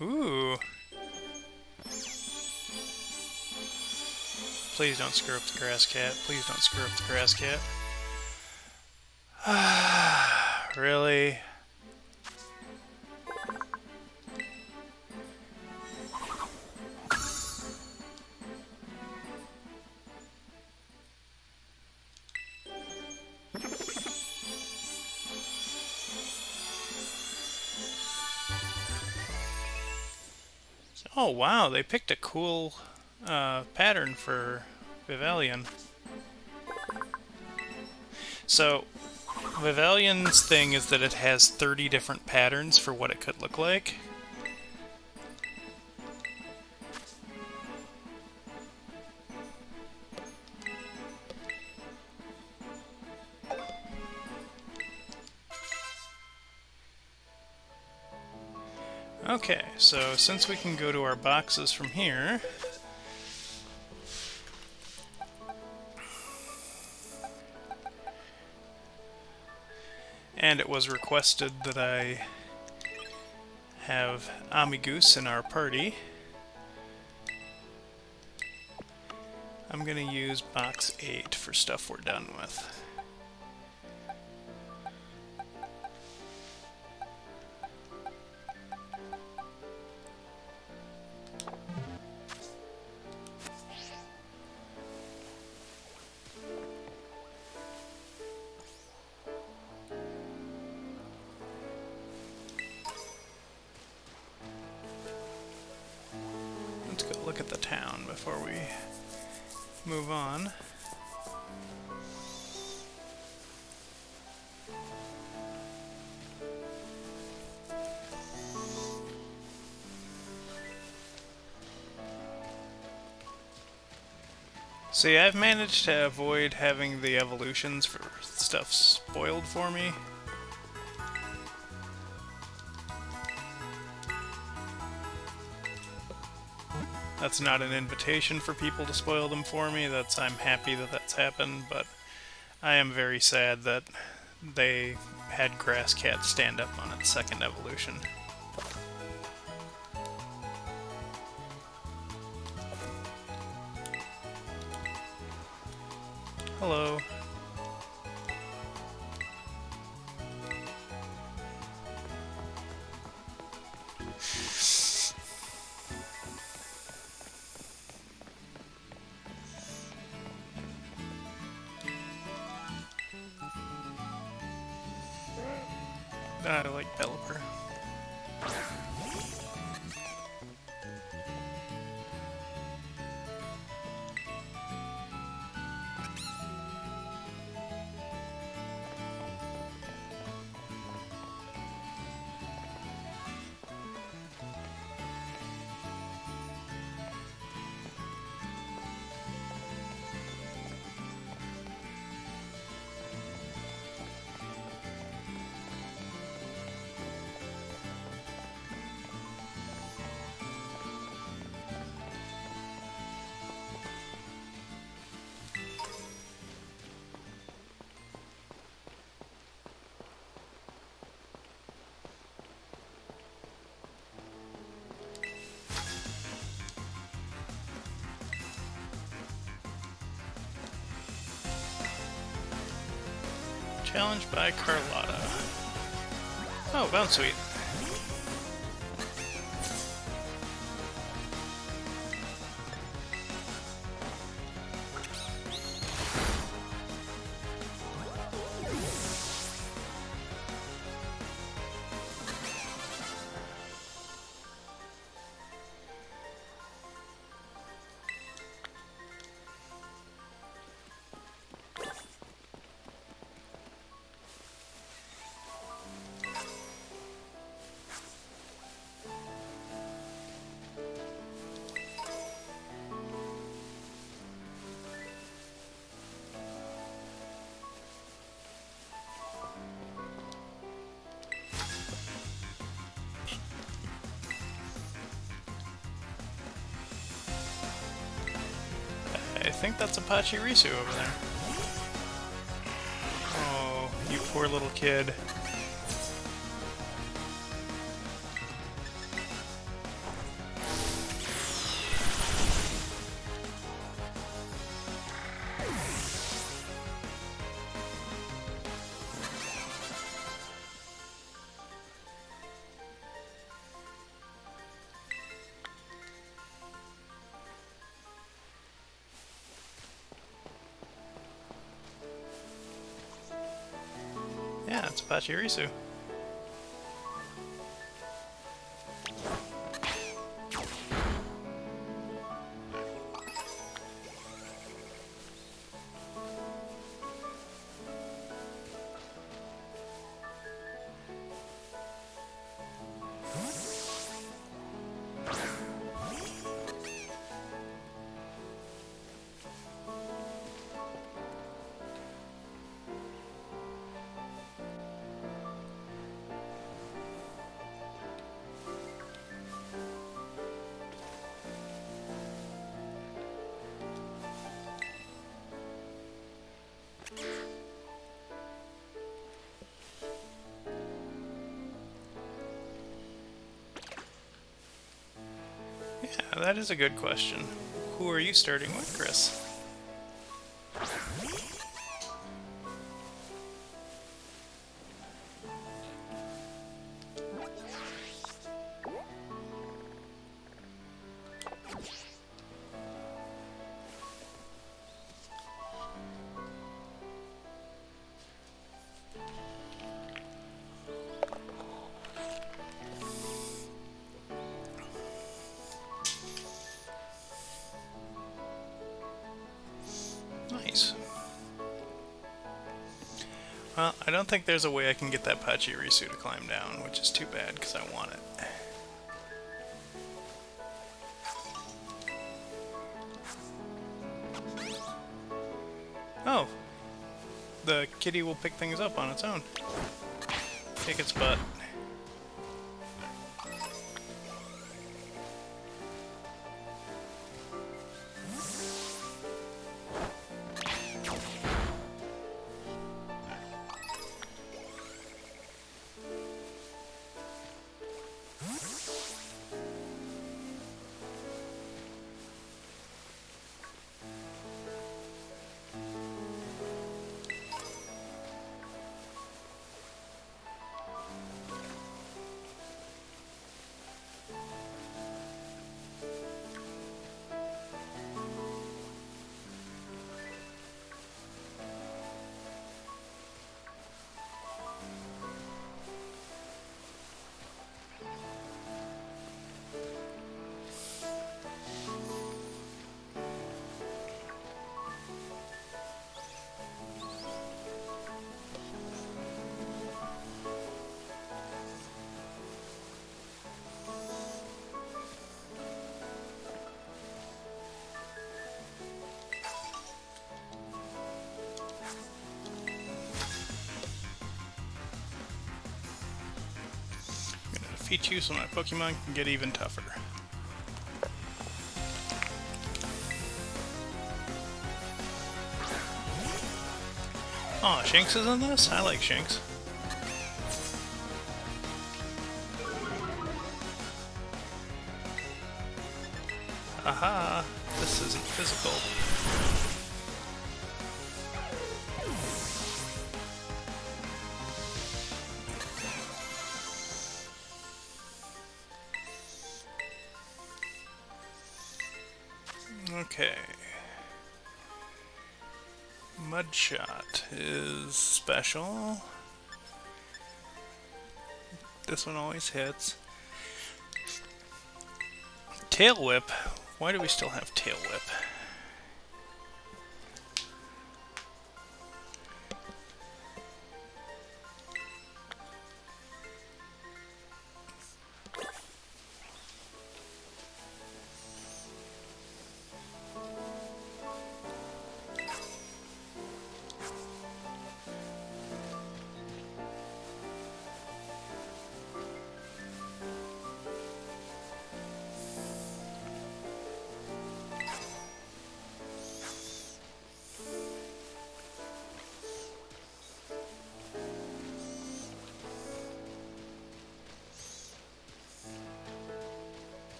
Speaker 1: Ooh. Please don't screw up the grass cat. Please don't screw up the grass cat. Really? Oh wow, they picked a cool pattern for Vivalion. So, Vivalion's thing is that it has 30 different patterns for what it could look like. Okay, so since we can go to our boxes from here, and it was requested that I have Amigoose in our party, I'm gonna use box 8 for stuff we're done with. Let's go look at the town before we move on. See, I've managed to avoid having the evolutions for stuff spoiled for me. That's not an invitation for people to spoil them for me. I'm happy that that's happened, but I am very sad that they had Grasscat stand up on its second evolution. Hello. I like Pelipper. Challenged by Carlotta. Oh, Bounce Sweet. I think that's a Pachirisu over there. Oh, you poor little kid. Yeah, it's Pachirisu. Yeah, that is a good question. Who are you starting with, Chris? Nice. Well, I don't think there's a way I can get that Pachirisu to climb down, which is too bad, because I want it. Oh! The kitty will pick things up on its own. Kick its butt. Defeat you so my Pokemon can get even tougher. Aw, Shinx is in this? I like Shinx. Aha! This isn't physical. Okay. Mudshot is special. This one always hits. Tail Whip? Why do we still have Tail Whip?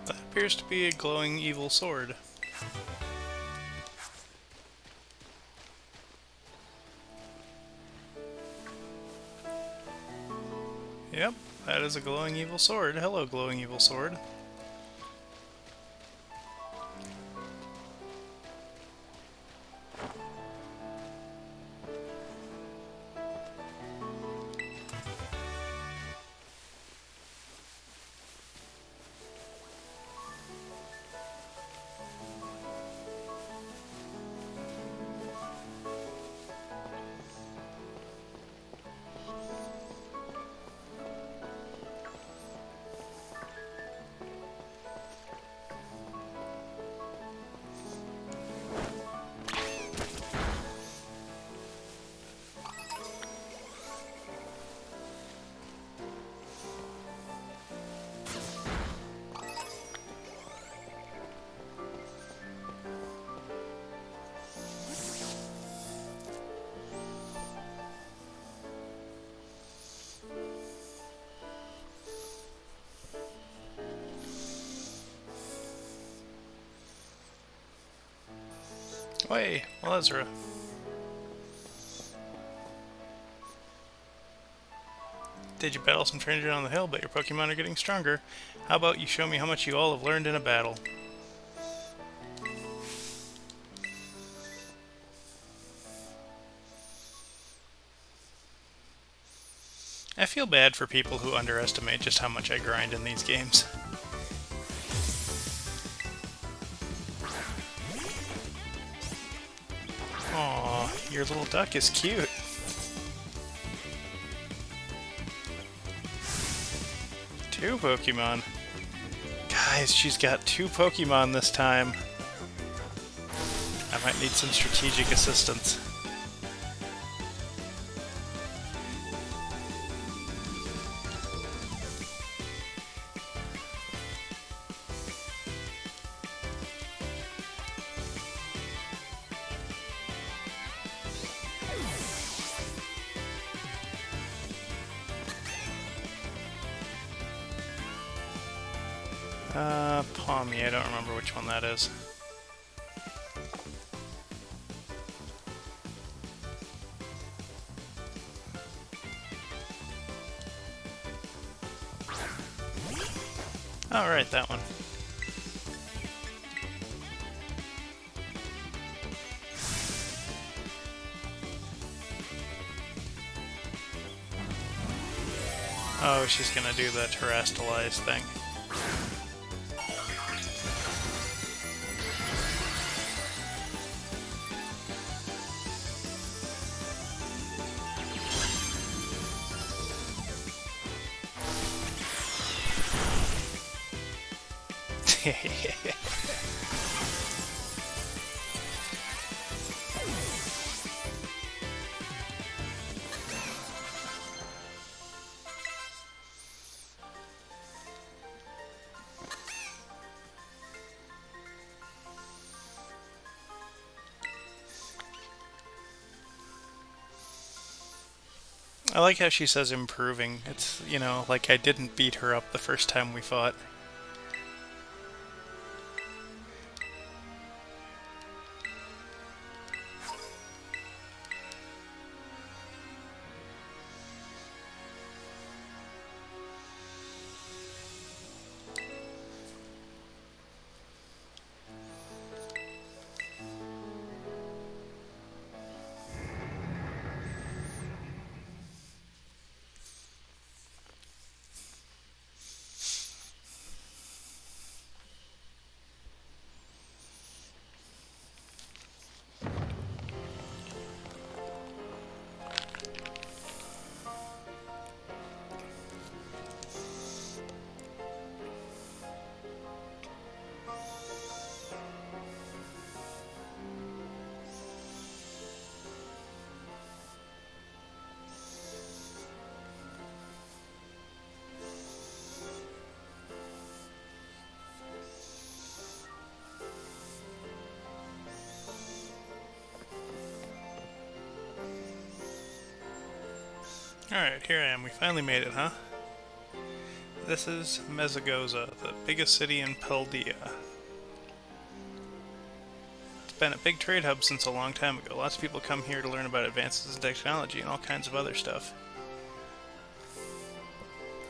Speaker 1: That appears to be a glowing evil sword. Yep, that is a glowing evil sword. Hello, glowing evil sword. Way, well, Ezra. Did you battle some strangers on the hill, but your Pokemon are getting stronger? How about you show me how much you all have learned in a battle? I feel bad for people who underestimate just how much I grind in these games. Aw, your little duck is cute. Two Pokemon. Guys, she's got two Pokemon this time. I might need some strategic assistance. Palmy, I don't remember which one that is. Oh, right, that one. Oh, she's gonna do the Terrastalize thing. I like how she says improving. It's, you know, like I didn't beat her up the first time we fought. Alright, here I am. We finally made it, huh? This is Mesagoza, the biggest city in Paldea. It's been a big trade hub since a long time ago. Lots of people come here to learn about advances in technology and all kinds of other stuff.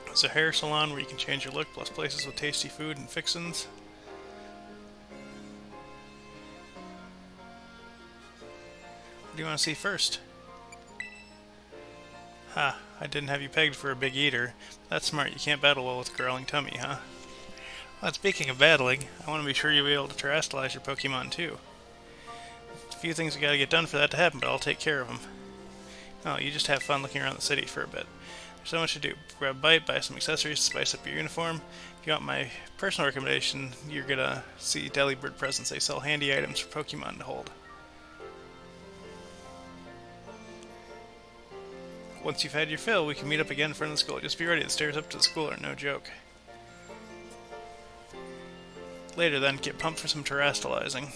Speaker 1: There's a hair salon where you can change your look, plus places with tasty food and fixins'. What do you want to see first? Ha, I didn't have you pegged for a big eater. That's smart, you can't battle well with a growling tummy, huh? Well, speaking of battling, I want to be sure you'll be able to terrestrialize your Pokemon too. A few things we gotta get done for that to happen, but I'll take care of them. Oh, you just have fun looking around the city for a bit. There's so much to do. Grab a bite, buy some accessories to spice up your uniform. If you want my personal recommendation, you're gonna see Delibird Presents. They sell handy items for Pokemon to hold. Once you've had your fill, we can meet up again in front of the school. Just be ready, the stairs up to the school are no joke. Later then, get pumped for some terrestrializing.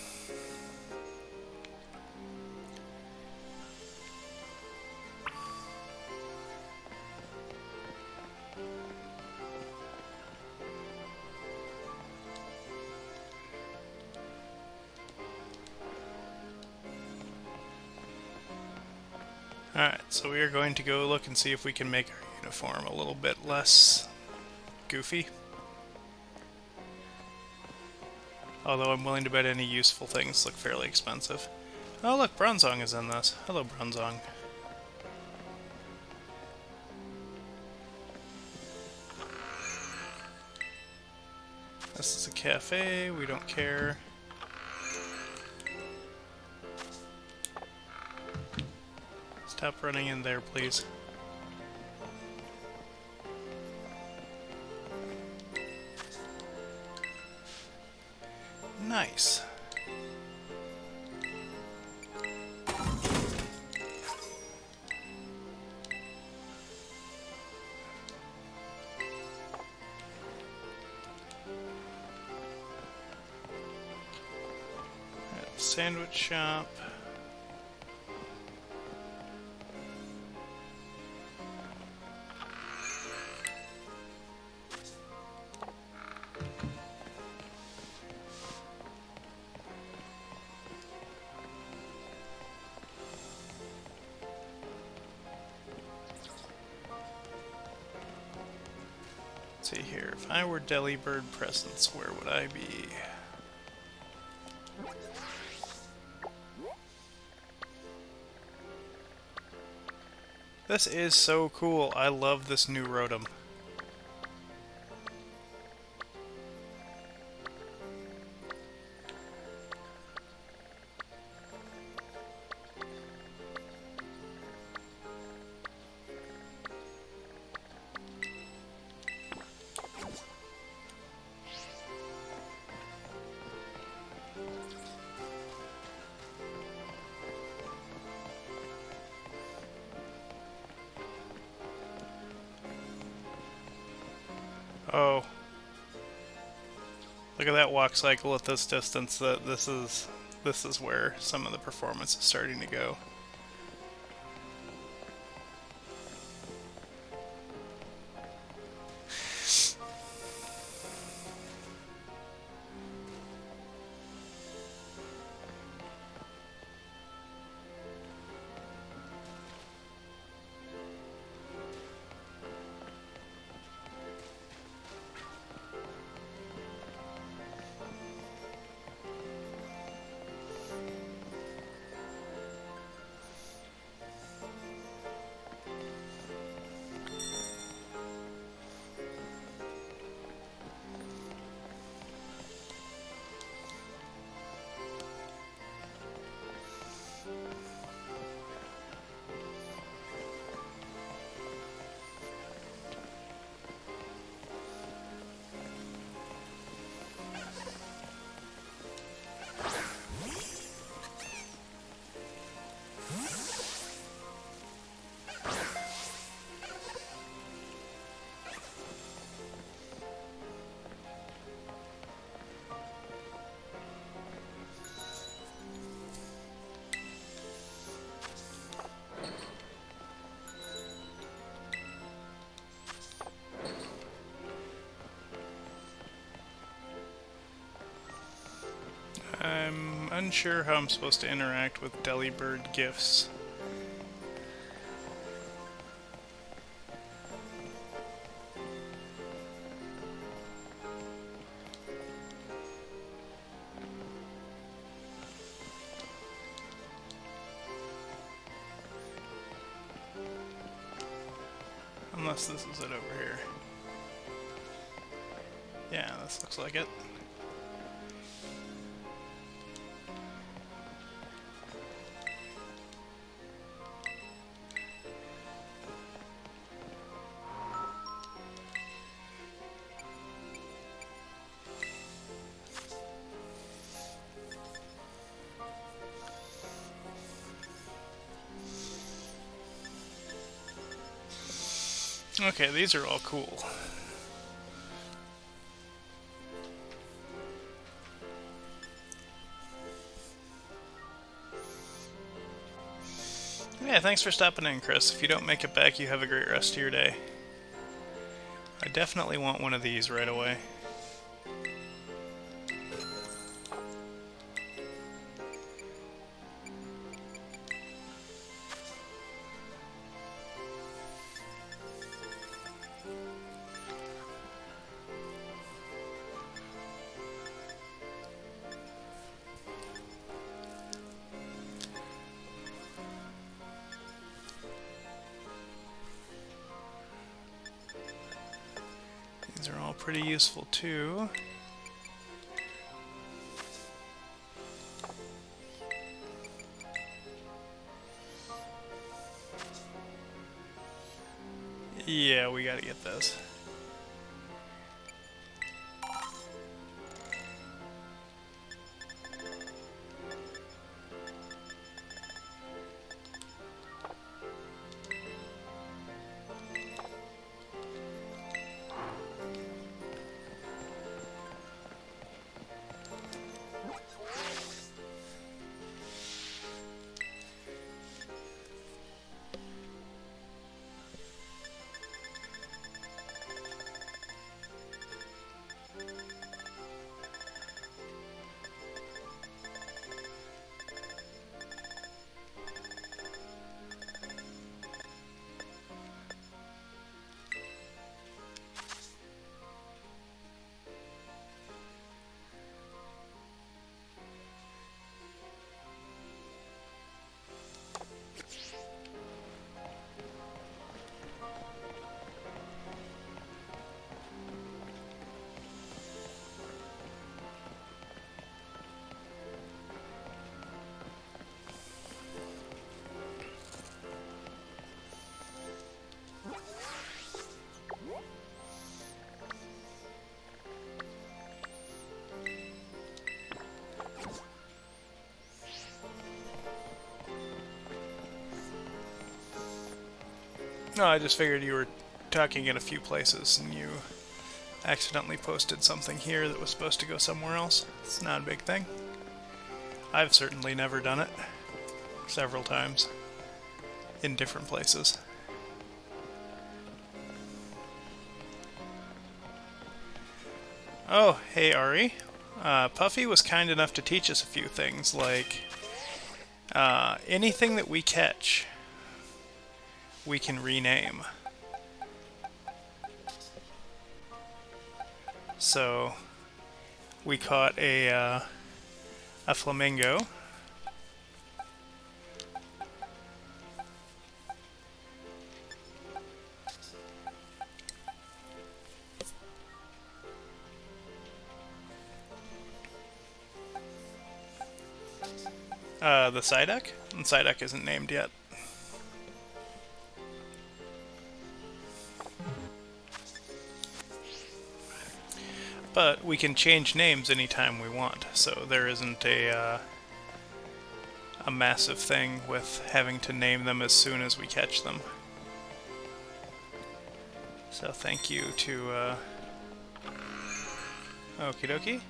Speaker 1: Alright, so we are going to go look and see if we can make our uniform a little bit less goofy. Although I'm willing to bet any useful things look fairly expensive. Oh look, Bronzong is in this. Hello, Bronzong. This is a cafe, we don't care. Stop running in there, please. Nice. Sandwich shop. Let's see here. If I were Delibird Presence, where would I be? This is so cool. I love this new Rotom. Oh. Look at that walk cycle at this distance. This is where some of the performance is starting to go. I'm unsure how I'm supposed to interact with Delibird gifts. Unless this is it over here. Yeah, this looks like it. Okay, these are all cool. Yeah, thanks for stopping in, Chris. If you don't make it back, you have a great rest of your day. I definitely want one of these right away. These are all pretty useful too. Yeah, we gotta get this. No, I just figured you were talking in a few places and you accidentally posted something here that was supposed to go somewhere else. It's not a big thing. I've certainly never done it. Several times. In different places. Oh, hey Ari. Puffy was kind enough to teach us a few things, like anything that we catch, we can rename. So, we caught a flamingo. The Psyduck? And Psyduck isn't named yet. But we can change names anytime we want, so there isn't a massive thing with having to name them as soon as we catch them. So thank you to Okie dokie.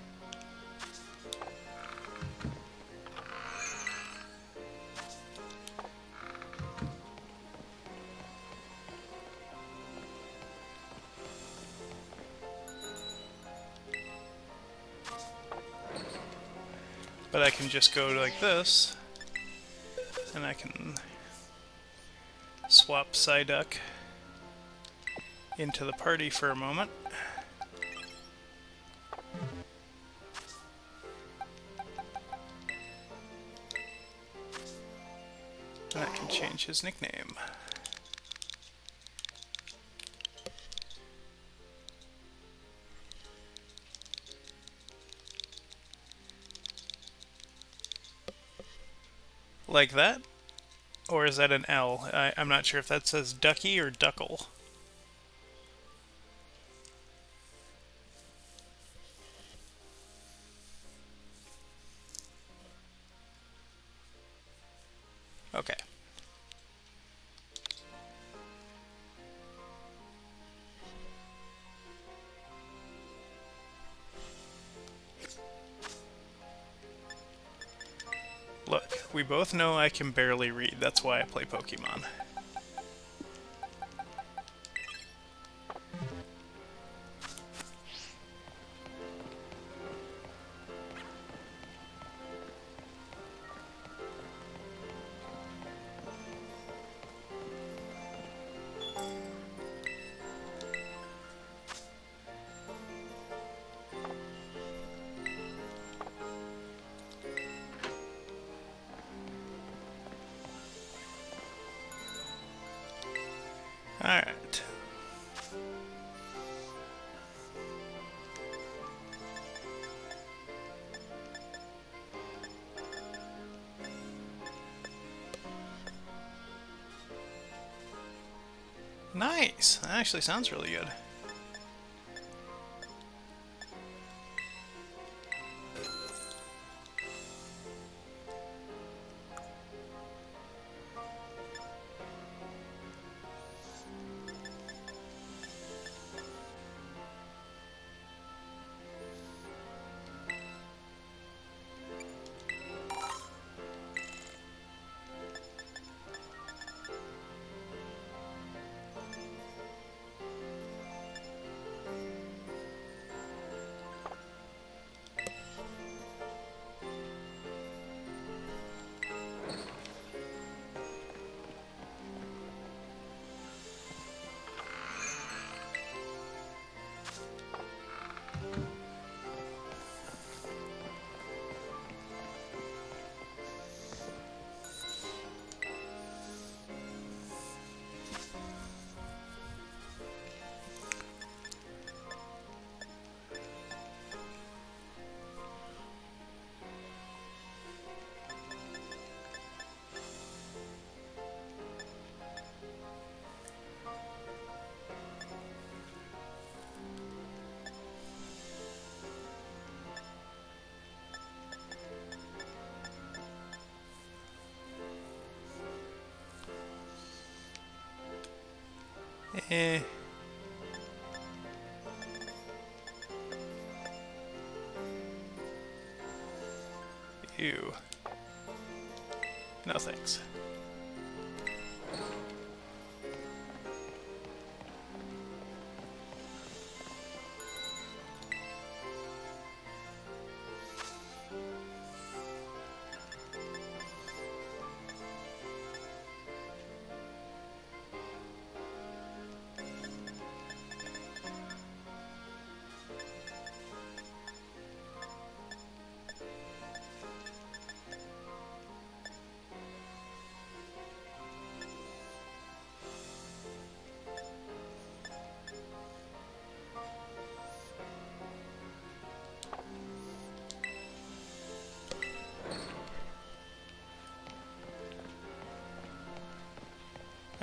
Speaker 1: But I can just go like this, and I can swap Psyduck into the party for a moment. And I can change his nickname. Like that? Or is that an L? I'm not sure if that says Ducky or Duckle. Okay. Look, we both know I can barely read. That's why I play Pokemon. Alright. Nice! That actually sounds really good. Eh. Ew. No thanks.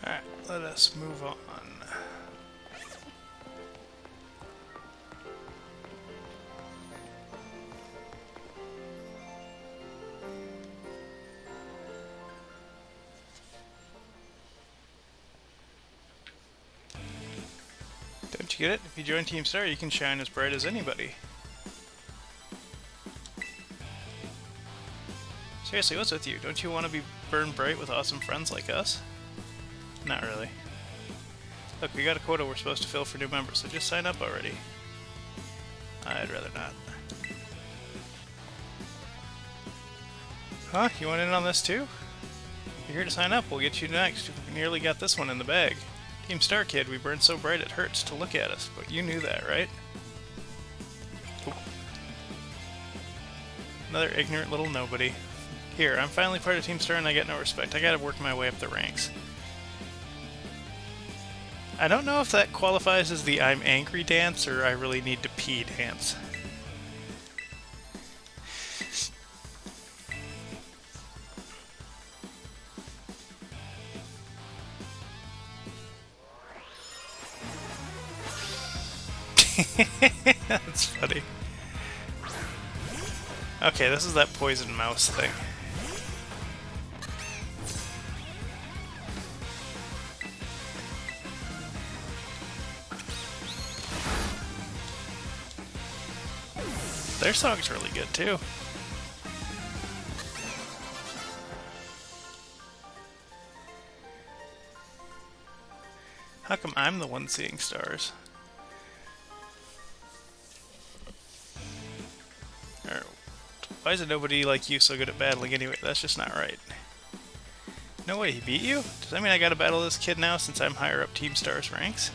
Speaker 1: Alright, let us move on. Don't you get it? If you join Team Star, you can shine as bright as anybody. Seriously, what's with you? Don't you want to be burned bright with awesome friends like us? Not really. Look, we got a quota we're supposed to fill for new members, so just sign up already. I'd rather not. Huh? You want in on this too? You're here to sign up, we'll get you next. We nearly got this one in the bag. Team Star Kid, we burn so bright it hurts to look at us, but you knew that, right? Oop. Another ignorant little nobody. Here, I'm finally part of Team Star and I get no respect. I gotta work my way up the ranks. I don't know if that qualifies as the I'm angry dance or I really need to pee dance. That's funny. Okay, this is that poison mouse thing. Their song's really good too. How come I'm the one seeing stars? Why is nobody like you so good at battling anyway? That's just not right. No way, he beat you? Does that mean I gotta battle this kid now since I'm higher up Team Star's ranks?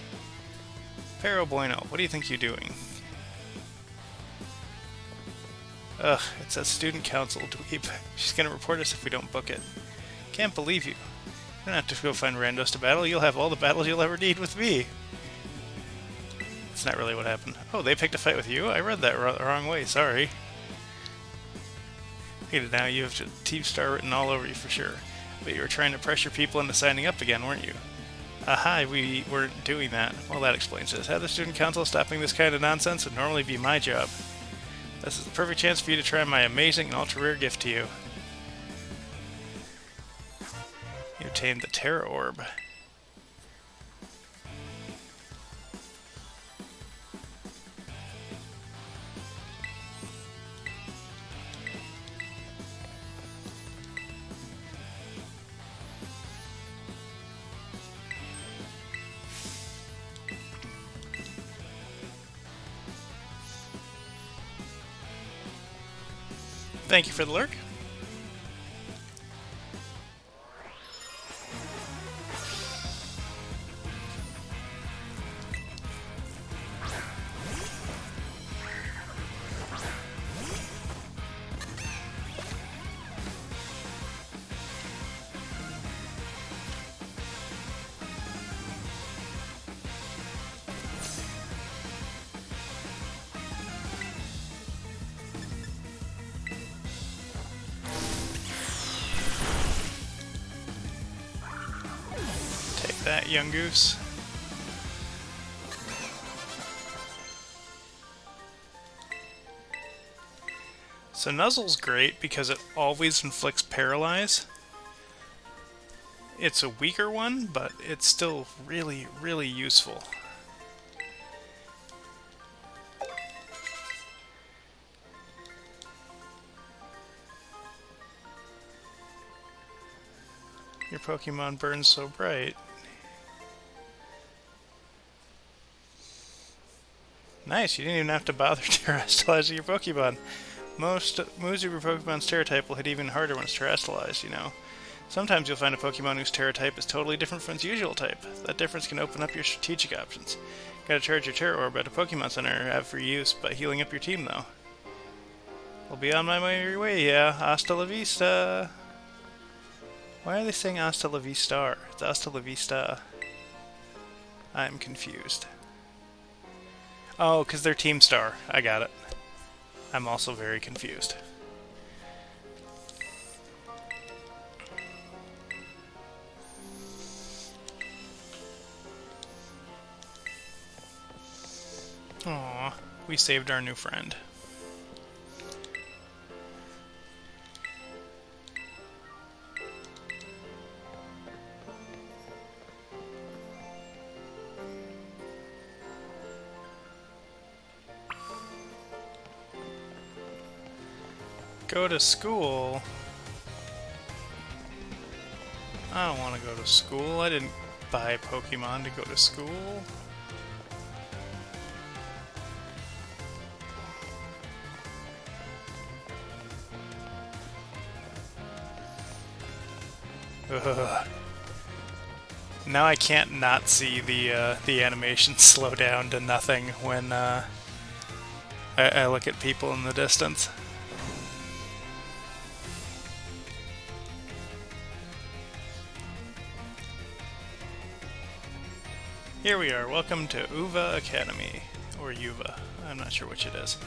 Speaker 1: Pero bueno, what do you think you're doing? Ugh, it's that student council dweeb. She's gonna report us if we don't book it. Can't believe you. You don't have to go find randos to battle, you'll have all the battles you'll ever need with me. That's not really what happened. Oh, they picked a fight with you? I read that the wrong way, sorry. Now you have Team Star written all over you for sure. But you were trying to pressure people into signing up again, weren't you? Aha, we weren't doing that. Well, that explains this. Had the student council stopping this kind of nonsense would normally be my job. This is the perfect chance for you to try my amazing and ultra-rare gift to you. You obtained the Terra Orb. Thank you for the lurk. Take that, young goose. So Nuzzle's great because it always inflicts Paralyze. It's a weaker one, but it's still really, really useful. Your Pokemon burns so bright. Nice, you didn't even have to bother terrestrializing your Pokemon. Most moves of your Pokemon's Terra type will hit even harder when it's terrestrialized, you know. Sometimes you'll find a Pokemon whose Terra type is totally different from its usual type. That difference can open up your strategic options. Gotta charge your Terra Orb at a Pokemon Center have for use by healing up your team, though. I'll be on my merry way, yeah. Hasta la vista. Why are they saying hasta la vista? It's hasta la vista. I'm confused. Oh, because they're Team Star. I got it. I'm also very confused. Aww, we saved our new friend. Go to school? I don't want to go to school. I didn't buy Pokemon to go to school. Ugh. Now I can't not see the animation slow down to nothing when I look at people in the distance. Here we are. Welcome to Uva Academy, or Uva. I'm not sure which it is.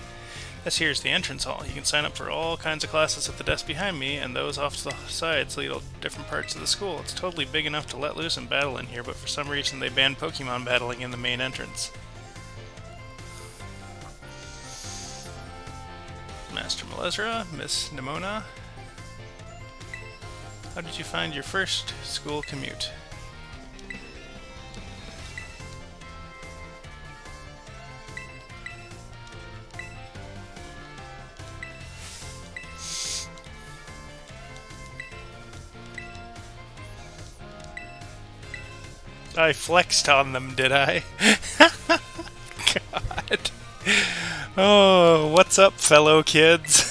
Speaker 1: This here's the entrance hall. You can sign up for all kinds of classes at the desk behind me, and those off to the sides lead to different parts of the school. It's totally big enough to let loose and battle in here, but for some reason they banned Pokemon battling in the main entrance. Master Malezra, Miss Nimona. How did you find your first school commute? I flexed on them, did I? God. Oh, what's up, fellow kids?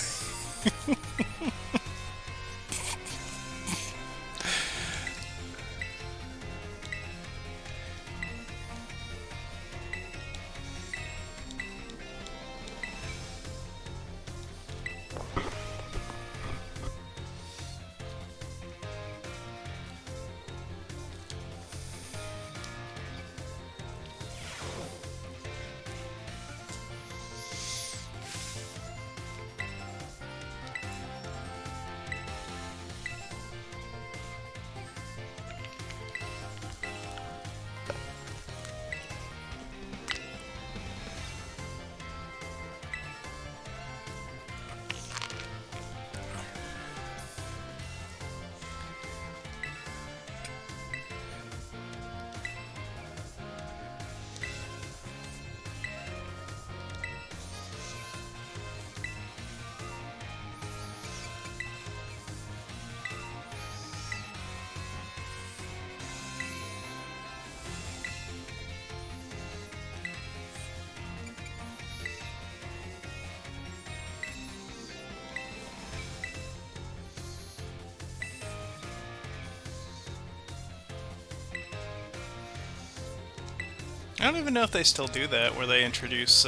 Speaker 1: I don't even know if they still do that, where they introduce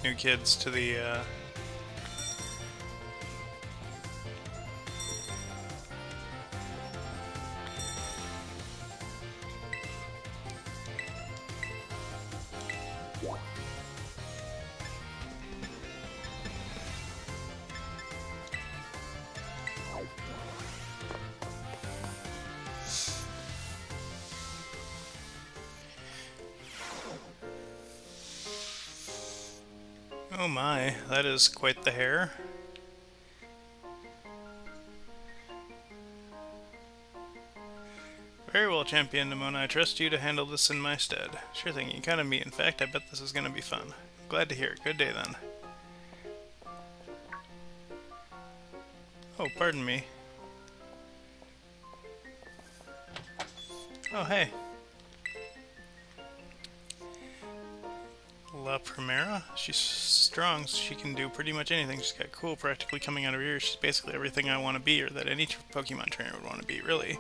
Speaker 1: new kids to the... Oh my, that is quite the hair. Very well, Champion Nimona. I trust you to handle this in my stead. Sure thing, you kind of meet. In fact, I bet this is gonna be fun. Glad to hear it. Good day, then. Oh, pardon me. Oh, hey. La Primera? She's strong, so she can do pretty much anything. She's got cool practically coming out of her ears. She's basically everything I want to be, or that any Pokemon trainer would want to be, really.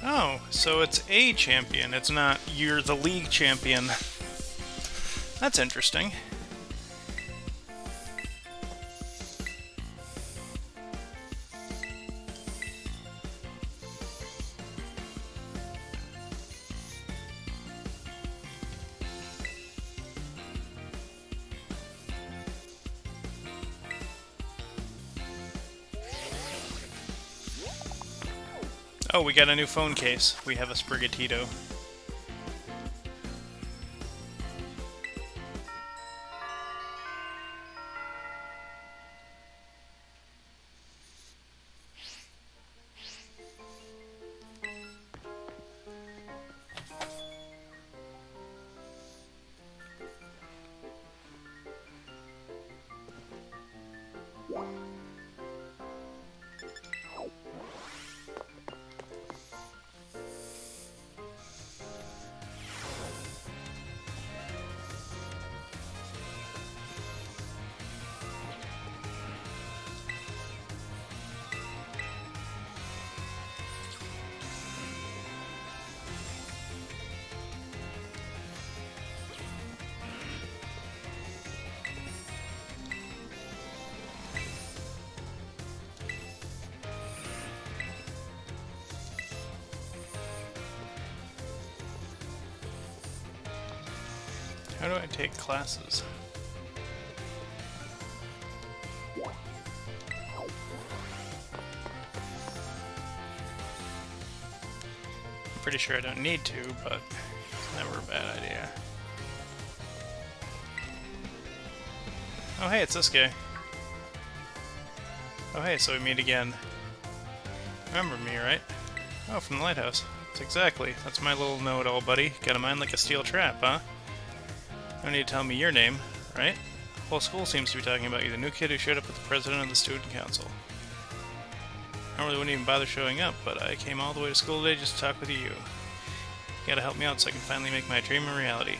Speaker 1: Oh, so it's a champion. It's not you're the league champion. That's interesting. Oh, we got a new phone case. We have a Sprigatito. How do I take classes? I'm pretty sure I don't need to, but it's never a bad idea. Oh hey, it's this guy. Oh hey, so we meet again. Remember me, right? Oh, from the lighthouse. That's my little know-it-all, buddy. Got a mind like a steel trap, huh? No need to tell me your name, right? The whole school seems to be talking about you, the new kid who showed up with the president of the student council. I normally wouldn't even bother showing up, but I came all the way to school today just to talk with you. You gotta help me out so I can finally make my dream a reality.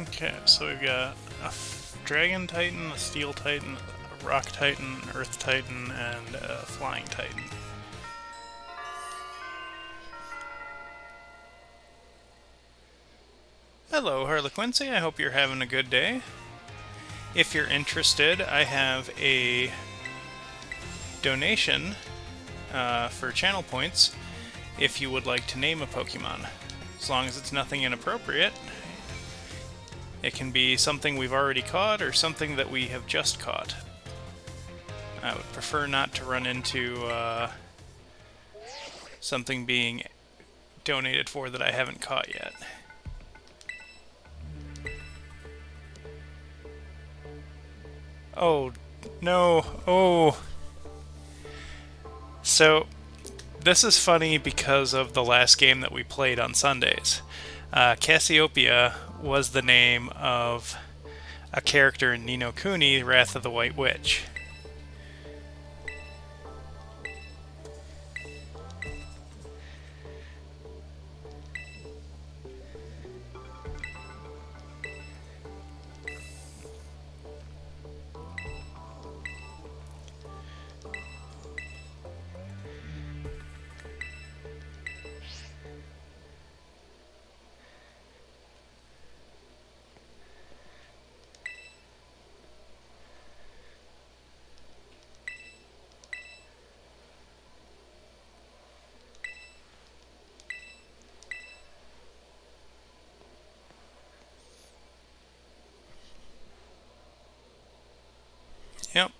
Speaker 1: Okay, so we've got a Dragon Titan, a Steel Titan, a Rock Titan, Earth Titan, and a Flying Titan. Hello, Harlequincy. I hope you're having a good day. If you're interested, I have a donation for channel points if you would like to name a Pokemon. As long as it's nothing inappropriate. It can be something we've already caught or something that we have just caught. I would prefer not to run into something being donated for that I haven't caught yet. Oh, no. Oh. So, this is funny because of the last game that we played on Sundays. Cassiopeia was the name of a character in Ni no Kuni, Wrath of the White Witch. Yep.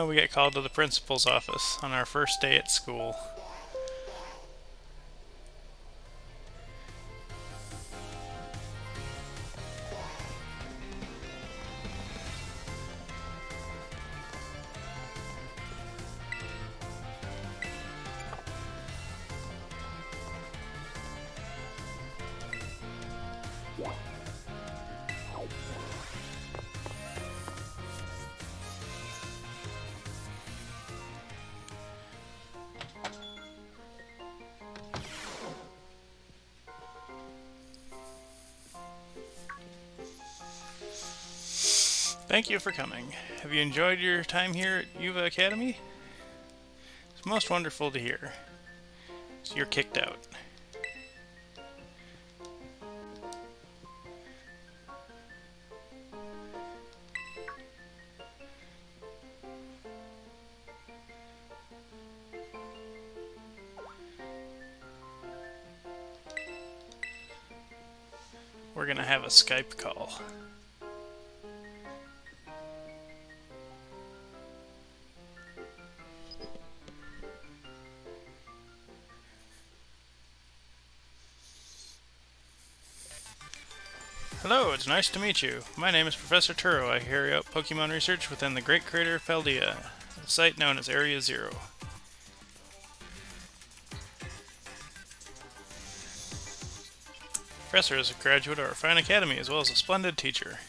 Speaker 1: We get called to the principal's office on our first day at school. Thank you for coming. Have you enjoyed your time here at Yuva Academy? It's most wonderful to hear. So you're kicked out. We're gonna have a Skype call. Hello, it's nice to meet you. My name is Professor Turo. I carry out Pokemon research within the Great Crater of Paldea, a site known as Area Zero. Professor is a graduate of our fine academy as well as a splendid teacher.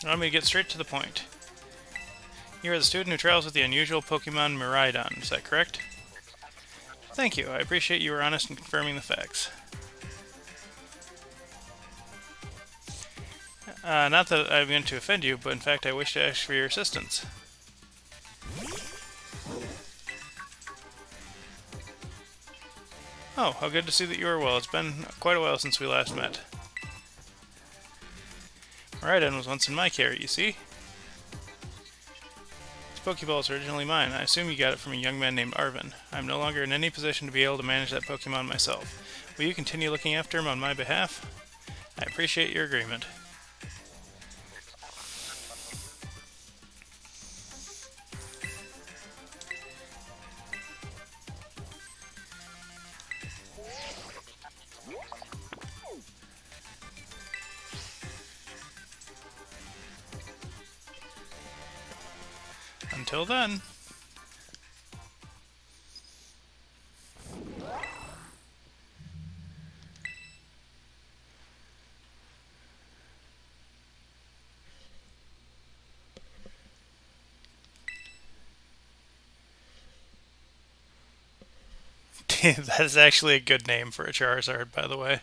Speaker 1: Allow me to get straight to the point. You are the student who travels with the unusual Pokemon Miraidon, is that correct? Thank you, I appreciate you were honest in confirming the facts. Not that I'm going to offend you, but in fact I wish to ask for your assistance. Oh, how good to see that you are well. It's been quite a while since we last met. Miraidon was once in my care, you see? This Pokeball is originally mine. I assume you got it from a young man named Arvin. I'm no longer in any position to be able to manage that Pokemon myself. Will you continue looking after him on my behalf? I appreciate your agreement. Until then. That is actually a good name for a Charizard, by the way.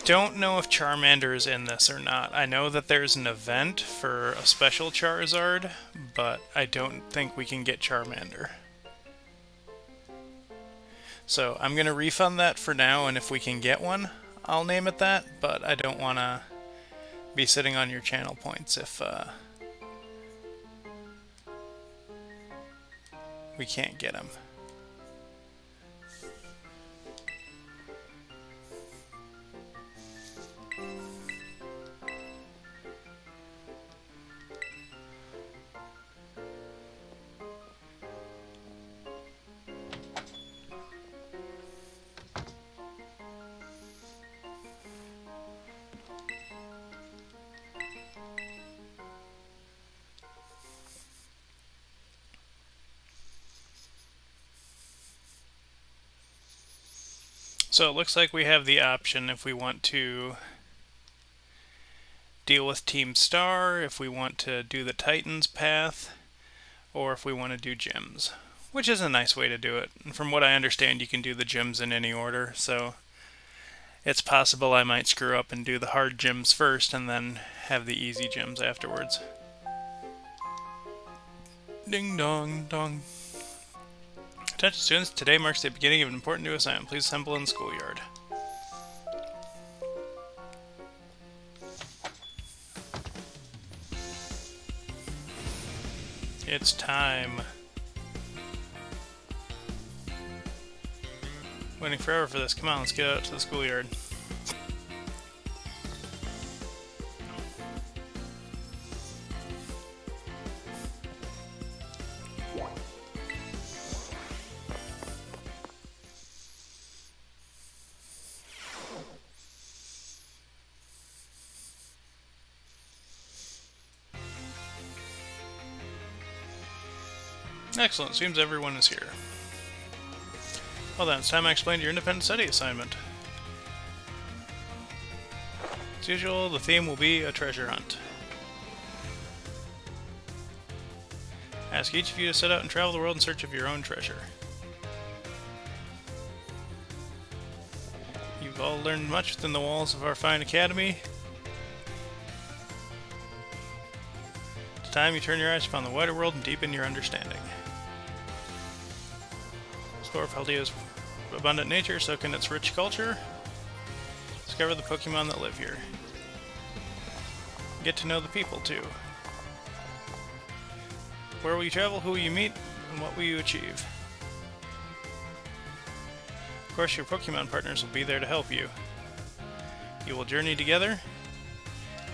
Speaker 1: don't know if Charmander is in this or not. I know that there's an event for a special Charizard, but I don't think we can get Charmander. So I'm going to refund that for now, and if we can get one, I'll name it that, but I don't want to be sitting on your channel points if we can't get him. So it looks like we have the option if we want to deal with Team Star, if we want to do the Titans path, or if we want to do gyms, which is a nice way to do it. And from what I understand, you can do the gyms in any order, so it's possible I might screw up and do the hard gyms first and then have the easy gyms afterwards. Ding dong dong. Attention students, today marks the beginning of an important new assignment. Please assemble in the schoolyard. It's time. Waiting forever for this. Come on, let's get out to the schoolyard. Excellent, seems everyone is here. Well then, it's time I explained your independent study assignment. As usual, the theme will be a treasure hunt. I ask each of you to set out and travel the world in search of your own treasure. You've all learned much within the walls of our fine academy. It's time you turn your eyes upon the wider world and deepen your understanding. Explore Paldea's abundant nature, soak in its rich culture. Discover the Pokemon that live here. Get to know the people, too. Where will you travel, who will you meet, and what will you achieve? Of course, your Pokemon partners will be there to help you. You will journey together,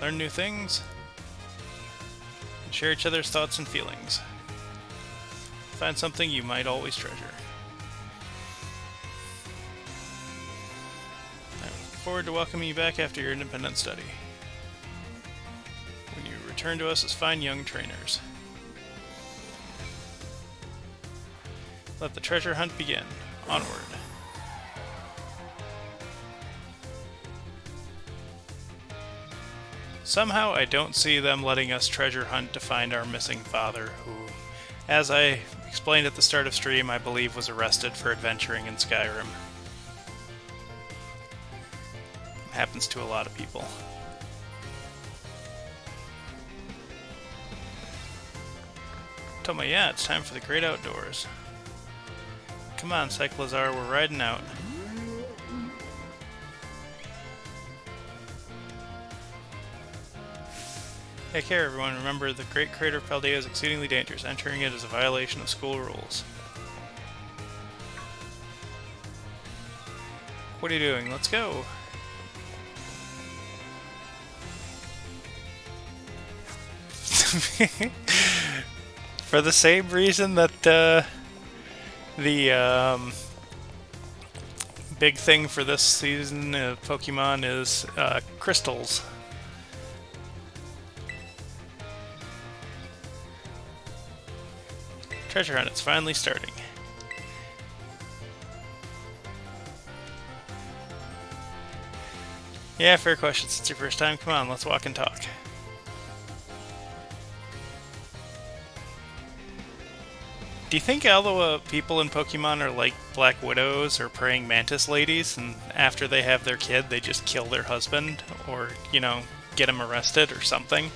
Speaker 1: learn new things, and share each other's thoughts and feelings. Find something you might always treasure. I look forward to welcoming you back after your independent study, when you return to us as fine young trainers. Let the treasure hunt begin. Onward. Somehow I don't see them letting us treasure hunt to find our missing father, who, as I explained at the start of stream, I believe was arrested for adventuring in Skyrim. Happens to a lot of people. Toma, yeah, it's time for the great outdoors. Come on, Cyclizar, we're riding out. Take care, everyone. Remember, the Great Crater of Paldea is exceedingly dangerous. Entering it is a violation of school rules. What are you doing? Let's go! For the same reason that, the big thing for this season of Pokemon is crystals. Treasure hunt, it's finally starting. Yeah, fair question. It's your first time. Come on, let's walk and talk. Do you think all the people in Pokemon are like Black Widows or praying mantis ladies, and after they have their kid, they just kill their husband, or, you know, get him arrested or something?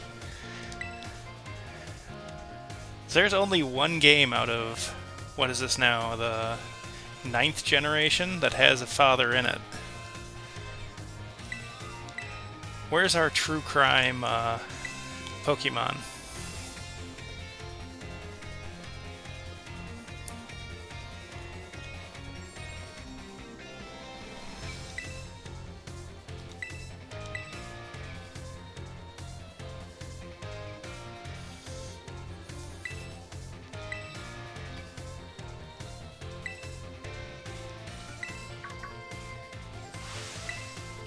Speaker 1: There's only one game out of, what is this now, the 9th generation that has a father in it. Where's our true crime Pokemon?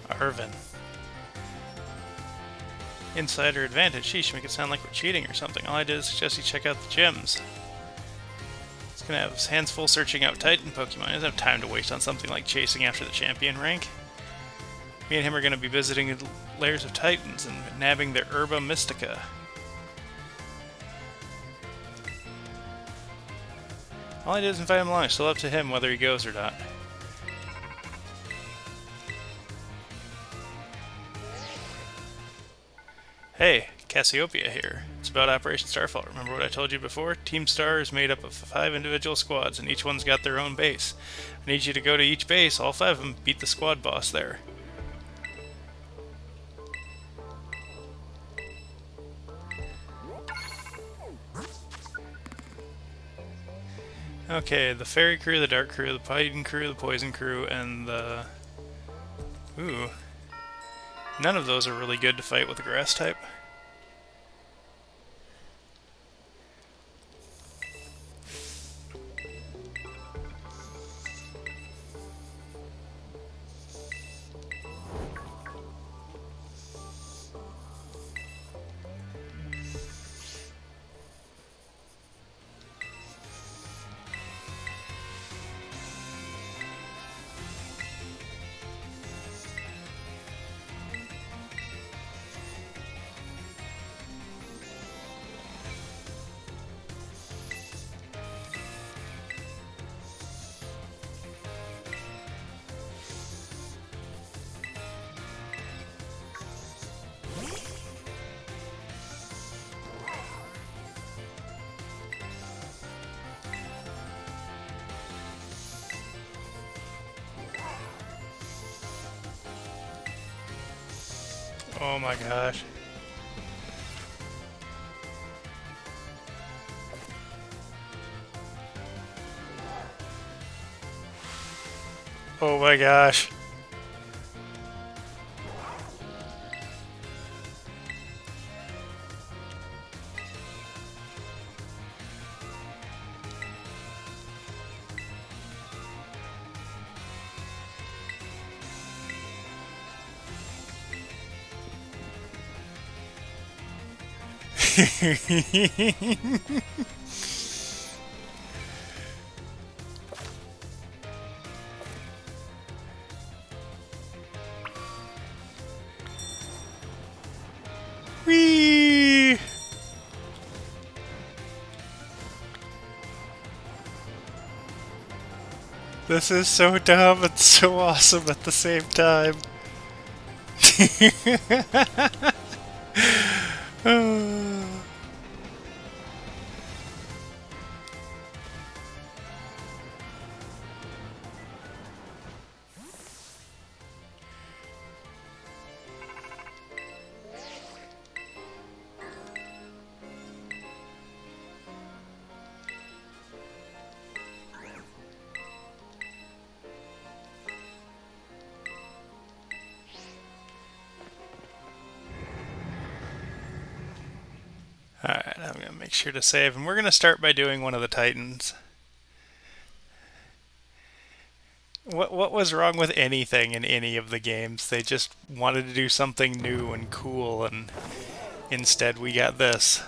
Speaker 1: Arvin. Insider advantage. Sheesh, make it sound like we're cheating or something. All I did is suggest you check out the gyms. He's gonna have his hands full searching out Titan Pokemon. He doesn't have time to waste on something like chasing after the champion rank. Me and him are gonna be visiting the lairs of Titans and nabbing their Herba Mystica. All I did is invite him along. It's still up to him whether he goes or not. Hey, Cassiopeia here. It's about Operation Starfall. Remember what I told you before? Team Star is made up of 5 individual squads, and each one's got their own base. I need you to go to each base, all 5 of them, beat the squad boss there. Okay, the Fairy Crew, the Dark Crew, the Titan Crew, the Poison Crew, and the... Ooh. None of those are really good to fight with the Grass type. Oh my gosh. Oh my gosh. Whee! This is so dumb and so awesome at the same time. Alright, I'm going to make sure to save, and we're going to start by doing one of the Titans. What was wrong with anything in any of the games? They just wanted to do something new and cool, and instead we got this.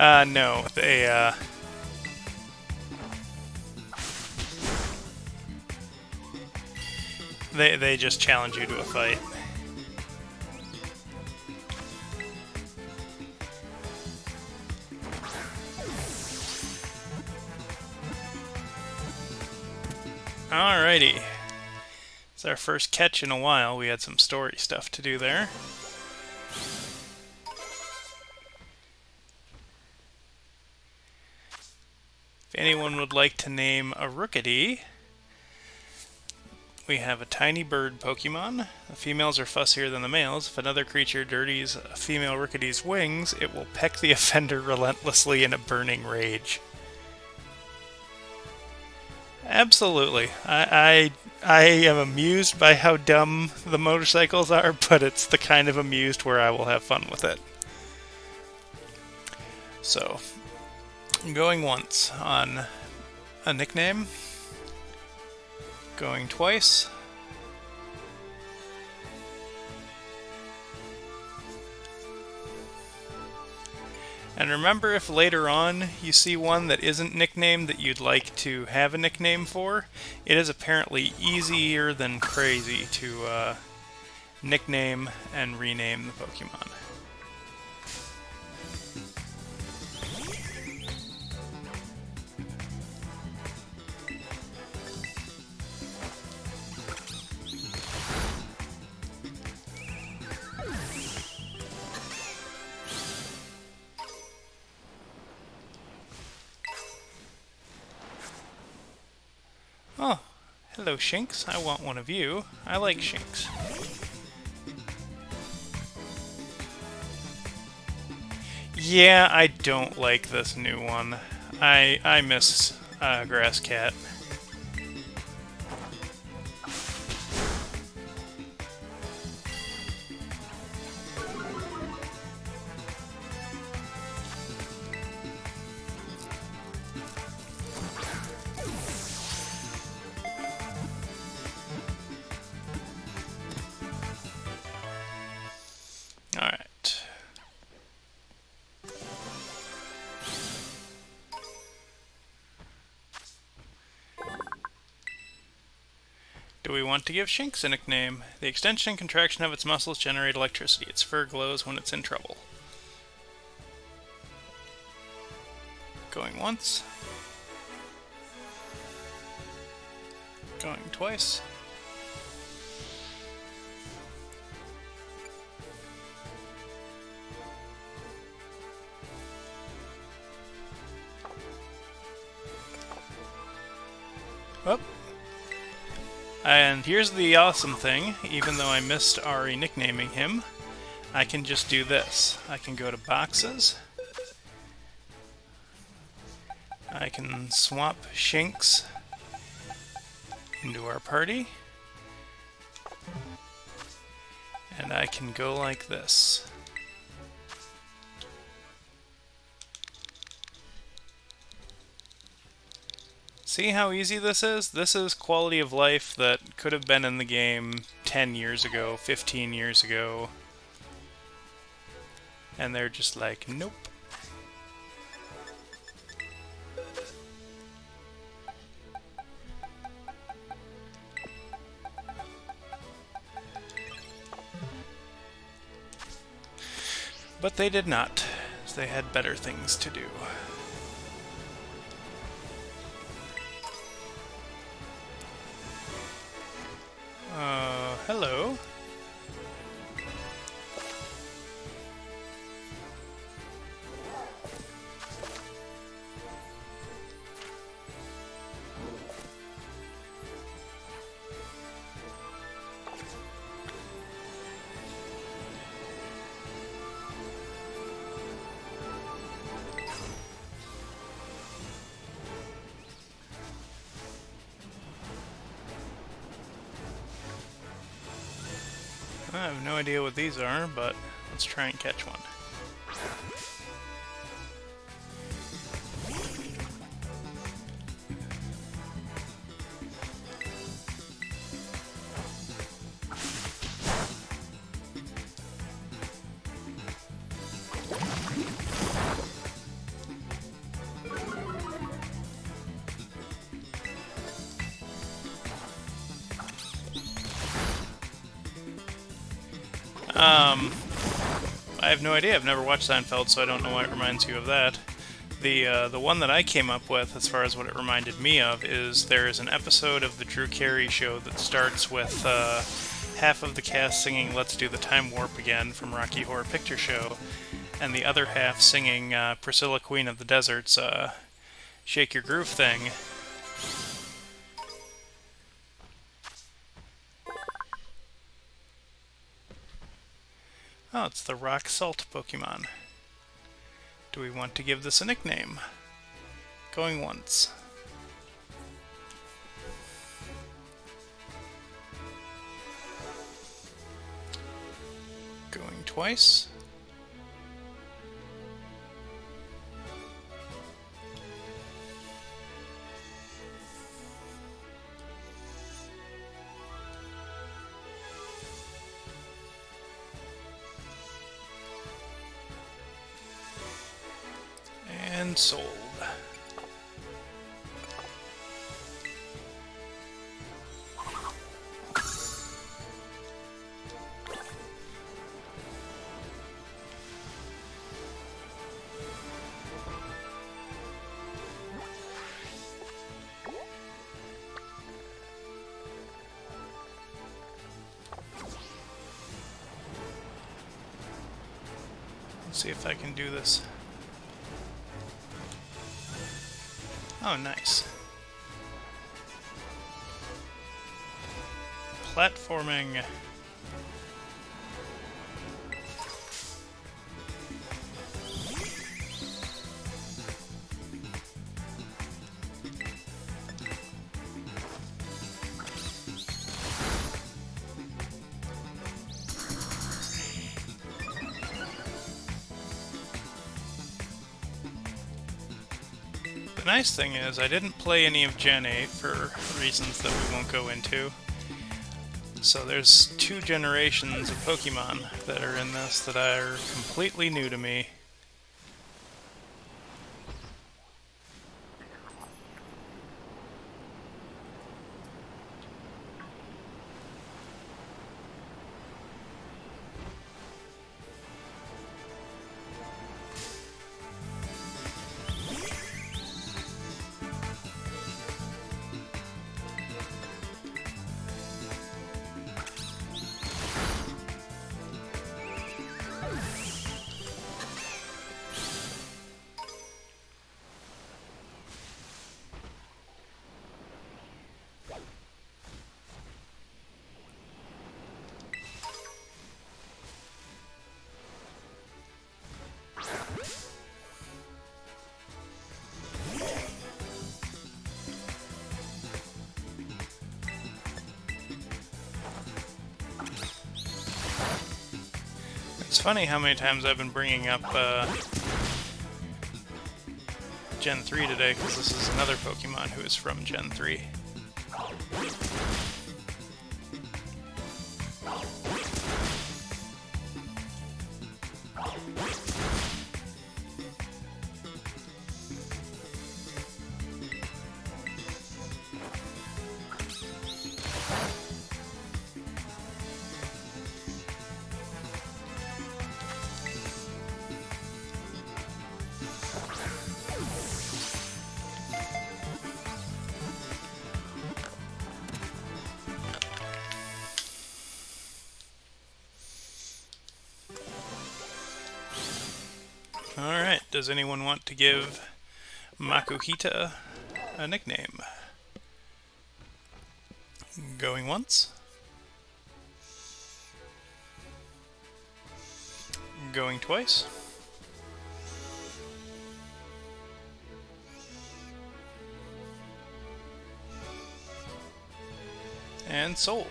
Speaker 1: No, they just challenge you to a fight. Alrighty. It's our first catch in a while. We had some story stuff to do there. If anyone would like to name a Rookidee, we have a tiny bird Pokemon. The females are fussier than the males. If another creature dirties a female Rookidee's wings, it will peck the offender relentlessly in a burning rage. Absolutely. I am amused by how dumb the motorcycles are, but it's the kind of amused where I will have fun with it. So, going once on a nickname. Going twice. And remember, if later on you see one that isn't nicknamed that you'd like to have a nickname for, it is apparently easier than crazy to nickname and rename the Pokemon. Oh, hello Shinx. I want one of you. I like Shinx. Yeah, I don't like this new one. I miss Grass Cat. Alright. Do we want to give Shinx a nickname? The extension and contraction of its muscles generate electricity. Its fur glows when it's in trouble. Going once. Going twice. Up. And here's the awesome thing, even though I missed Ari nicknaming him, I can just do this. I can go to boxes. I can swap Shinx into our party. And I can go like this. See how easy this is? This is quality of life that could have been in the game 10 years ago, 15 years ago. And they're just like, nope. But they did not, as they had better things to do. Hello. I have no idea what these are, but let's try and catch one. I have no idea. I've never watched Seinfeld, so I don't know why it reminds you of that. The one that I came up with, as far as what it reminded me of, is there is an episode of the Drew Carey Show that starts with half of the cast singing "Let's Do the Time Warp Again" from Rocky Horror Picture Show, and the other half singing Priscilla, Queen of the Desert's "Shake Your Groove" thing. Oh, it's the Rock Salt Pokemon. Do we want to give this a nickname? Going once. Going twice. And sold. Let's see if I can do this. Oh, nice. Platforming. The nice thing is, I didn't play any of Gen 8 for reasons that we won't go into. So there's 2 generations of Pokemon that are in this that are completely new to me. It's funny how many times I've been bringing up Gen 3 today, because this is another Pokemon who is from Gen 3. Alright, does anyone want to give Makuhita a nickname? Going once. Going twice. And sold.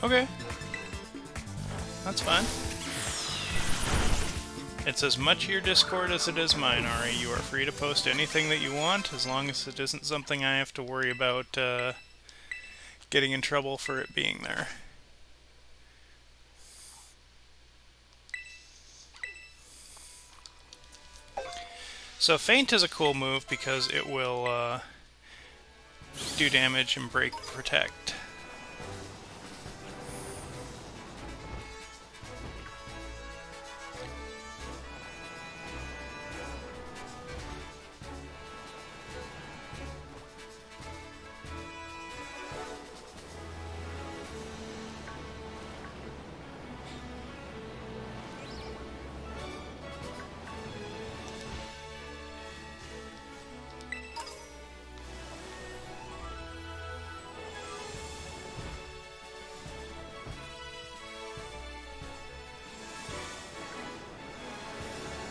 Speaker 1: Okay. That's fine. It's as much your Discord as it is mine, Ari. You are free to post anything that you want, as long as it isn't something I have to worry about getting in trouble for it being there. So Feint is a cool move because it will do damage and break protect.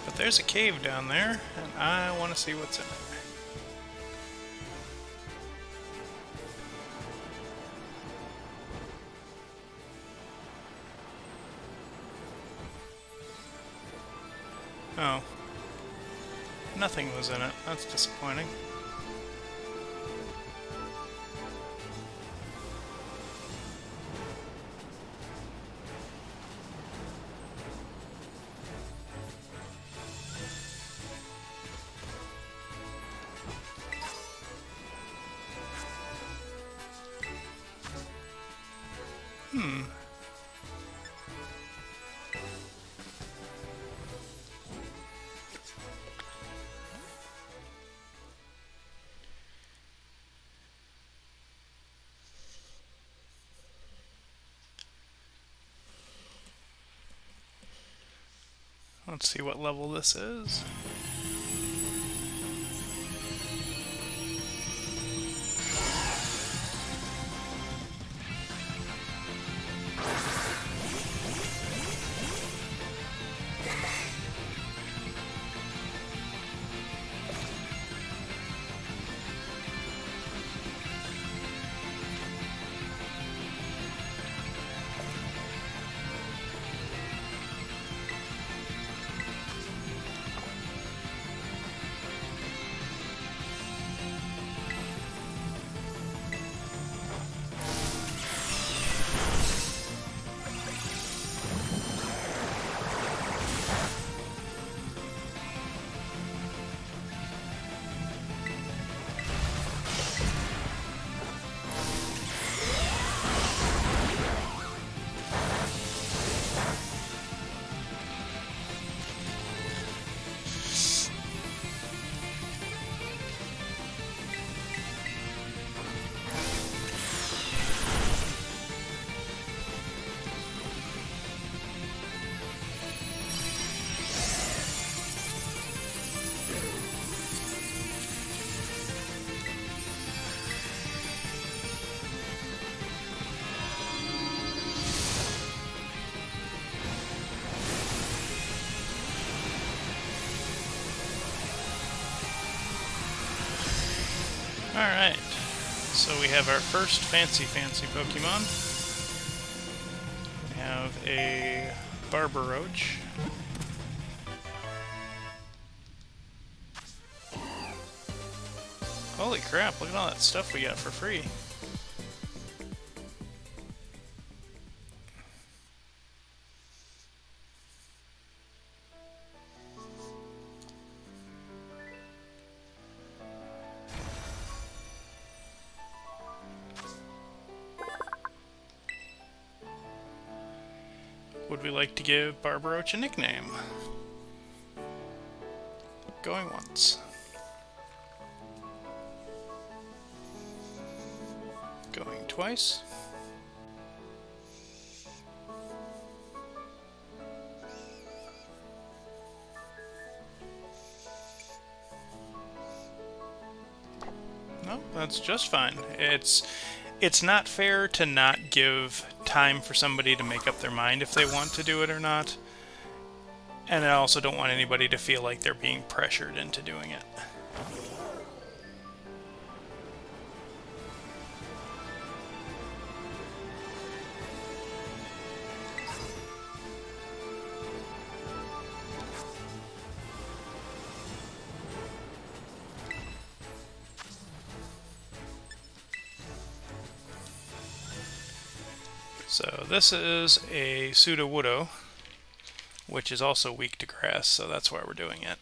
Speaker 1: But there's a cave down there, and I want to see what's in it. Oh. Nothing was in it. That's disappointing. Let's see what level this is. Alright, so we have our first fancy Pokemon. We have a Barbaroach. Holy crap, look at all that stuff we got for free. Would we like to give Barbaroach a nickname? Going once. Going twice. No, that's just fine. It's not fair to not give time for somebody to make up their mind if they want to do it or not. And I also don't want anybody to feel like they're being pressured into doing it. So this is a Sudowoodo, which is also weak to grass, so that's why we're doing it.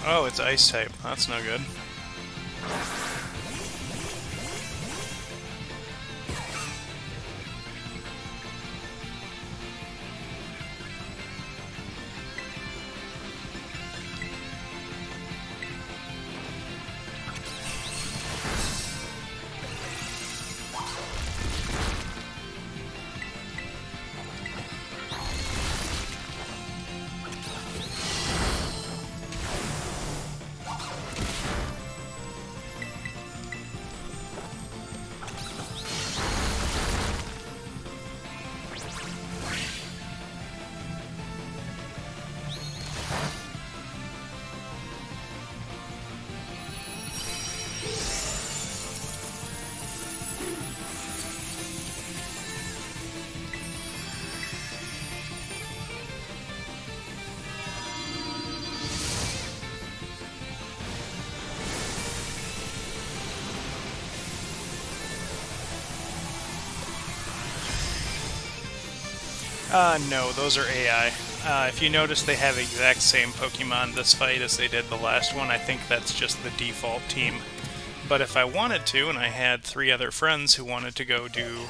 Speaker 1: Oh, it's ice type. That's no good. No, those are AI. If you notice, they have the exact same Pokemon this fight as they did the last one. I think that's just the default team. But if I wanted to, and I had 3 other friends who wanted to go do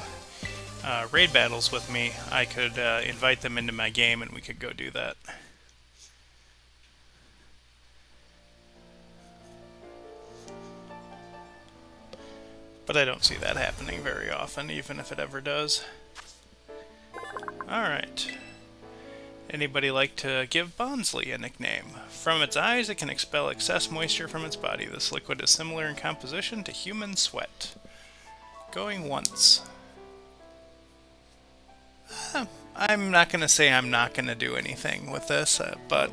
Speaker 1: raid battles with me, I could invite them into my game and we could go do that. But I don't see that happening very often, even if it ever does. Alright. Anybody like to give Bonsly a nickname? From its eyes, it can expel excess moisture from its body. This liquid is similar in composition to human sweat. Going once. I'm not going to say I'm not going to do anything with this, but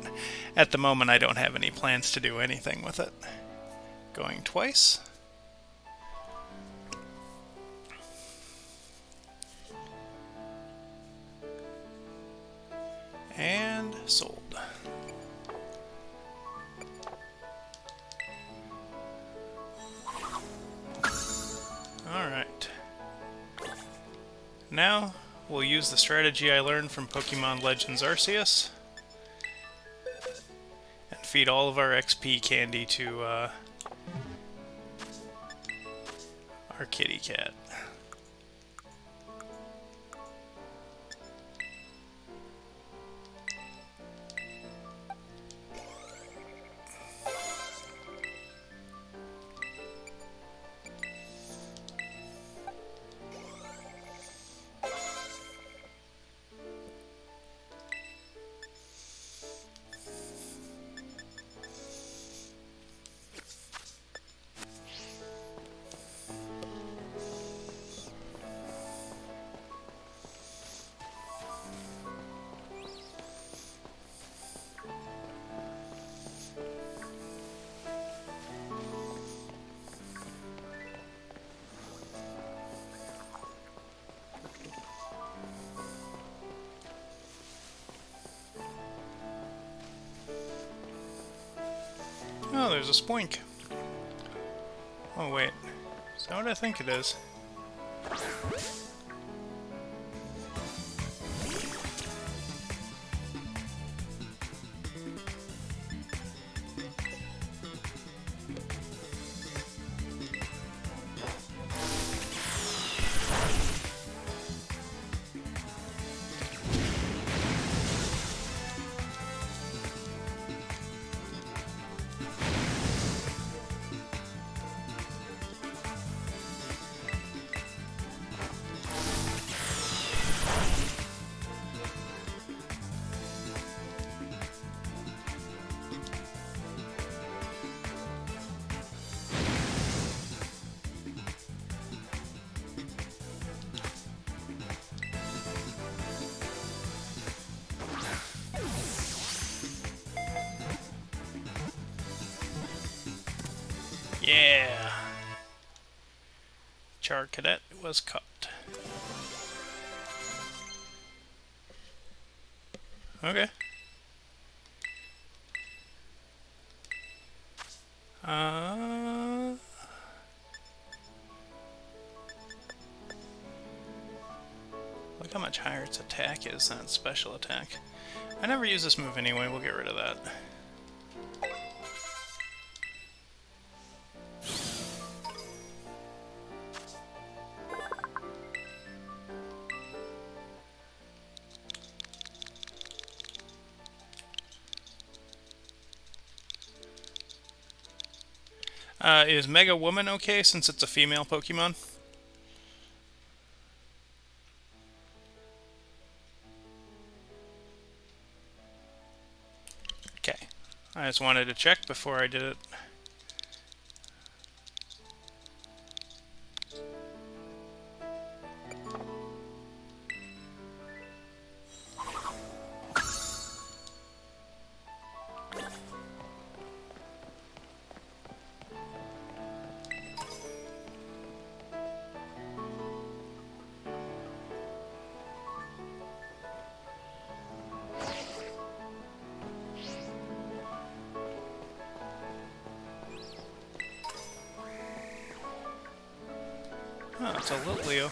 Speaker 1: at the moment I don't have any plans to do anything with it. Going twice. And sold. Alright. Now, we'll use the strategy I learned from Pokemon Legends Arceus and feed all of our XP candy to our kitty cat. Oh, there's a Spoink. Oh, wait. Is that what I think it is? Yeah! Charcadet was caught. Okay. Look how much higher its attack is than its special attack. I never use this move anyway, we'll get rid of that. Is Mega Woman okay since it's a female Pokemon? Okay. I just wanted to check before I did it. Oh, it's a Litleo.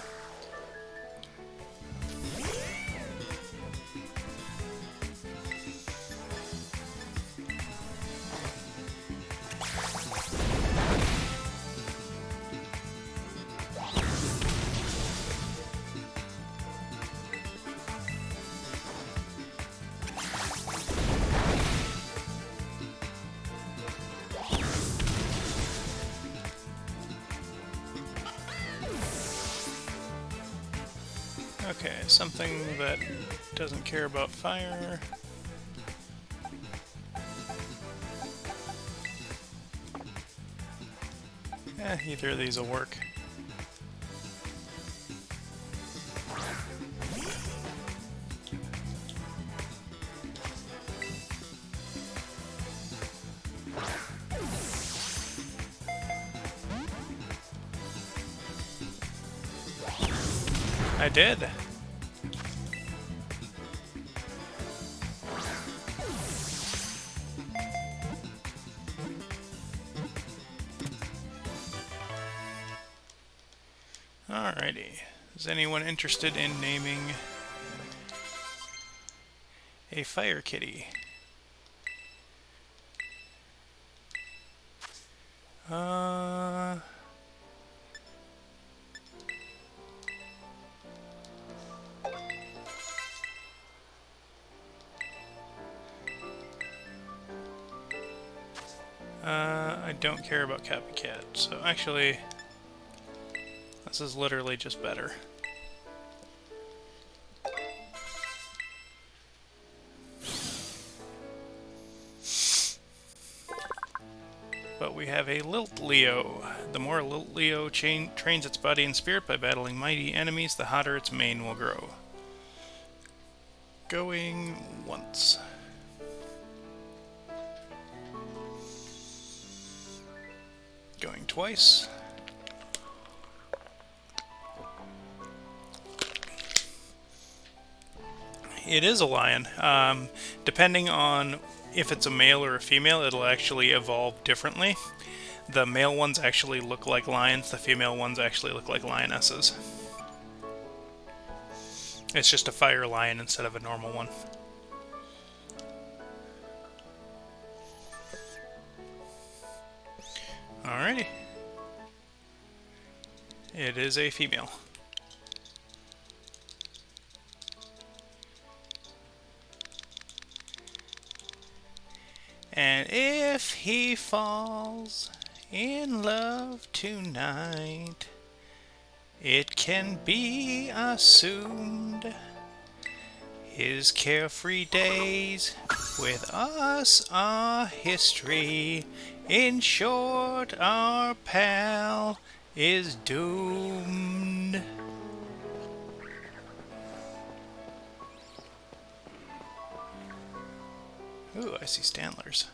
Speaker 1: Okay, something that doesn't care about fire. Either of these will work. I did. Alrighty. Is anyone interested in naming a fire kitty? I don't care about Copycat, so actually, this is literally just better. But we have a Litleo. The more Litleo trains its body and spirit by battling mighty enemies, the hotter its mane will grow. Going once. Going twice. It is a lion. Depending on if it's a male or a female, it'll actually evolve differently. The male ones actually look like lions, the female ones actually look like lionesses. It's just a fire lion instead of a normal one. Alrighty. It is a female. And if he falls in love tonight, it can be assumed his carefree days with us are history. In short, our pal is doomed. Ooh, I see Stanlers.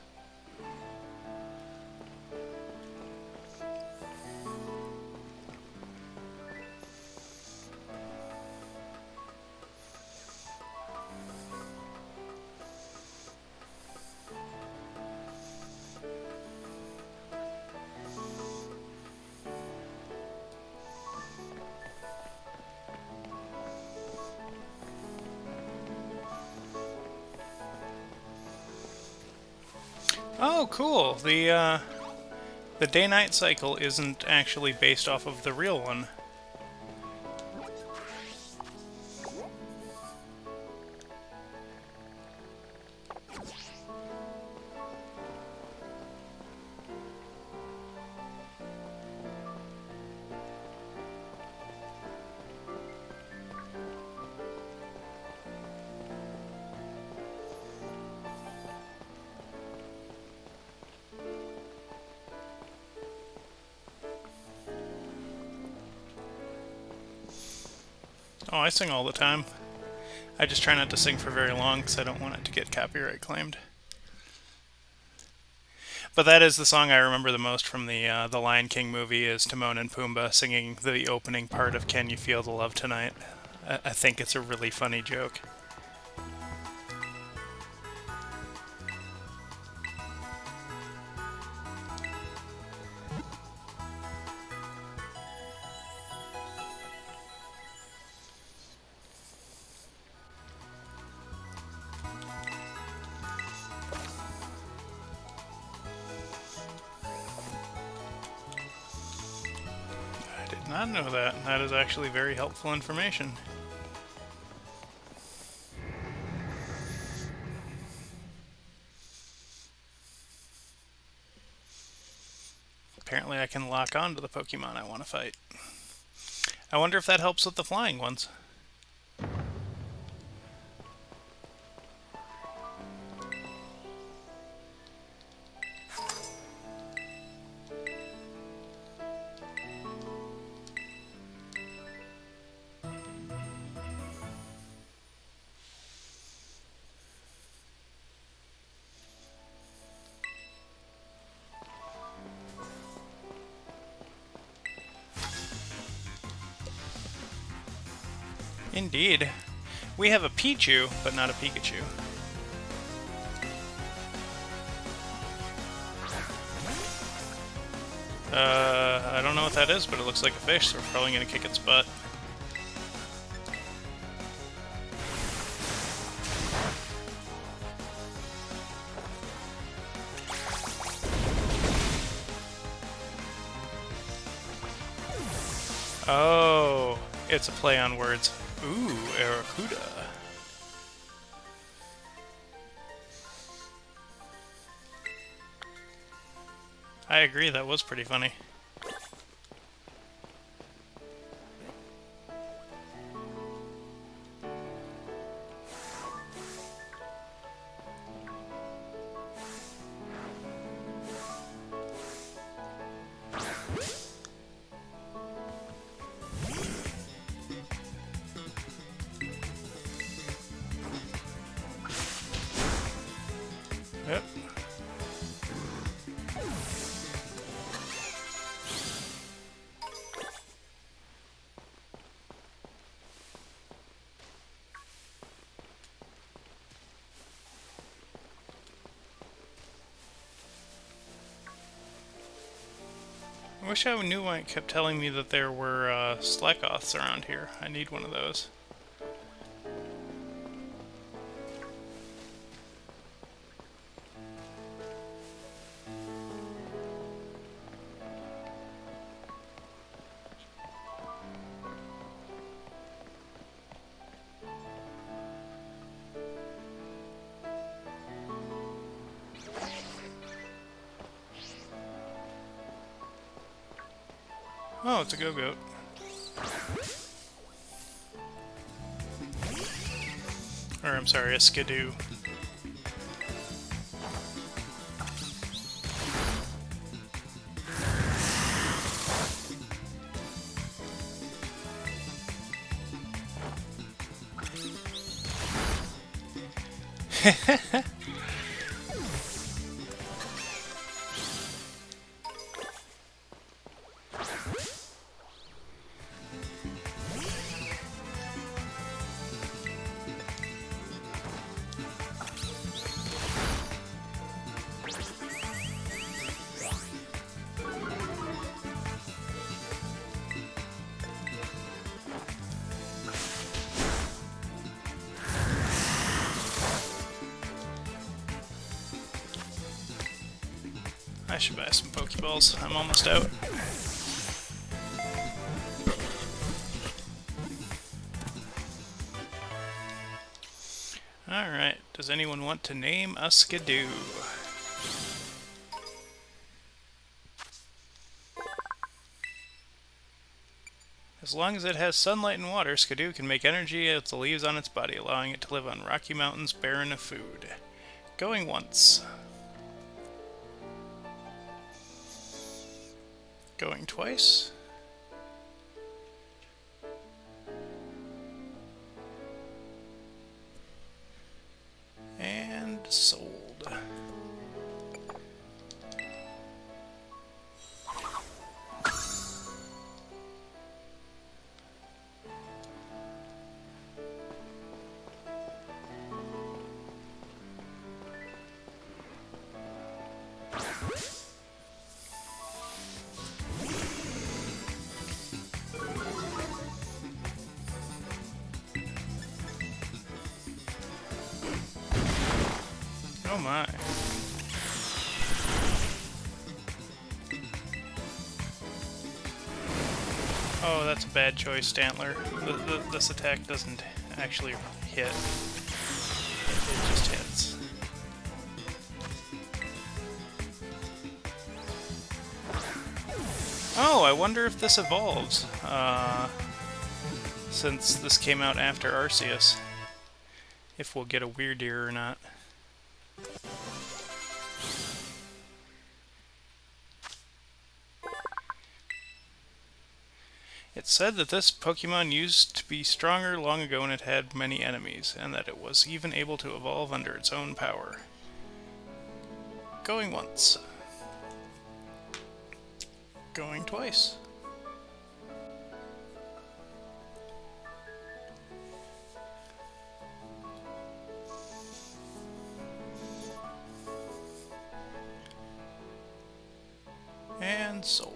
Speaker 1: Oh, cool. The day-night cycle isn't actually based off of the real one. Oh, I sing all the time. I just try not to sing for very long because I don't want it to get copyright claimed. But that is the song I remember the most from the Lion King movie is Timon and Pumbaa singing the opening part of "Can You Feel the Love Tonight." I think it's a really funny joke. I did not know that. That is actually very helpful information. Apparently I can lock on to the Pokemon I want to fight. I wonder if that helps with the flying ones. Indeed. We have a Pichu, but not a Pikachu. I don't know what that is, but it looks like a fish, so we're probably gonna kick its butt. Oh, it's a play on words. Ooh, Aracuda. I agree, that was pretty funny. Yep. I wish I knew why it kept telling me that there were Slakoths around here. I need one of those. Oh, it's a Go-Goat. Or, I'm sorry, a Skidoo. I should buy some Pokeballs. I'm almost out. Alright, does anyone want to name a Skidoo? As long as it has sunlight and water, Skidoo can make energy out of the leaves on its body, allowing it to live on rocky mountains barren of food. Going once. Going twice. And sold. Oh my. Oh, that's a bad choice, Stantler. This attack doesn't actually hit. It just hits. Oh, I wonder if this evolves. Since this came out after Arceus. If we'll get a Weirdeer or not. It said that this Pokemon used to be stronger long ago when it had many enemies, and that it was even able to evolve under its own power. Going once. Going twice. And sold.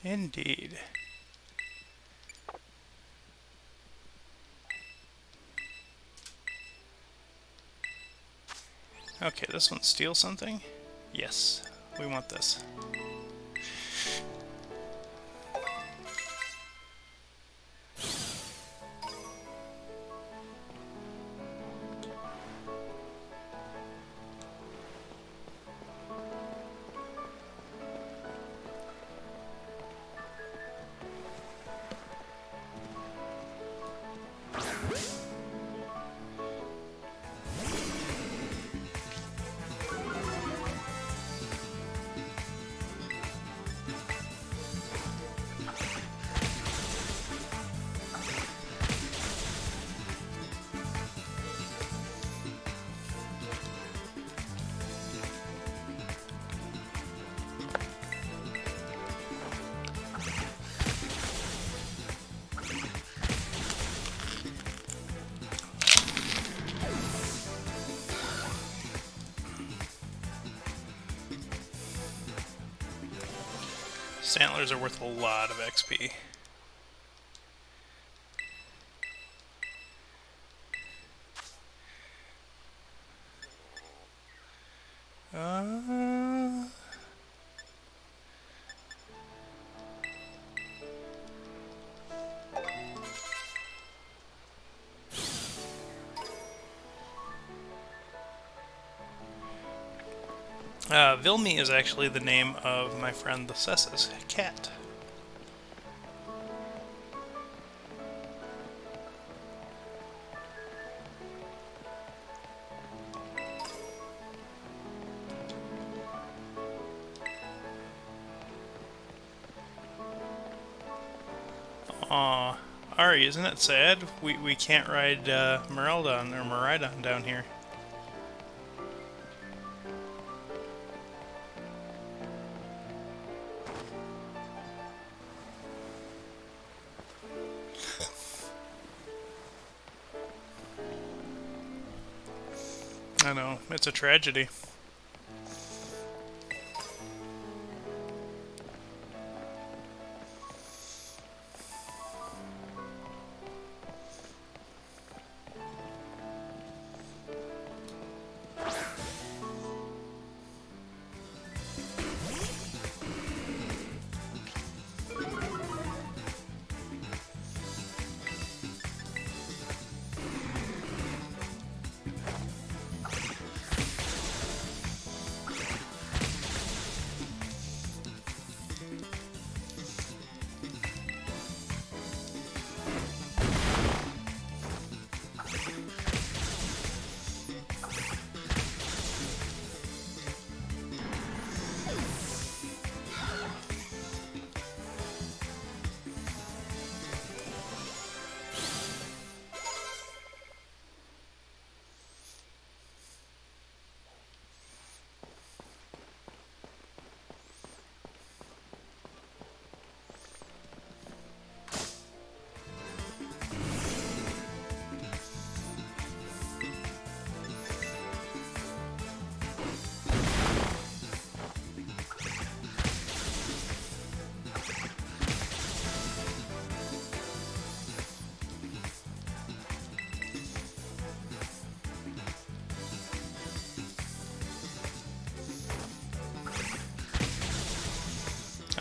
Speaker 1: Indeed. Okay, this one steals something? Yes, we want this. Santlers are worth a lot of XP. Vilmi is actually the name of my friend the Cessa's cat. Aw, Ari, isn't it sad? We can't ride Miraidon or Miraidon down here. I know, it's a tragedy.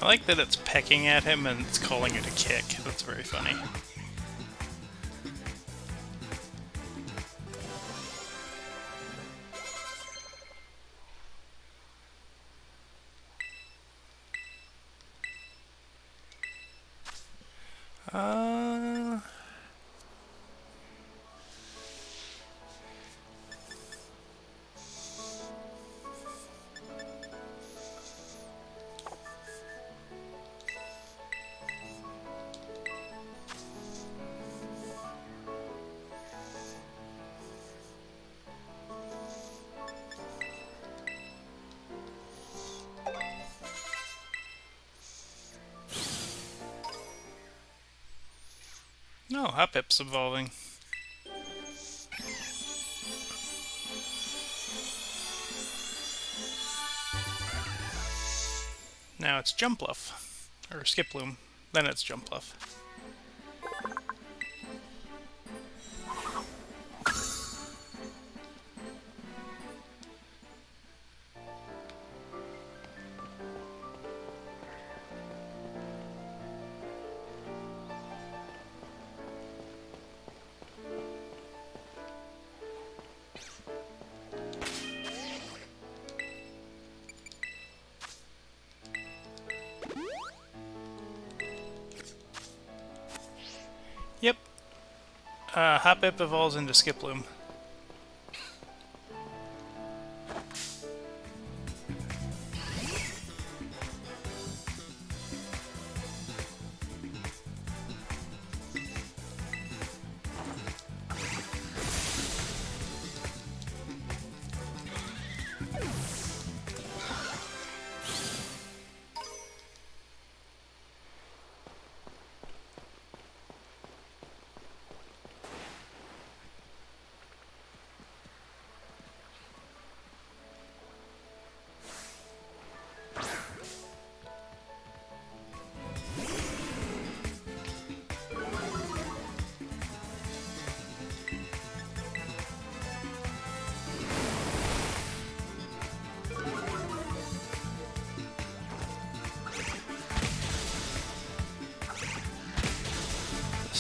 Speaker 1: I like that it's pecking at him and it's calling it a kick. That's very funny. No, Hoppip's evolving. Now it's Jumpluff. Or Skiploom. Then it's Jumpluff. Yep. Hoppip evolves into Skiploom.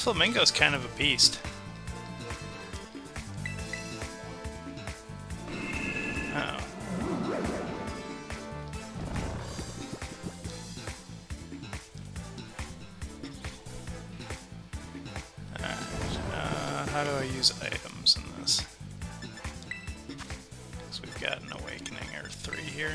Speaker 1: flamingo's kind of a beast. Oh. Alright, how do I use items in this? Because we've got an awakening or 3 here.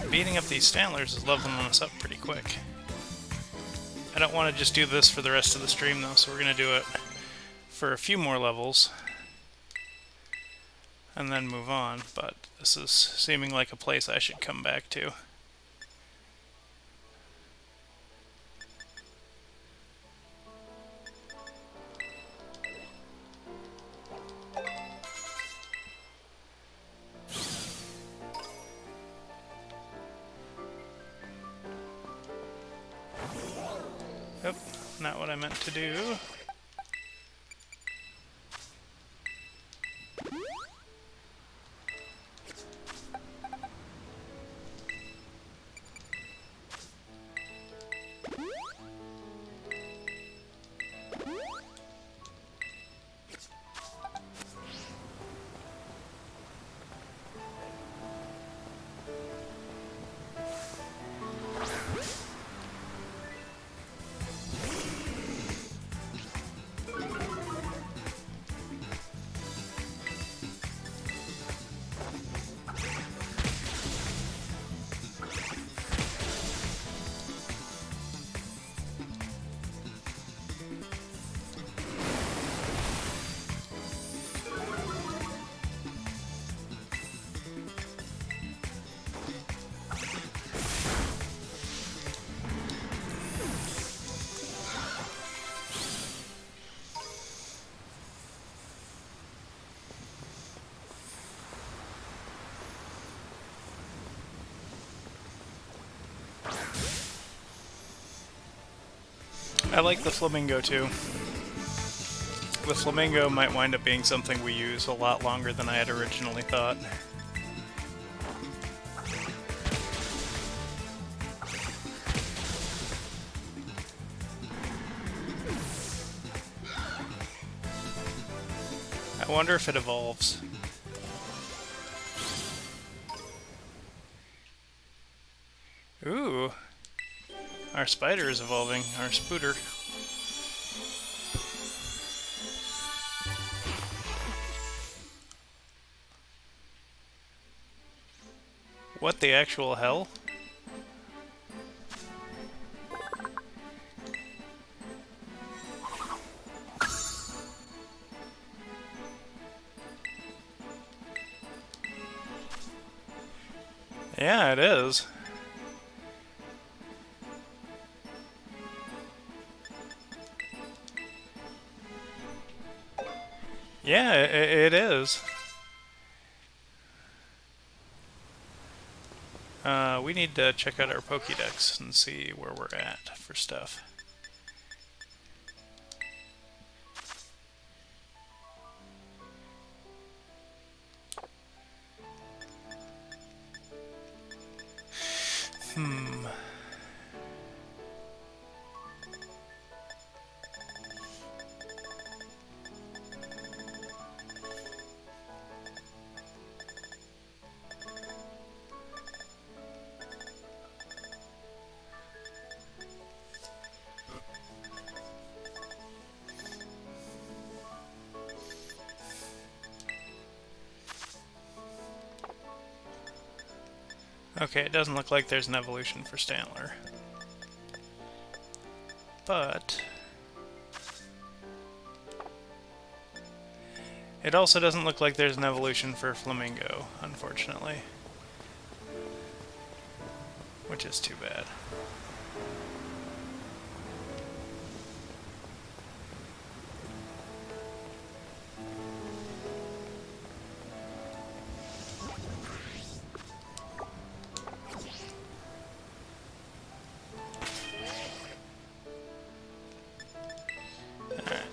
Speaker 1: Beating up these Stantlers is leveling us up pretty quick. I don't want to just do this for the rest of the stream though, so we're going to do it for a few more levels and then move on, but this is seeming like a place I should come back to. Yep, not what I meant to do. I like the flamingo too. The flamingo might wind up being something we use a lot longer than I had originally thought. I wonder if it evolves. Ooh. Our spider is evolving, our spooter. What the actual hell? Yeah, it is. Yeah, it is. We need to check out our Pokédex and see where we're at for stuff. Okay, it doesn't look like there's an evolution for Stantler. But it also doesn't look like there's an evolution for Flamingo, unfortunately. Which is too bad.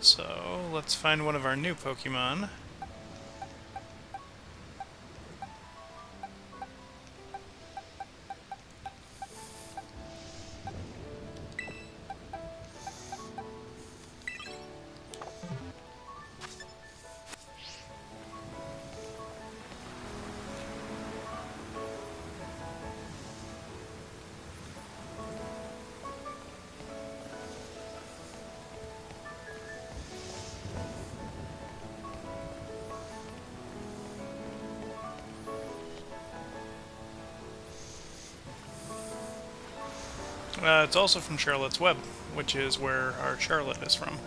Speaker 1: So, let's find one of our new Pokemon. It's also from Charlotte's Web, which is where our Charlotte is from.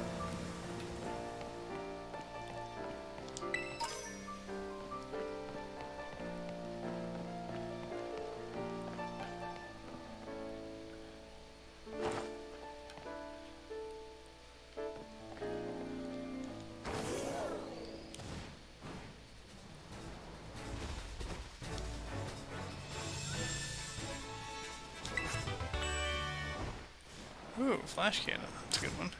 Speaker 1: Ooh, Flash Cannon. That's a good one.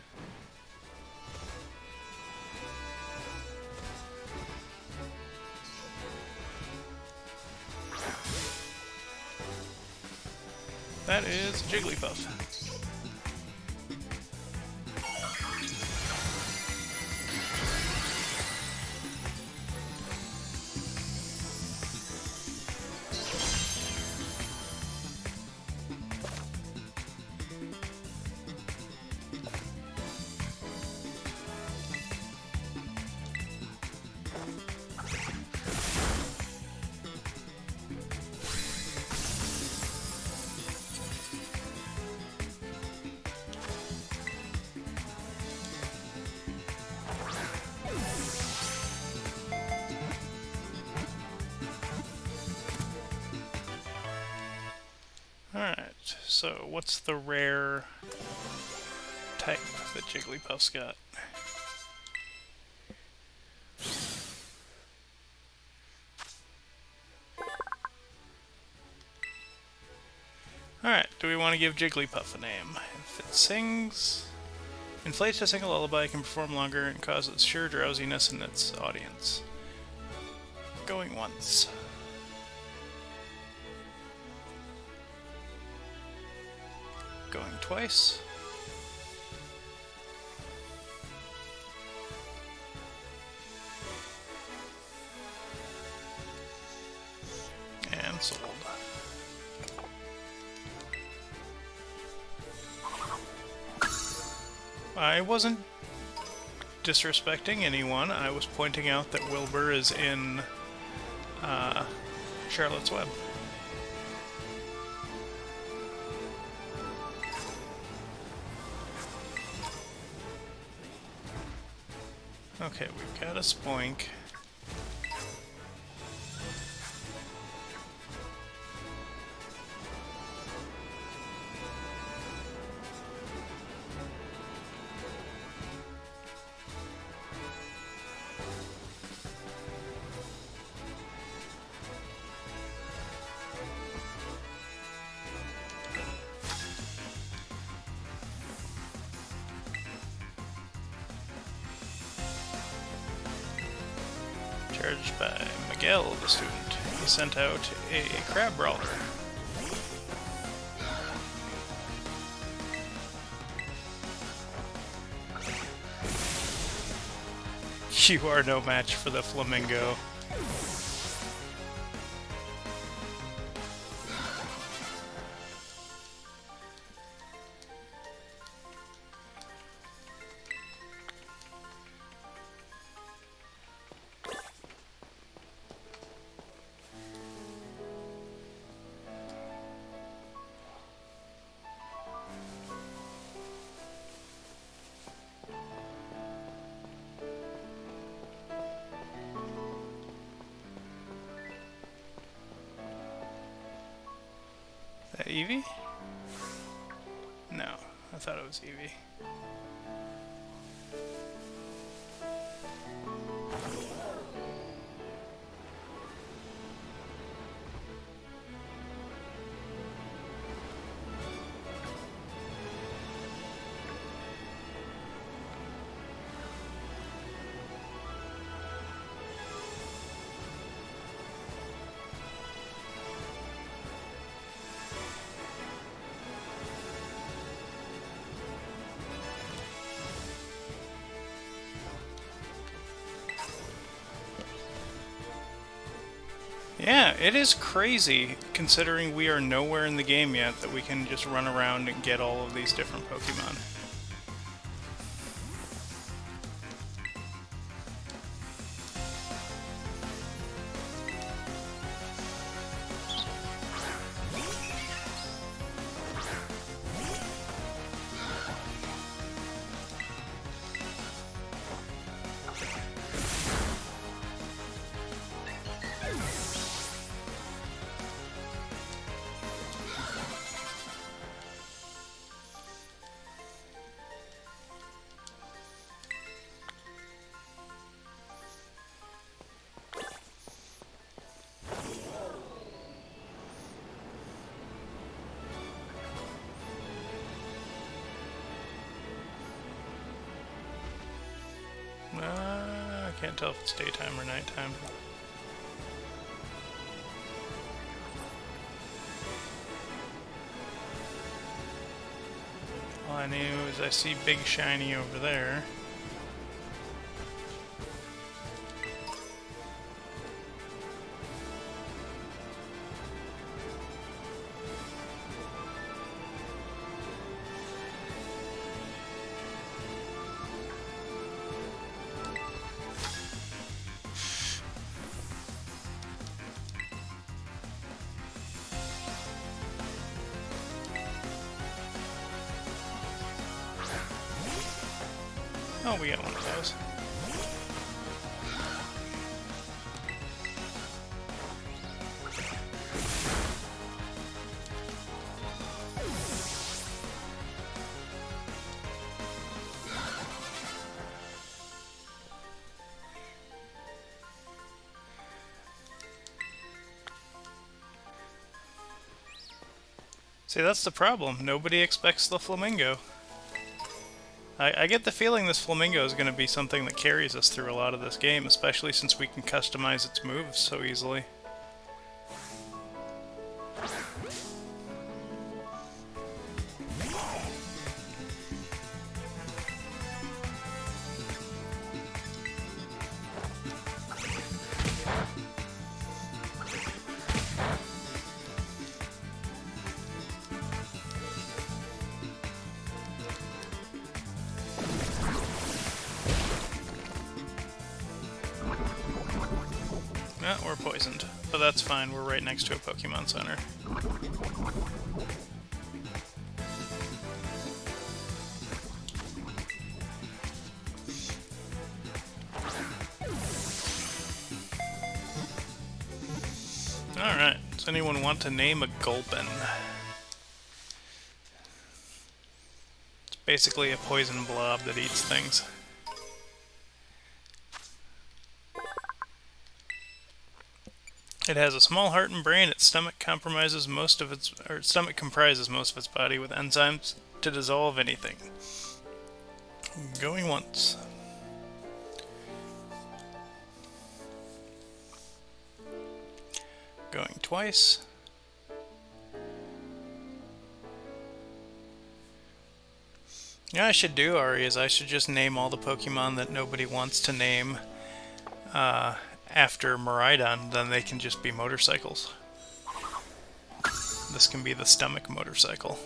Speaker 1: That is Jigglypuff. Alright, so what's the rare type that Jigglypuff's got? Alright, do we want to give Jigglypuff a name? If it sings... Inflates to sing a lullaby, it can perform longer and causes sure drowsiness in its audience. Going once. Going twice. And sold. I wasn't disrespecting anyone, I was pointing out that Wilbur is in Charlotte's Web. Okay, we've got a Spoink. Charged by Miguel, the student. He sent out a Crabrawler. You are no match for the Flamingo. That Eevee? No, I thought it was Eevee. Yeah, it is crazy, considering we are nowhere in the game yet, that we can just run around and get all of these different Pokemon. I can't tell if it's daytime or nighttime. All I knew is I see Big Shiny over there. Oh, we got one of those. See, that's the problem. Nobody expects the Flamingo. I get the feeling this Flamingo is going to be something that carries us through a lot of this game, especially since we can customize its moves so easily. We're poisoned, but that's fine, we're right next to a Pokemon Center. Alright, does anyone want to name a Gulpin? It's basically a poison blob that eats things. It has a small heart and brain. Its stomach comprises most of its body with enzymes to dissolve anything. Going once. Going twice. Yeah, I should do, Ari, is I should just name all the Pokemon that nobody wants to name after Miraidon, then they can just be motorcycles. This can be the stomach motorcycle.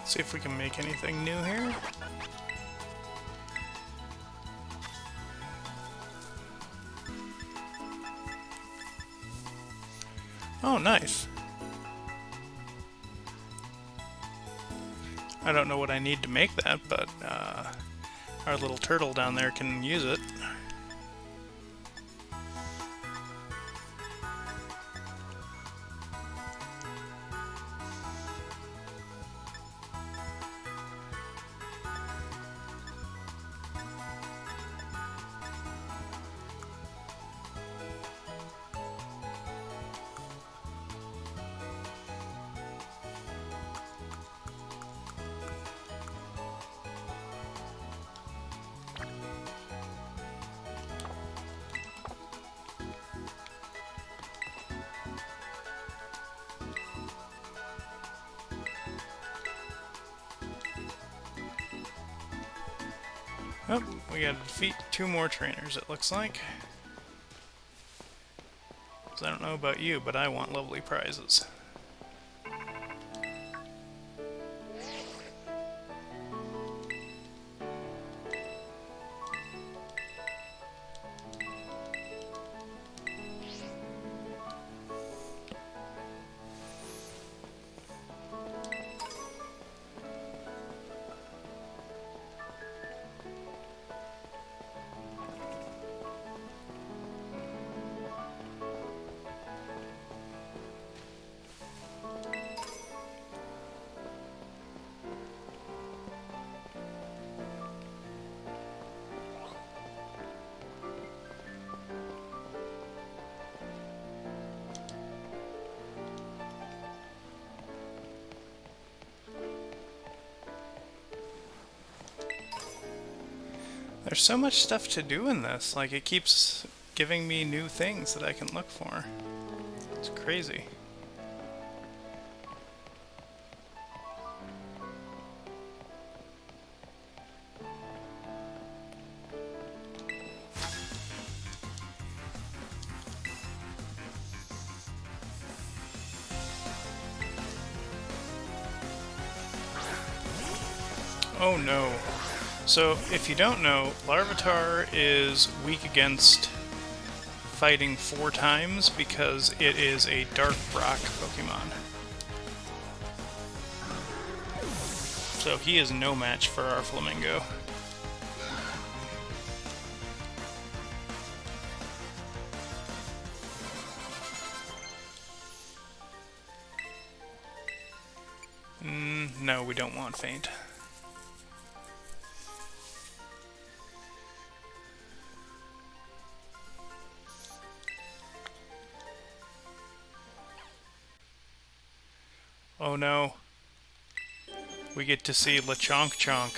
Speaker 1: See if we can make anything new here. Oh, nice. I don't know what I need to make that, but our little turtle down there can use it. Oh, we gotta defeat 2 more trainers, it looks like. 'Cause I don't know about you, but I want lovely prizes. There's so much stuff to do in this, like it keeps giving me new things that I can look for. It's crazy. Oh no. So, if you don't know, Larvitar is weak against fighting 4 times because it is a Dark Brock Pokemon. So he is no match for our Flamingo. No, we don't want Faint. Oh no. We get to see Lechonk Chonk.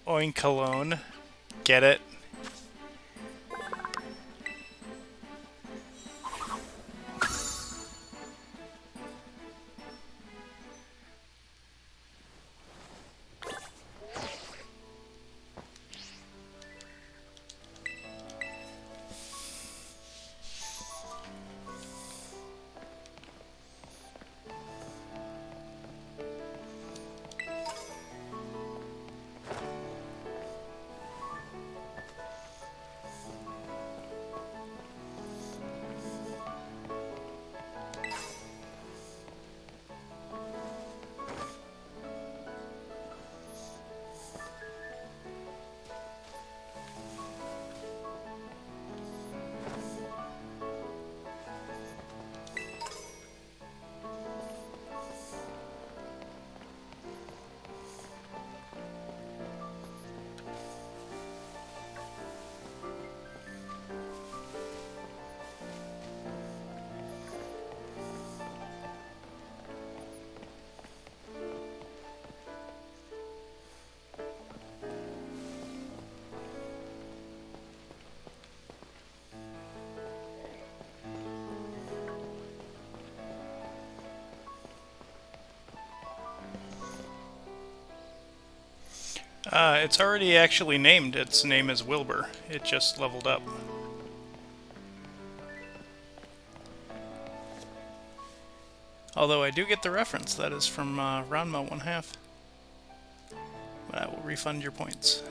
Speaker 1: Oinkalone. Get it? It's already actually named. Its name is Wilbur. It just leveled up. Although I do get the reference. That is from Ranma 1/2. I will refund your points.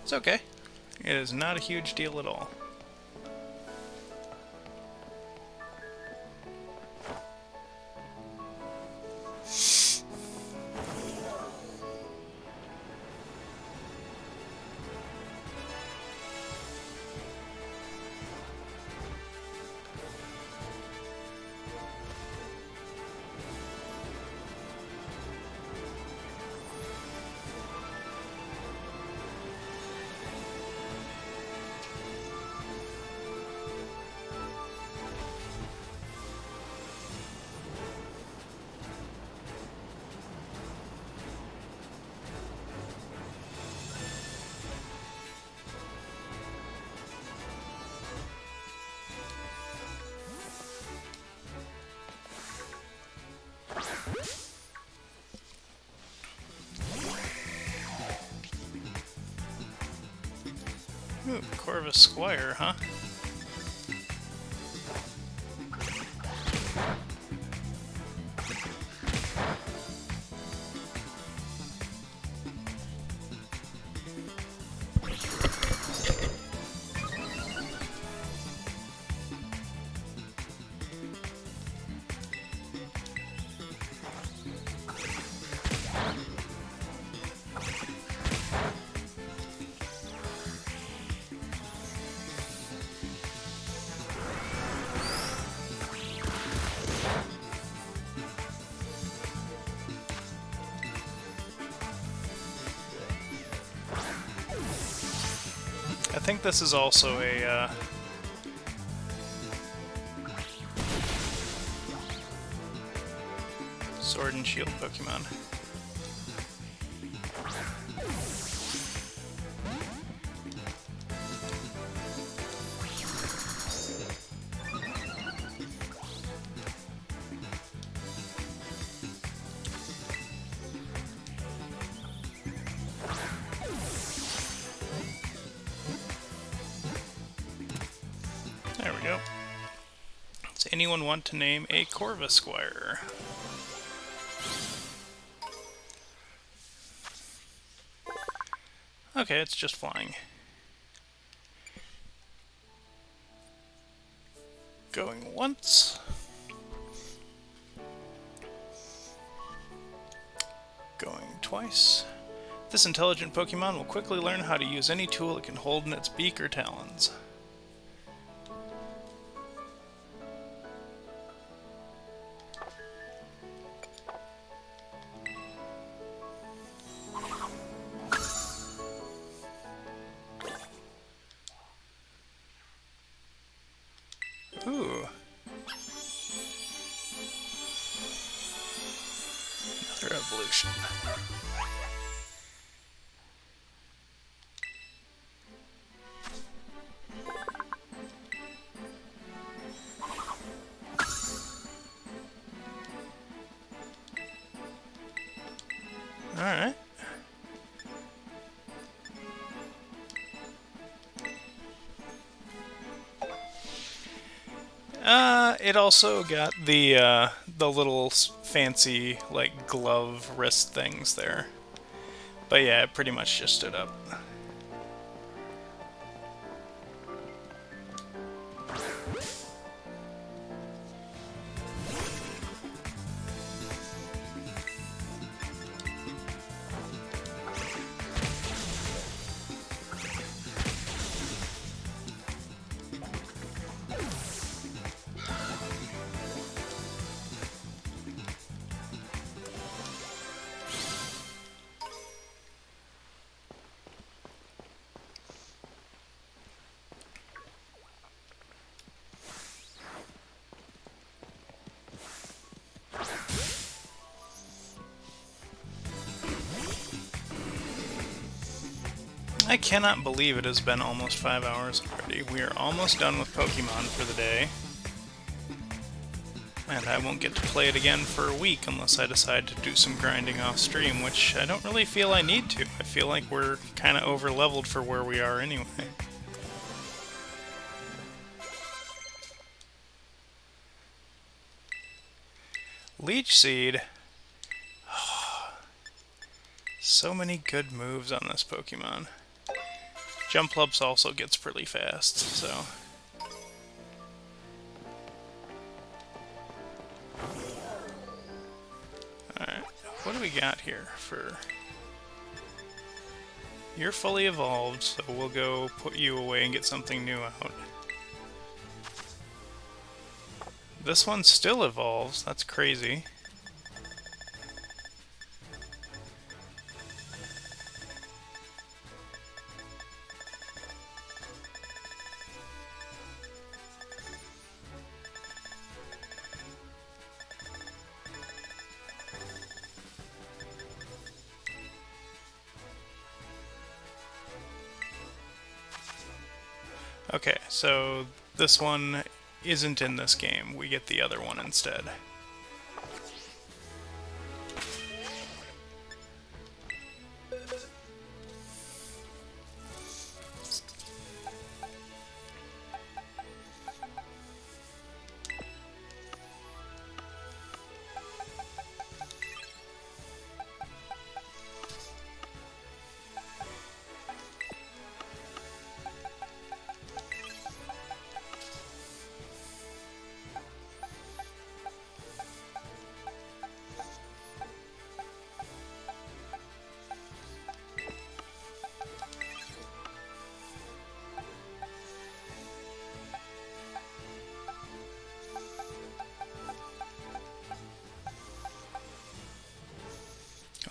Speaker 1: It's okay. It is not a huge deal at all. Ooh, Corvus Squire, huh? I think this is also a, Sword and Shield Pokemon. There we go. Does anyone want to name a Corvus Squire? Okay, it's just flying. Going once. Going twice. This intelligent Pokemon will quickly learn how to use any tool it can hold in its beak or talons. Ooh. Another evolution. Alright. It also got the little fancy, like, glove wrist things there. But yeah, it pretty much just stood up. I cannot believe it has been almost 5 hours already. We are almost done with Pokemon for the day. And I won't get to play it again for a week unless I decide to do some grinding off stream, which I don't really feel I need to. I feel like we're kind of over-leveled for where we are anyway. Leech Seed. So many good moves on this Pokemon. Jump also gets pretty fast, so... Alright, what do we got here for... You're fully evolved, so we'll go put you away and get something new out. This one still evolves, that's crazy. Okay, so this one isn't in this game. We get the other one instead.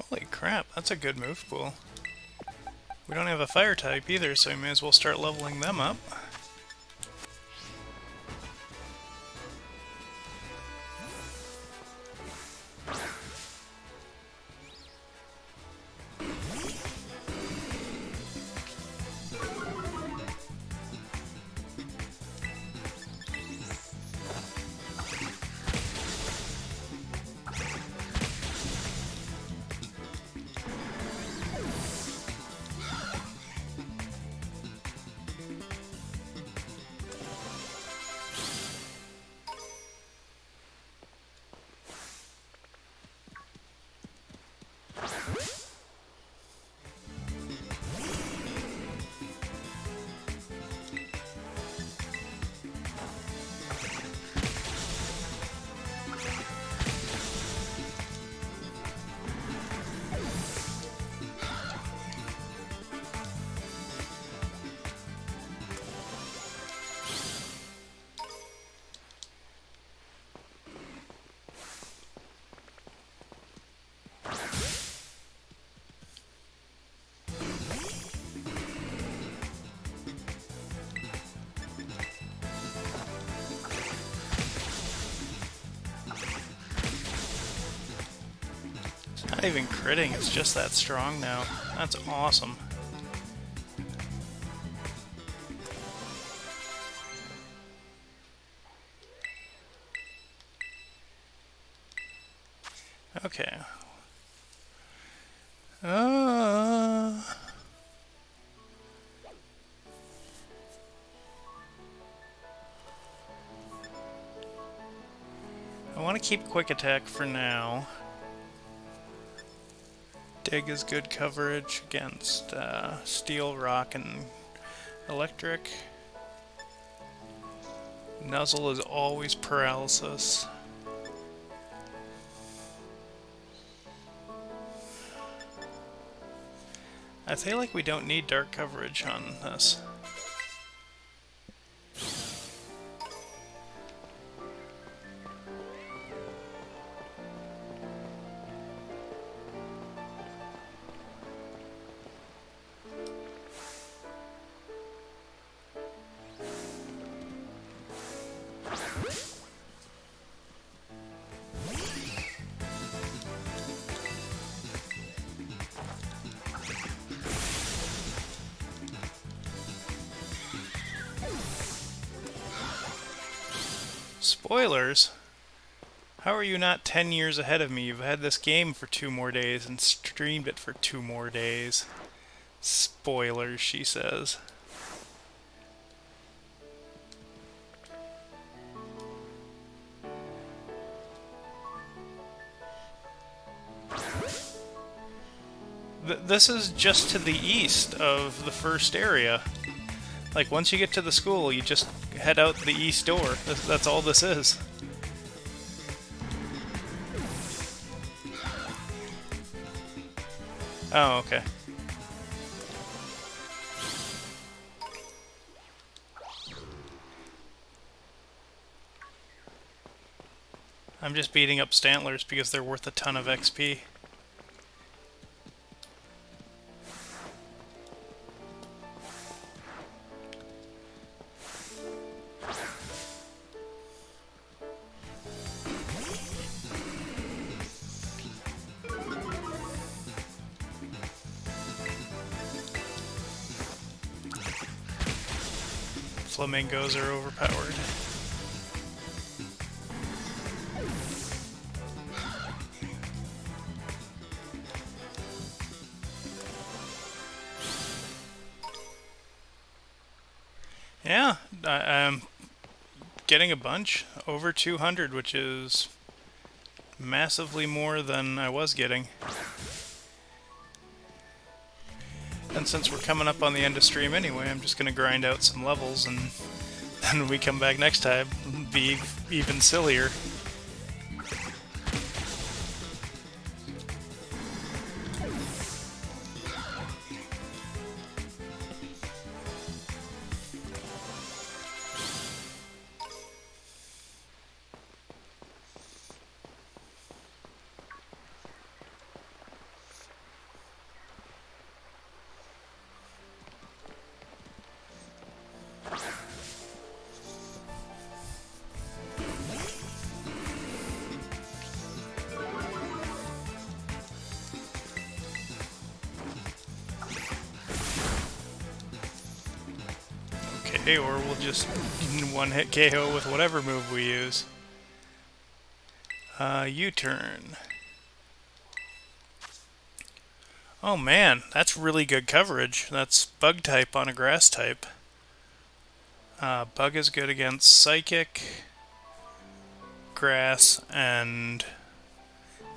Speaker 1: Holy crap, that's a good move pool. We don't have a fire type either, so we may as well start leveling them up. Not even critting, it's just that strong now. That's awesome. Okay. I want to keep Quick Attack for now. Dig is good coverage against Steel, Rock, and Electric. Nuzzle is always Paralysis. I feel like we don't need dark coverage on this. Spoilers? How are you not 10 years ahead of me? You've had this game for 2 more days and streamed it for 2 more days. Spoilers, she says. This is just to the east of the first area. Like, once you get to the school, you just head out the east door. That's all this is. Oh, okay. I'm just beating up Stantlers because they're worth a ton of XP. Flamingos are overpowered. Yeah, I'm getting a bunch. Over 200, which is massively more than I was getting. And since we're coming up on the end of stream anyway, I'm just going to grind out some levels, and then when we come back next time, be even sillier. Okay, or we'll just one-hit KO with whatever move we use. U-turn. Oh man, that's really good coverage. That's bug type on a grass type. Bug is good against psychic, grass, and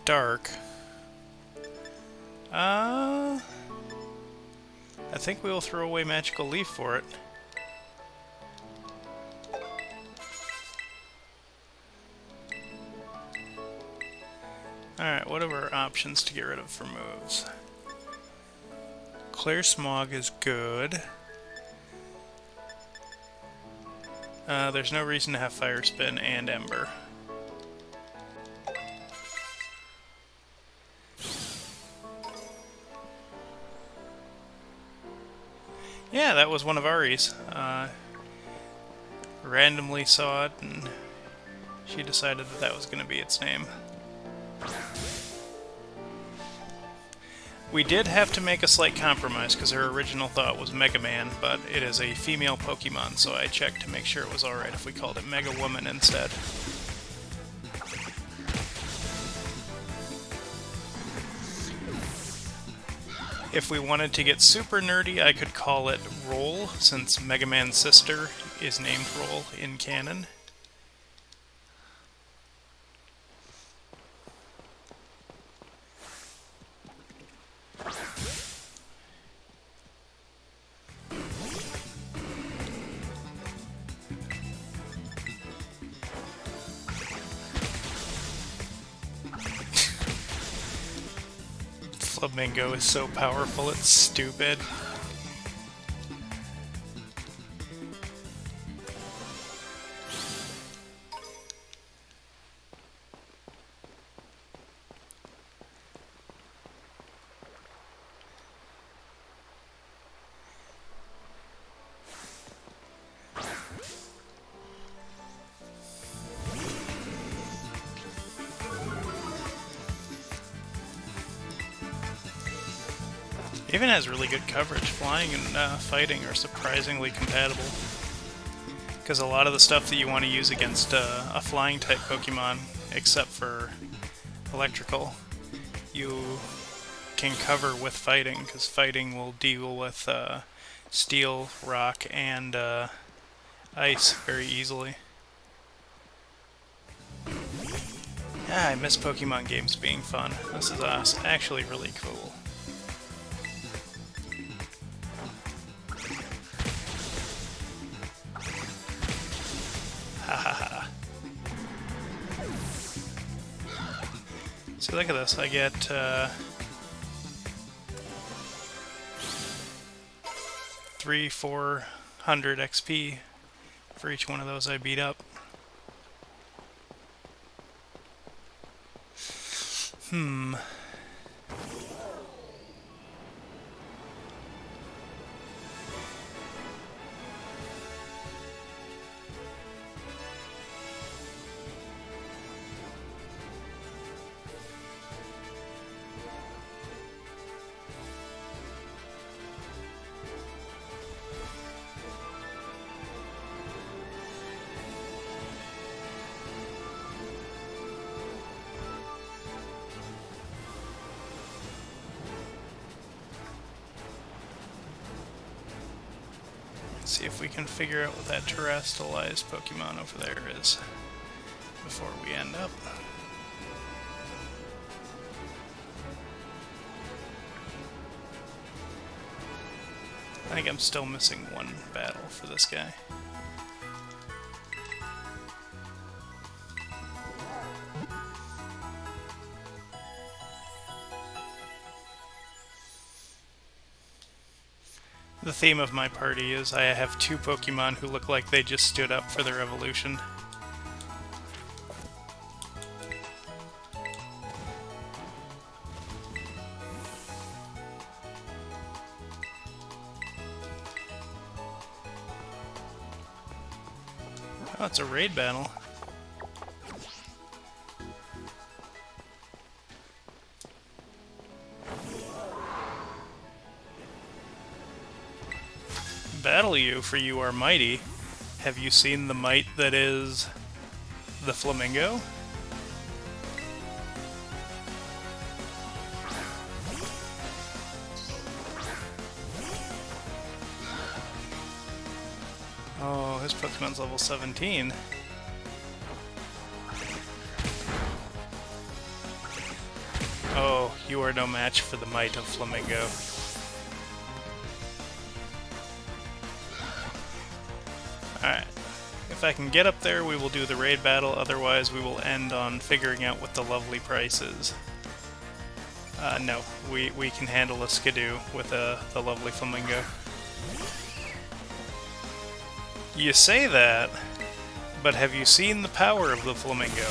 Speaker 1: dark. I think we will throw away Magical Leaf for it. Alright, what are our options to get rid of for moves? Clear Smog is good. There's no reason to have Fire Spin and Ember. Yeah, that was one of Ari's. Randomly saw it, and she decided that that was going to be its name. We did have to make a slight compromise, because her original thought was Mega Man, but it is a female Pokemon, so I checked to make sure it was alright if we called it Mega Woman instead. If we wanted to get super nerdy, I could call it Roll, since Mega Man's sister is named Roll in canon. Flamingo is so powerful, it's stupid. Even has really good coverage. Flying and fighting are surprisingly compatible. Because a lot of the stuff that you want to use against a flying type Pokemon, except for electrical, you can cover with fighting, because fighting will deal with steel, rock, and ice very easily. Yeah, I miss Pokemon games being fun. This is actually really cool. See, look at this. I get 300-400 XP for each one of those I beat up. See if we can figure out what that terrestrialized Pokemon over there is before we end up. I think I'm still missing one battle for this guy. The theme of my party is I have two Pokemon who look like they just stood up for their evolution. Oh, it's a raid battle. Battle you, for you are mighty. Have you seen the might that is the flamingo? Oh, his Pokemon's level 17. Oh, you are no match for the might of Flamingo. Alright. If I can get up there, we will do the raid battle, otherwise we will end on figuring out what the lovely price is. No, we can handle a Skidoo with the lovely Flamingo. You say that, but have you seen the power of the Flamingo?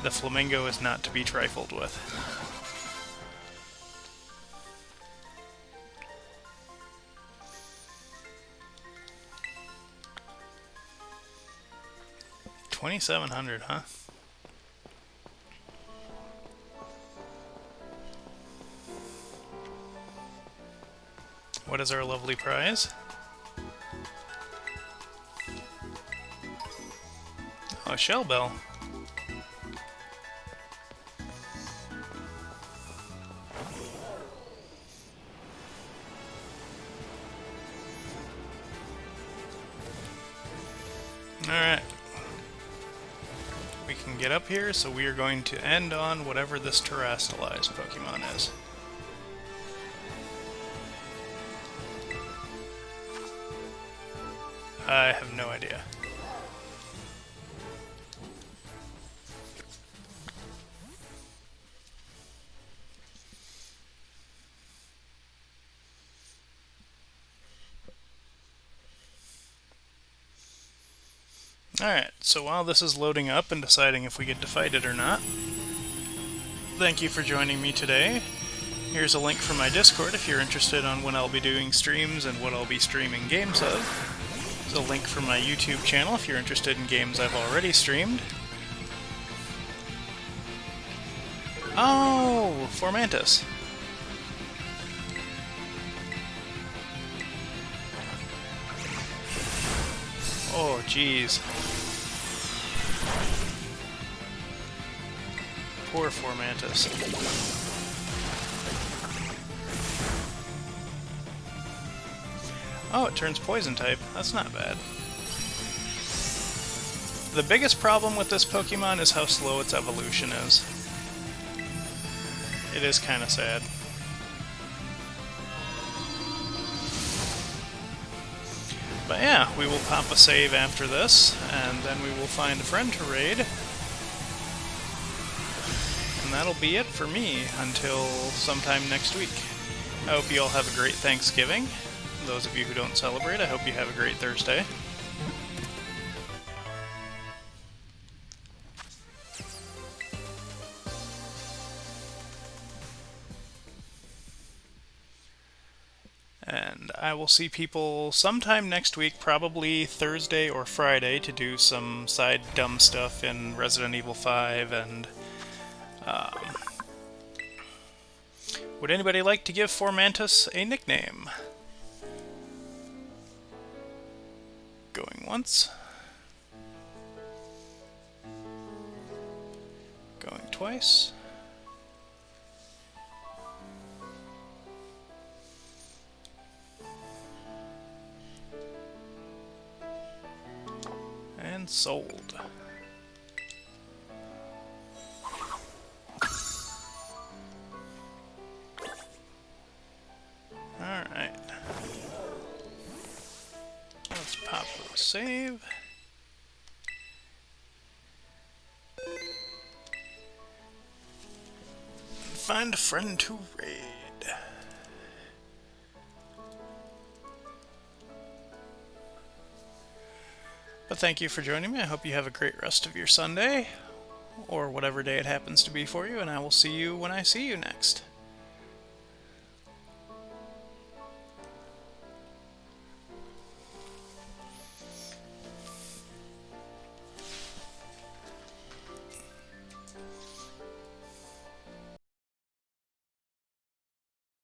Speaker 1: The Flamingo is not to be trifled with. $2,700, huh? What is our lovely prize? Oh, a Shell Bell. Alright. We can get up here, so we are going to end on whatever this terrestrialized Pokemon is. I have no idea. Alright, so while this is loading up and deciding if we get to fight it or not, thank you for joining me today. Here's a link for my Discord if you're interested on when I'll be doing streams and what I'll be streaming games of. There's a link for my YouTube channel if you're interested in games I've already streamed. Oh, Formantis. Oh, jeez. Poor Formantis. Oh, it turns poison type. That's not bad. The biggest problem with this Pokemon is how slow its evolution is. It is kind of sad. But yeah, we will pop a save after this, and then we will find a friend to raid. And that'll be it for me until sometime next week. I hope you all have a great Thanksgiving. Those of you who don't celebrate, I hope you have a great Thursday. And I will see people sometime next week, probably Thursday or Friday, to do some side dumb stuff in Resident Evil 5. And would anybody like to give Formantis a nickname? Going once. Going twice. And sold. Alright. Let's pop a save. And find a friend to raid. But thank you for joining me. I hope you have a great rest of your Sunday, or whatever day it happens to be for you, and I will see you when I see you next.